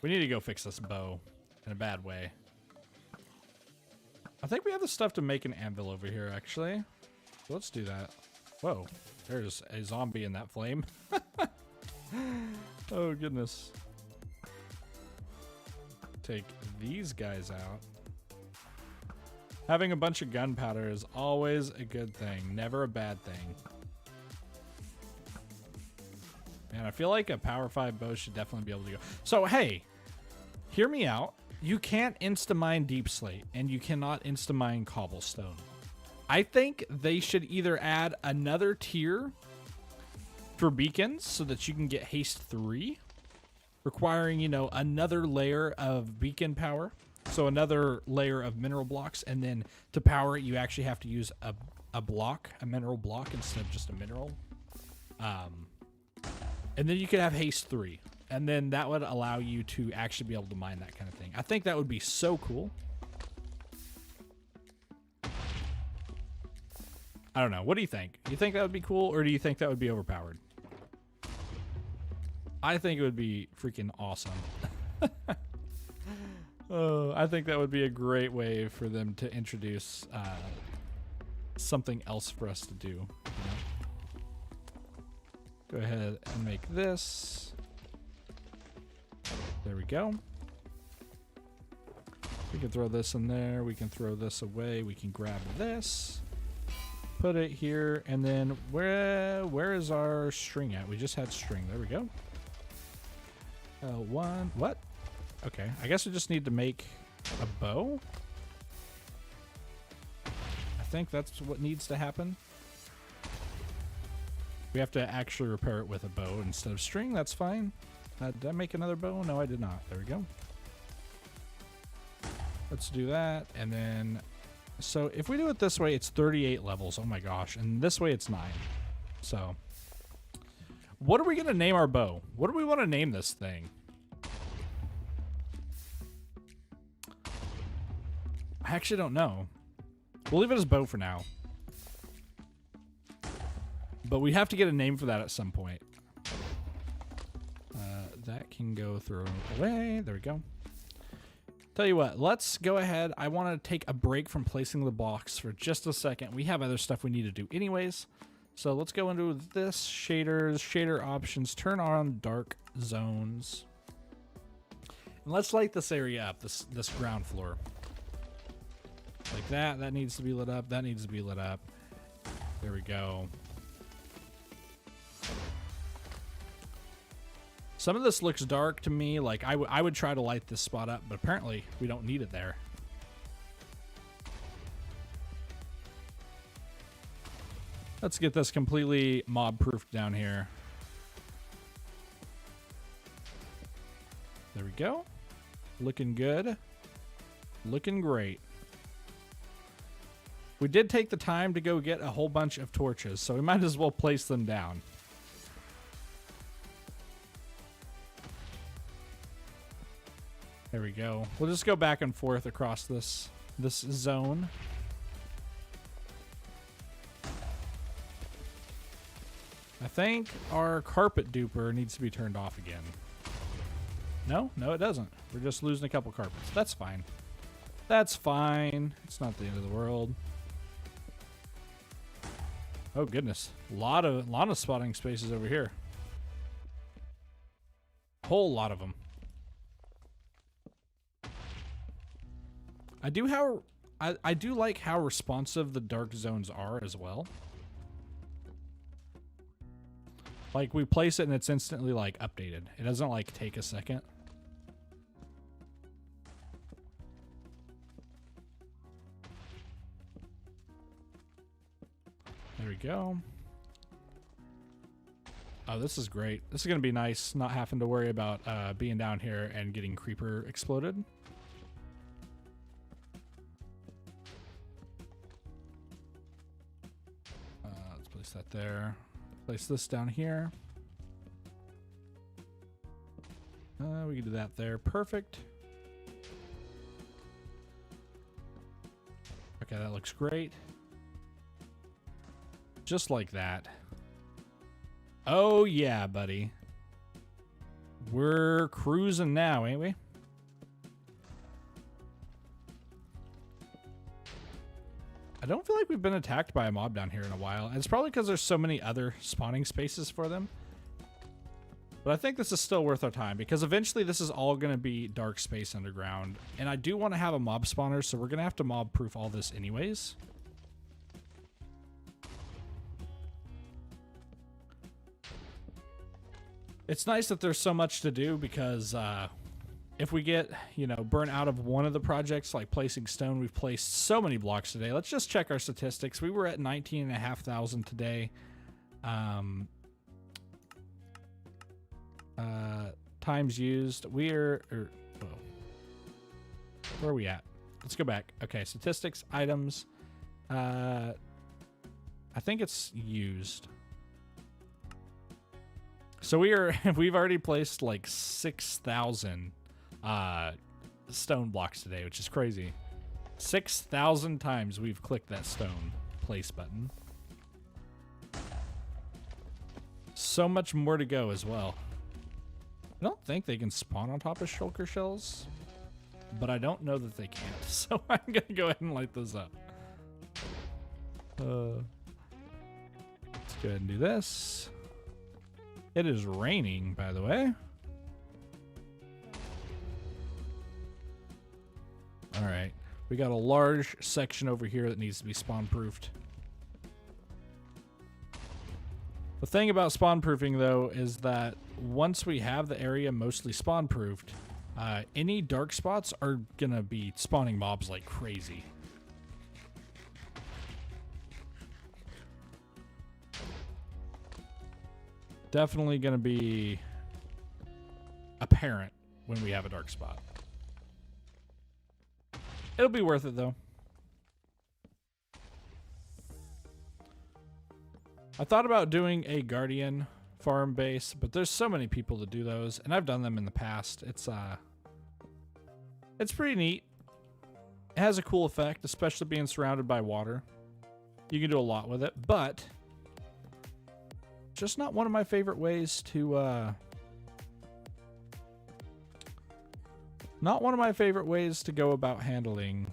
We need to go fix this bow in a bad way. I think we have the stuff to make an anvil over here, actually. So let's do that. Whoa, there's a zombie in that flame. Oh, goodness. Take these guys out. Having a bunch of gunpowder is always a good thing, never a bad thing. Man, I feel like a Power 5 bow should definitely be able to go. So, hey, hear me out. You can't insta-mine deep slate, and you cannot insta-mine cobblestone. I think they should either add another tier for beacons so that you can get haste 3 requiring, you know, another layer of beacon power. So another layer of mineral blocks, and then to power it, you actually have to use a block, a mineral block, instead of just a mineral. And then you could have haste 3, and then that would allow you to actually be able to mine that kind of thing. I think that would be so cool. I don't know. What do you think? You think that would be cool, or do you think that would be overpowered? I think it would be freaking awesome. Oh, I think that would be a great way for them to introduce something else for us to do. You know? Go ahead and make this. There we go. We can throw this in there. We can throw this away. We can grab this. Put it here. And then where is our string at? We just had string. There we go. One. What? Okay, I guess we just need to make a bow. I think that's what needs to happen. We have to actually repair it with a bow instead of string. That's fine. Did I make another bow? No, I did not. There we go. Let's do that. And then, so if we do it this way, it's 38 levels. Oh my gosh. And this way it's 9. So, what are we going to name our bow? What do we want to name this thing? I actually don't know. We'll leave it as bow for now. But we have to get a name for that at some point. That can go thrown away. There we go. Tell you what, let's go ahead. I want to take a break from placing the blocks for just a second. We have other stuff we need to do anyways. So let's go into this, shaders, shader options, turn on dark zones. And let's light this area up, this ground floor. Like that. That needs to be lit up. That needs to be lit up. There we go. Some of this looks dark to me. Like I would try to light this spot up, but apparently we don't need it there. Let's get this completely mob-proofed down here. There we go. Looking good. Looking great. We did take the time to go get a whole bunch of torches, so we might as well place them down. There we go. We'll just go back and forth across this zone. I think our carpet duper needs to be turned off again. No, it doesn't. We're just losing a couple carpets. That's fine. That's fine. It's not the end of the world. Oh goodness, a lot of spotting spaces over here. Whole lot of them. I do like how responsive the dark zones are as well. Like we place it and it's instantly like updated. It doesn't like take a second. There we go. Oh, this is great. This is going to be nice, not having to worry about being down here and getting creeper exploded. Let's place that there. Place this down here. We can do that there. Perfect. Okay, that looks great. Just like that. Oh yeah, buddy. We're cruising now, ain't we? I don't feel like we've been attacked by a mob down here in a while. It's probably because there's so many other spawning spaces for them. But I think this is still worth our time because eventually this is all going to be dark space underground. And I do want to have a mob spawner, so we're going to have to mob proof all this anyways. It's nice that there's so much to do because if we get, burn out of one of the projects, like placing stone, we've placed so many blocks today. Let's just check our statistics. We were at 19,500 today. times used. Where are we at? Let's go back. Okay, statistics, items. I think it's used. So we've already placed like 6,000 stone blocks today, which is crazy. 6,000 times we've clicked that stone place button. So much more to go as well. I don't think they can spawn on top of shulker shells, but I don't know that they can't. So I'm gonna go ahead and light those up. Let's go ahead and do this. It is raining, by the way. All right, we got a large section over here that needs to be spawn-proofed. The thing about spawn-proofing, though, is that once we have the area mostly spawn-proofed, any dark spots are gonna be spawning mobs like crazy. Definitely gonna be apparent when we have a dark spot. It'll be worth it, though. I thought about doing a Guardian farm base, but there's so many people that do those, and I've done them in the past. It's pretty neat. It has a cool effect, especially being surrounded by water. You can do a lot with it, but just not one of my favorite ways to go about handling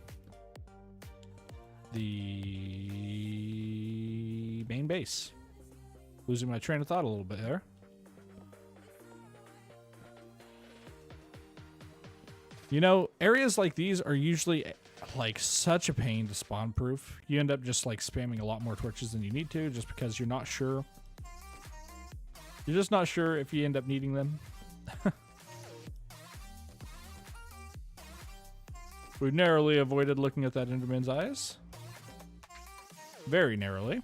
the main base. Losing my train of thought a little bit there. You know, areas like these are usually like such a pain to spawn proof. You end up just like spamming a lot more torches than you need to, just because you're not sure. You're just not sure if you end up needing them. We've narrowly avoided looking at that Enderman's eyes. Very narrowly.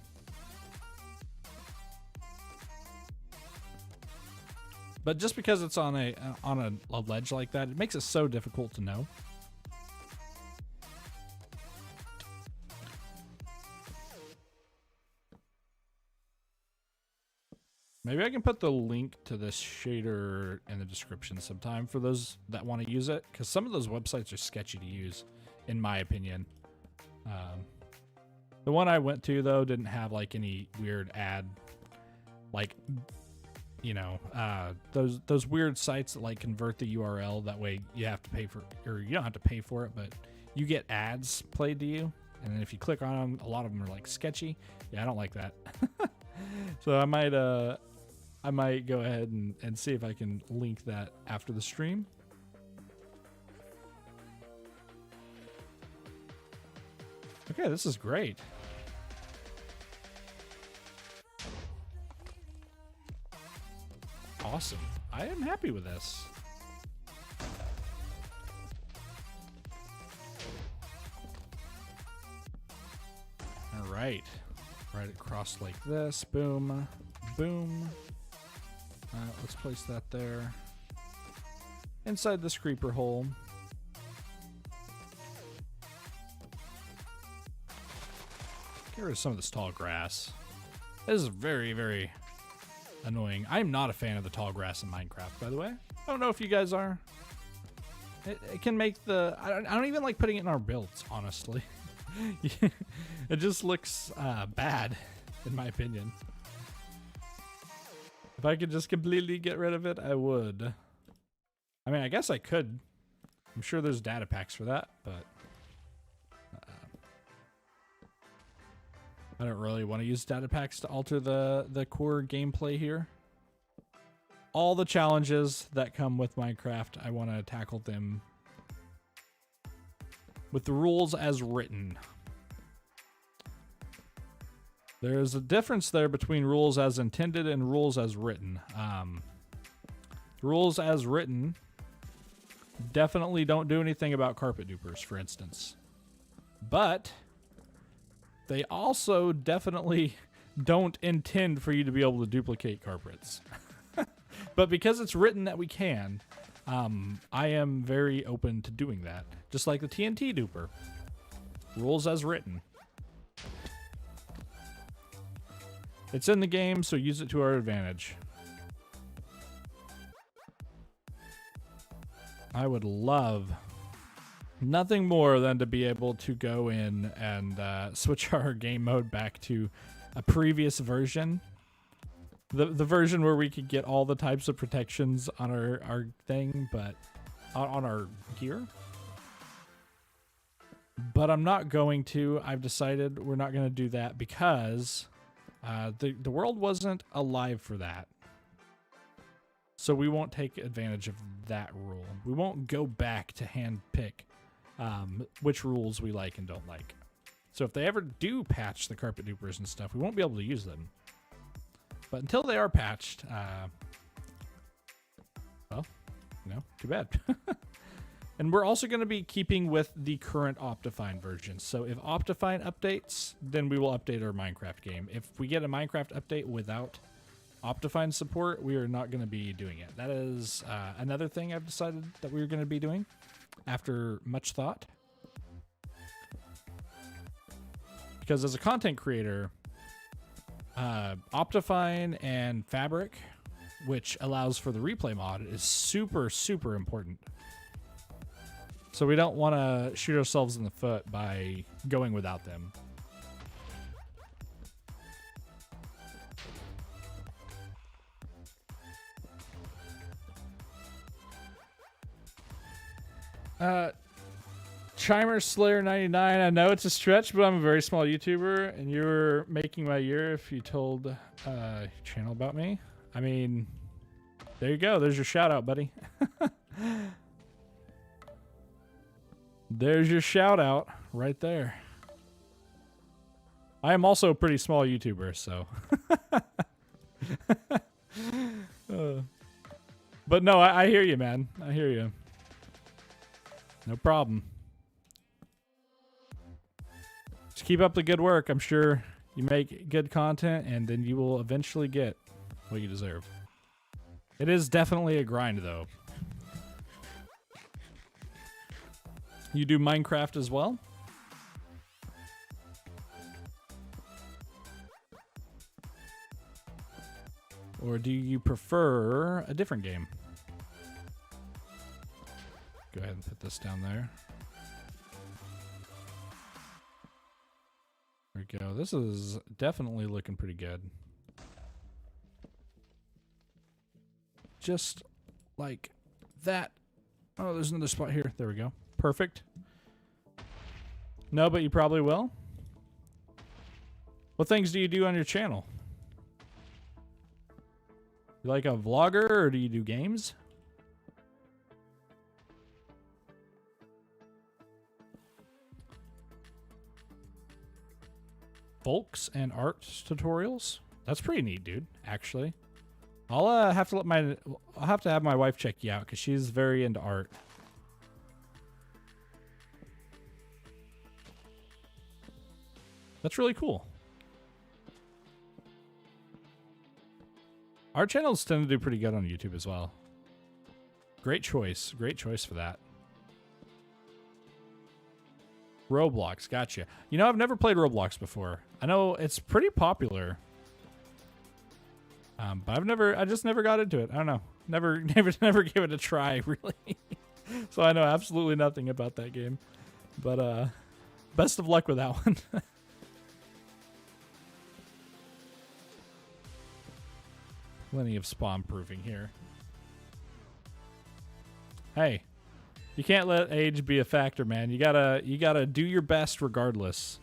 But just because it's on a ledge like that, it makes it so difficult to know. Maybe I can put the link to this shader in the description sometime for those that want to use it, because some of those websites are sketchy to use, in my opinion. The one I went to, though, didn't have like any weird ad, like, you know, those weird sites that like convert the URL. That way you have to pay for, or you don't have to pay for it, but you get ads played to you. And then if you click on them, a lot of them are like sketchy. Yeah, I don't like that. So I might go ahead and see if I can link that after the stream. Okay, this is great. Awesome. I am happy with this. All right. Right across like this. Boom. Boom. Let's place that there. Inside this creeper hole. Get rid of some of this tall grass. This is very, very annoying. I'm not a fan of the tall grass in Minecraft, by the way. I don't know if you guys are. It can make the... I don't even like putting it in our builds, honestly. It just looks bad, in my opinion. If I could just completely get rid of it, I would. I mean, I guess I could. I'm sure there's data packs for that, but... I don't really want to use data packs to alter the core gameplay here. All the challenges that come with Minecraft, I want to tackle them with the rules as written. There's a difference there between rules as intended and rules as written. Rules as written definitely don't do anything about carpet dupers, for instance. But they also definitely don't intend for you to be able to duplicate carpets. But because it's written that we can, I am very open to doing that. Just like the TNT duper. Rules as written. It's in the game, so use it to our advantage. I would love nothing more than to be able to go in and switch our game mode back to a previous version. The version where we could get all the types of protections on our thing, but on our gear. But I'm not going to. I've decided we're not going to do that because the world wasn't alive for that. So we won't take advantage of that rule. We won't go back to hand pick which rules we like and don't like. So if they ever do patch the carpet dupers and stuff, we won't be able to use them. But until they are patched, well, no, too bad. And we're also going to be keeping with the current Optifine version. So if Optifine updates, then we will update our Minecraft game. If we get a Minecraft update without Optifine support, we are not going to be doing it. That is another thing I've decided that we're going to be doing after much thought. Because as a content creator, Optifine and Fabric, which allows for the replay mod, is super, super important. So we don't want to shoot ourselves in the foot by going without them. Chimer Slayer 99. I know it's a stretch, but I'm a very small YouTuber, and you're making my year if you told your channel about me. I mean, there you go. There's your shout out, buddy. There's your shout out right there. I am also a pretty small YouTuber, so. But no, I hear you, man. I hear you. No problem. Just keep up the good work. I'm sure you make good content, and then you will eventually get what you deserve. It is definitely a grind, though. You do Minecraft as well? Or do you prefer a different game? Go ahead and put this down there. There we go. This is definitely looking pretty good. Just like that. Oh, there's another spot here. There we go. Perfect. No, but you probably will. What things do you do on your channel? You like a vlogger, or do you do games? Folks and art tutorials? That's pretty neat, dude, actually. I'll have to have my wife check you out because she's very into art. That's really cool. Our channels tend to do pretty good on YouTube as well. Great choice. Great choice for that. Roblox. Gotcha. You know, I've never played Roblox before. I know it's pretty popular. But I just never got into it. I don't know. Never gave it a try, really. So I know absolutely nothing about that game. But best of luck with that one. Plenty of spawn proofing here. Hey, you can't let age be a factor, man. You gotta do your best regardless.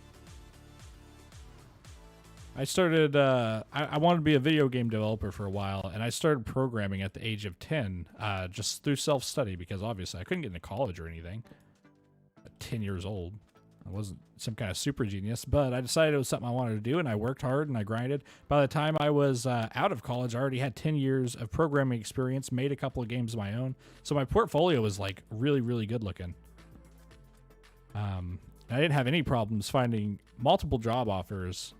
I started, I wanted to be a video game developer for a while, and I started programming at the age of 10, just through self-study, because obviously I couldn't get into college or anything at 10 years old. I wasn't some kind of super genius, but I decided it was something I wanted to do, and I worked hard and I grinded. By the time I was out of college, I already had 10 years of programming experience, made a couple of games of my own. So my portfolio was like really, really good looking. I didn't have any problems finding multiple job offers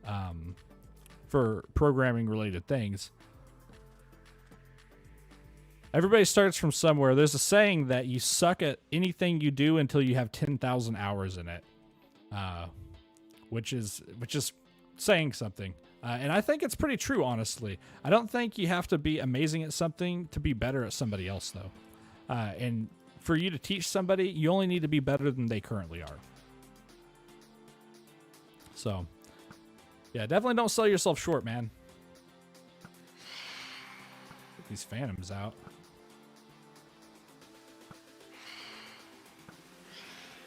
for programming related things. Everybody starts from somewhere. There's a saying that you suck at anything you do until you have 10,000 hours in it, which is saying something. And I think it's pretty true, honestly. I don't think you have to be amazing at something to be better at somebody else, though. And for you to teach somebody, you only need to be better than they currently are. So, yeah, definitely don't sell yourself short, man. Get these phantoms out.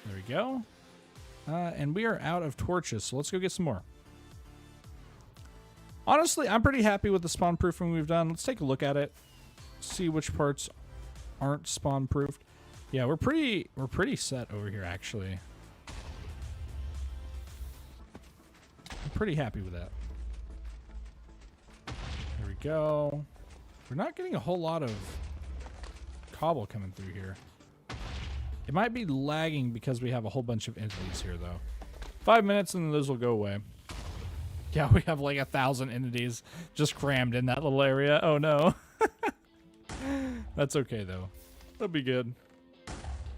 There we go. And we are out of torches, so let's go get some more. Honestly, I'm pretty happy with the spawn proofing we've done. Let's take a look at it. See which parts aren't spawn proofed. Yeah, we're pretty set over here, actually. I'm pretty happy with that. There we go. We're not getting a whole lot of cobble coming through here. It might be lagging because we have a whole bunch of entities here, though. 5 minutes and those will go away. Yeah, we have like 1,000 entities just crammed in that little area. Oh, no. That's okay, though. That'll be good.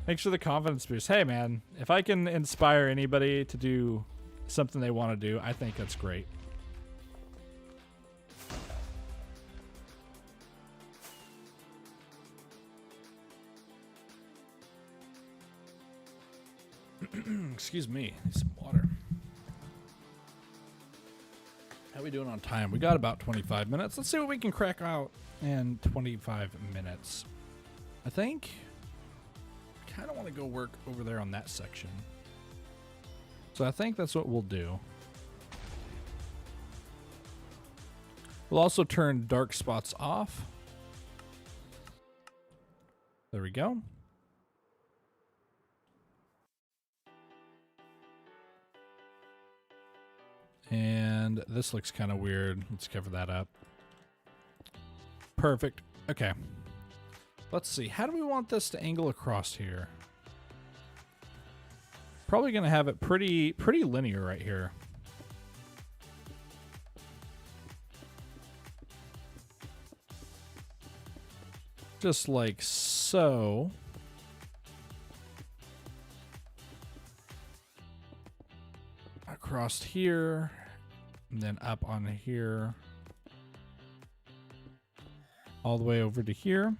Thanks for the confidence boost. Hey, man, if I can inspire anybody to do something they want to do, I think that's great. Excuse me. Need some water. How we doing on time? We got about 25 minutes. Let's see what we can crack out in 25 minutes. I think I kind of want to go work over there on that section. So I think that's what we'll do. We'll also turn dark spots off. There we go. And this looks kind of weird. Let's cover that up. Perfect. Okay. Let's see. How do we want this to angle across here? Probably going to have it pretty linear right here. Just like so. Across here, and then up on here, all the way over to here. And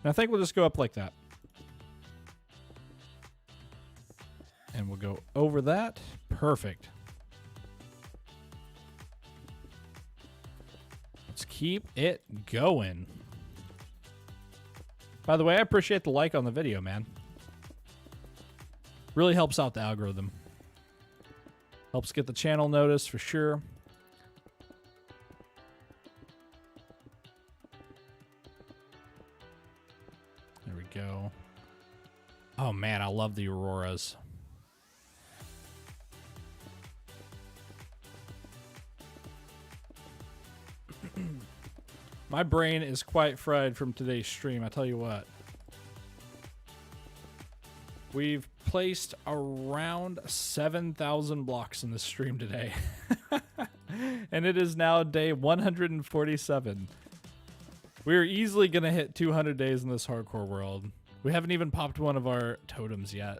I think we'll just go up like that. And we'll go over that. Perfect. Let's keep it going. By the way, I appreciate the like on the video, man. Really helps out the algorithm. Helps get the channel noticed for sure. There we go. Oh man, I love the auroras. My brain is quite fried from today's stream, I tell you what. We've placed around 7,000 blocks in this stream today. And it is now day 147. We're easily going to hit 200 days in this hardcore world. We haven't even popped one of our totems yet.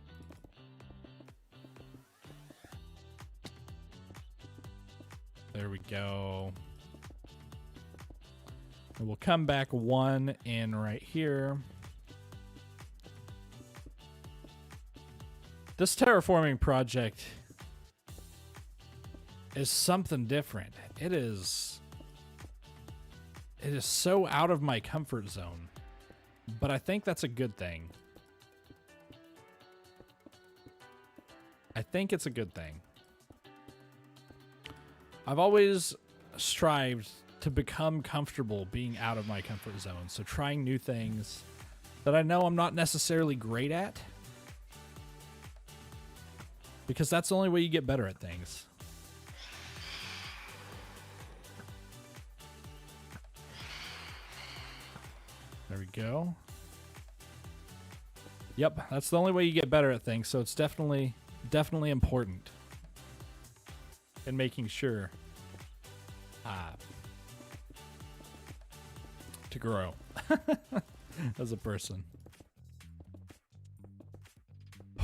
There we go. And we'll come back one in right here. This terraforming project is something different. It is so out of my comfort zone, but I think that's a good thing. I think it's a good thing. I've always strived to become comfortable being out of my comfort zone, so trying new things that I know I'm not necessarily great at, because that's the only way you get better at things. There we go. Yep, that's the only way you get better at things, so it's definitely important in making sure to grow as a person.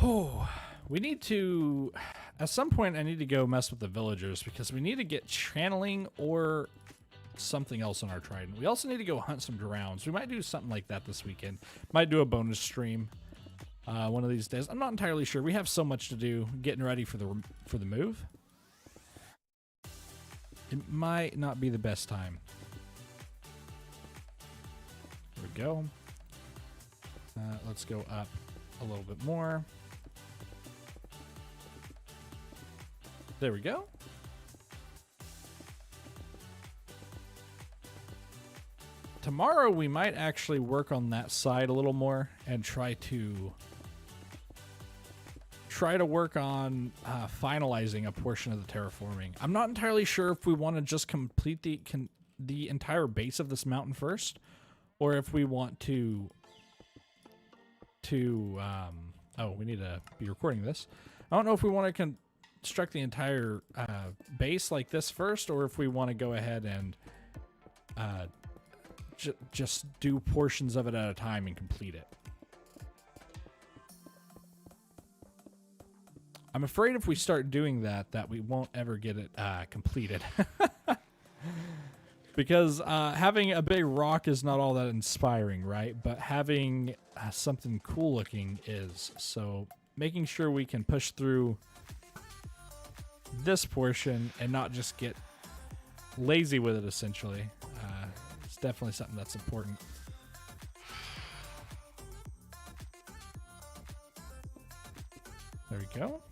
Oh, we need to, at some point I need to go mess with the villagers because we need to get channeling or something else on our trident. We also need to go hunt some drowns. We might do something like that this weekend. Might do a bonus stream one of these days. I'm not entirely sure. We have so much to do getting ready for the move. It might not be the best time. There we go. Let's go up a little bit more. There we go. Tomorrow we might actually work on that side a little more and try to work on finalizing a portion of the terraforming. I'm not entirely sure if we want to just complete the entire base of this mountain first, or if we want to oh, we need to be recording this. I don't know if we want to construct the entire base like this first, or if we want to go ahead and just do portions of it at a time and complete it. I'm afraid if we start doing that we won't ever get it completed. Because having a big rock is not all that inspiring, right? But having something cool looking is. So making sure we can push through this portion and not just get lazy with it, essentially. It's definitely something that's important. There we go.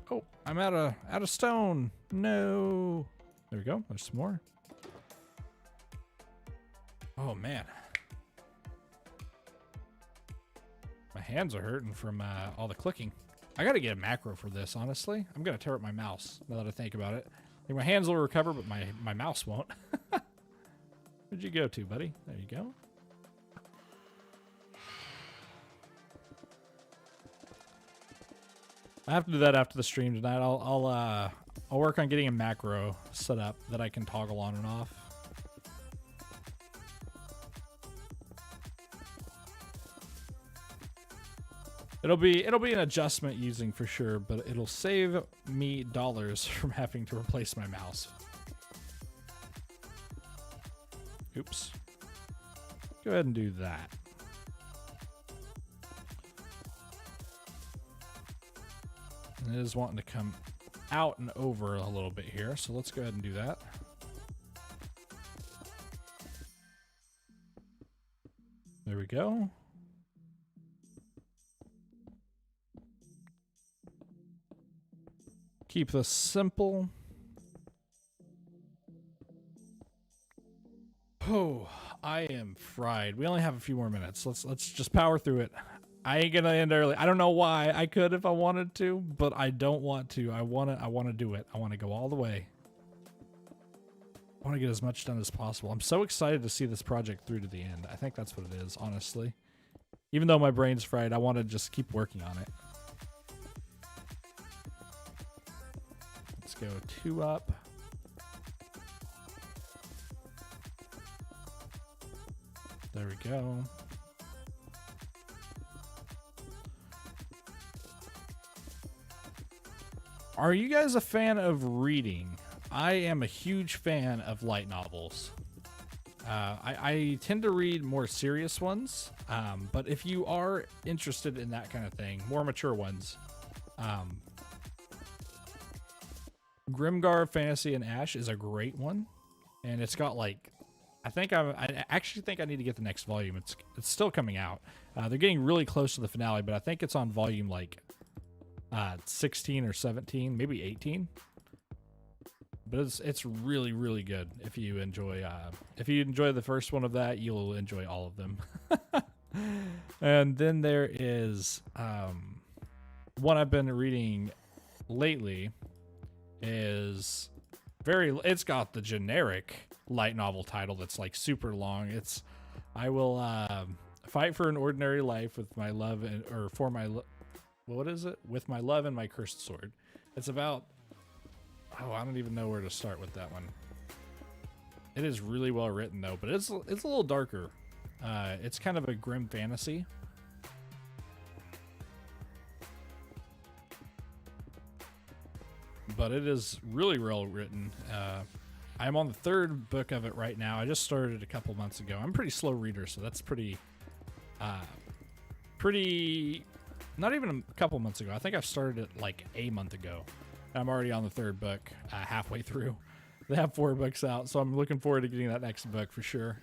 Oh, I'm out of stone. No. There we go. There's some more. Oh man. My hands are hurting from all the clicking. I gotta get a macro for this, honestly. I'm gonna tear up my mouse now that I think about it. I think my hands will recover, but my mouse won't. Where'd you go to, buddy? There you go. I have to do that after the stream tonight. I'll work on getting a macro set up that I can toggle on and off. It'll be an adjustment using for sure, but it'll save me dollars from having to replace my mouse. Oops. Go ahead and do that. It is wanting to come out and over a little bit here, so let's go ahead and do that. There we go. Keep this simple. Oh, I am fried. We only have a few more minutes. Let's just power through it. I ain't gonna end early. I don't know why. I could if I wanted to, but I don't want to. I wanna do it. I wanna go all the way. I wanna get as much done as possible. I'm so excited to see this project through to the end. I think that's what it is, honestly. Even though my brain's fried, I want to just keep working on it. Let's go 2 up. There we go. Are you guys a fan of reading? I am a huge fan of light novels. I tend to read more serious ones, but if you are interested in that kind of thing, more mature ones, Grimgar Fantasy and Ash is a great one, and it's got like, I actually think I need to get the next volume. It's still coming out. They're getting really close to the finale, but I think it's on volume like 16 or 17, maybe 18. But it's really, really good. If you enjoy the first one of that, you'll enjoy all of them. And then there is one I've been reading lately. It's got the generic light novel title that's like super long. It's I will fight for an ordinary life with my love what is it? With my love and my cursed sword. It's about Oh, I don't even know where to start with that one. It is really well written though, but it's a little darker. It's kind of a grim fantasy. But it is really well written. I'm on the 3rd book of it right now. I just started it a couple months ago. I'm a pretty slow reader, so that's pretty, not even a couple months ago. I think I started it like a month ago. I'm already on the 3rd book, halfway through. They have 4 books out, so I'm looking forward to getting that next book for sure.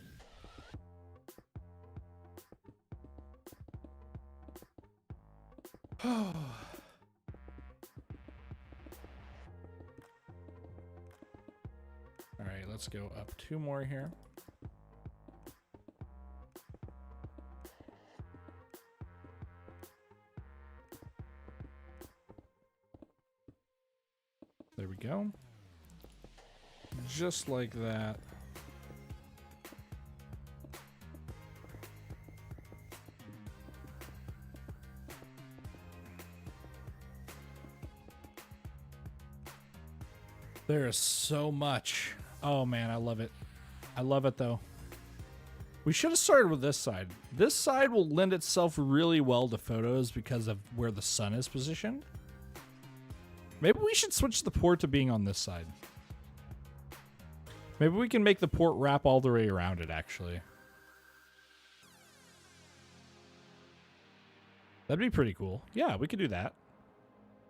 Alright, let's go up 2 more here. There we go. Just like that. There is so much. Oh man, I love it. I love it though. We should have started with this side. This side will lend itself really well to photos because of where the sun is positioned. Maybe we should switch the port to being on this side. Maybe we can make the port wrap all the way around it, actually. That'd be pretty cool. Yeah, we could do that.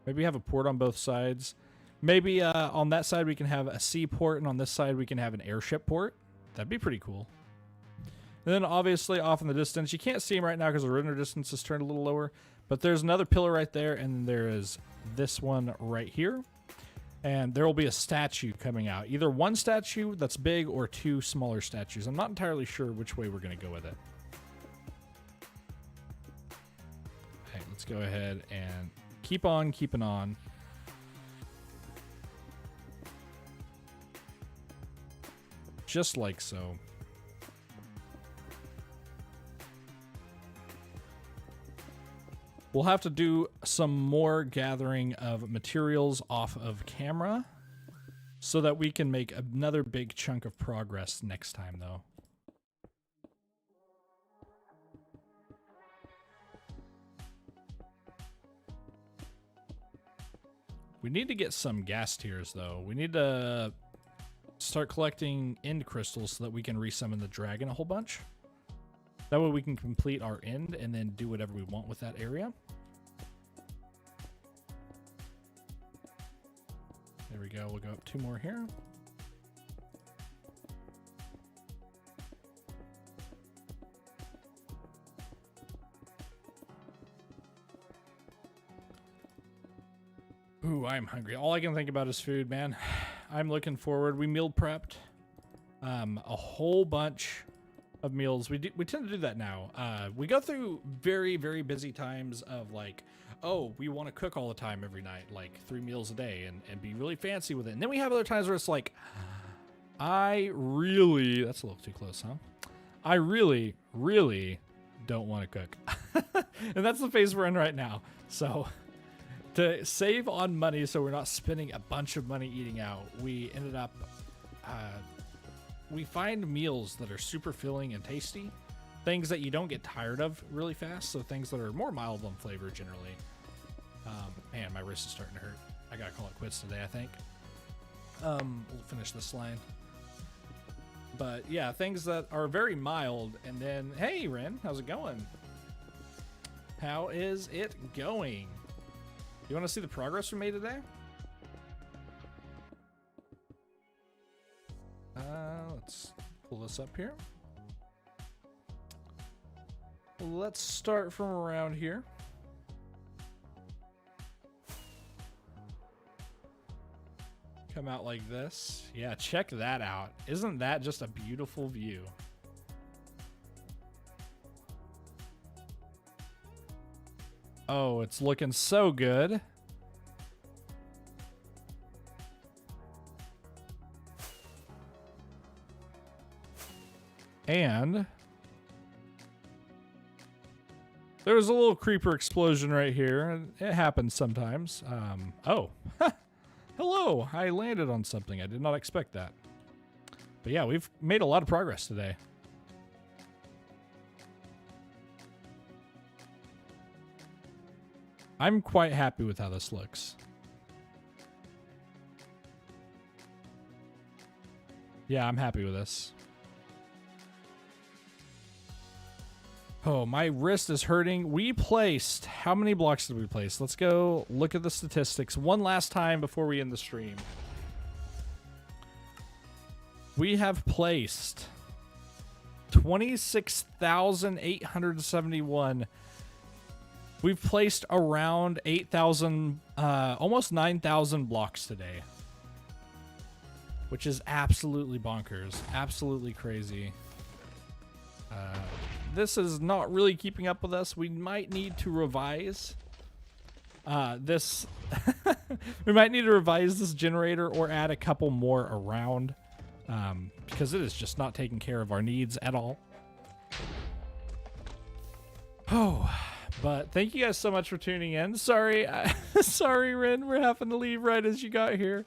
Maybe have a port on both sides. Maybe on that side we can have a sea port, and on this side we can have an airship port. That'd be pretty cool. And then obviously off in the distance, you can't see him right now because the render distance is turned a little lower, but there's another pillar right there, and there is this one right here. And there will be a statue coming out. Either one statue that's big or 2 smaller statues. I'm not entirely sure which way we're going to go with it. Okay, let's go ahead and keep on keeping on. Just like so. We'll have to do some more gathering of materials off of camera so that we can make another big chunk of progress next time, though. We need to get some gas tiers, though. We need to start collecting end crystals so that we can resummon the dragon a whole bunch. That way we can complete our end and then do whatever we want with that area. There we go. We'll go up 2 more here. Ooh, I'm hungry. All I can think about is food, man. I'm looking forward. We meal prepped a whole bunch of meals. We tend to do that now. We go through very, very busy times of like, oh, we want to cook all the time every night, like 3 meals a day and be really fancy with it. And then we have other times where it's like, that's a little too close, huh? I really, really don't want to cook. And that's the phase we're in right now. So to save on money so we're not spending a bunch of money eating out, we ended up, we find meals that are super filling and tasty. Things that you don't get tired of really fast. So things that are more mild on flavor generally. Man, my wrist is starting to hurt. I gotta call it quits today, I think. We'll finish this line. But yeah, things that are very mild. And then, hey, Ren, how's it going? How is it going? You want to see the progress we made today? Let's pull this up here. Let's start from around here. Come out like this. Yeah, check that out. Isn't that just a beautiful view? Oh, it's looking so good. And there was a little creeper explosion right here. It happens sometimes. Oh, Hello, I landed on something. I did not expect that. But yeah, we've made a lot of progress today. I'm quite happy with how this looks. Yeah, I'm happy with this. Oh, my wrist is hurting. We placed, how many blocks did we place? Let's go look at the statistics one last time before we end the stream. We have placed 26,871. We've placed around 8,000, almost 9,000 blocks today. Which is absolutely bonkers. Absolutely crazy. This is not really keeping up with us. We might need to revise this. We might need to revise this generator or add a couple more around because it is just not taking care of our needs at all. Oh, but thank you guys so much for tuning in. Sorry, sorry, Ren, we're having to leave right as you got here.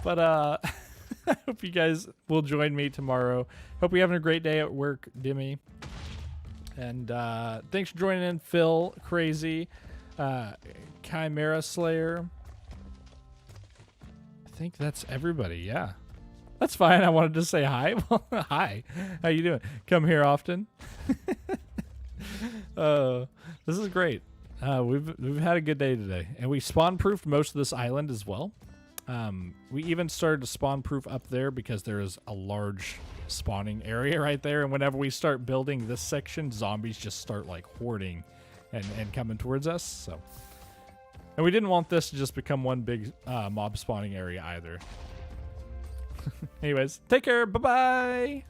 But I hope you guys will join me tomorrow. Hope you're having a great day at work, Dimmy. And thanks for joining in, Phil, Crazy, Chimera Slayer. I think that's everybody, yeah. That's fine. I wanted to say hi. Well, hi. How you doing? Come here often. This is great. We've had a good day today. And we spawn-proofed most of this island as well. We even started to spawn-proof up there because there is a large spawning area right there, and whenever we start building this section, zombies just start like hoarding and coming towards us. So, and we didn't want this to just become one big mob spawning area either. Anyways, take care. Bye bye.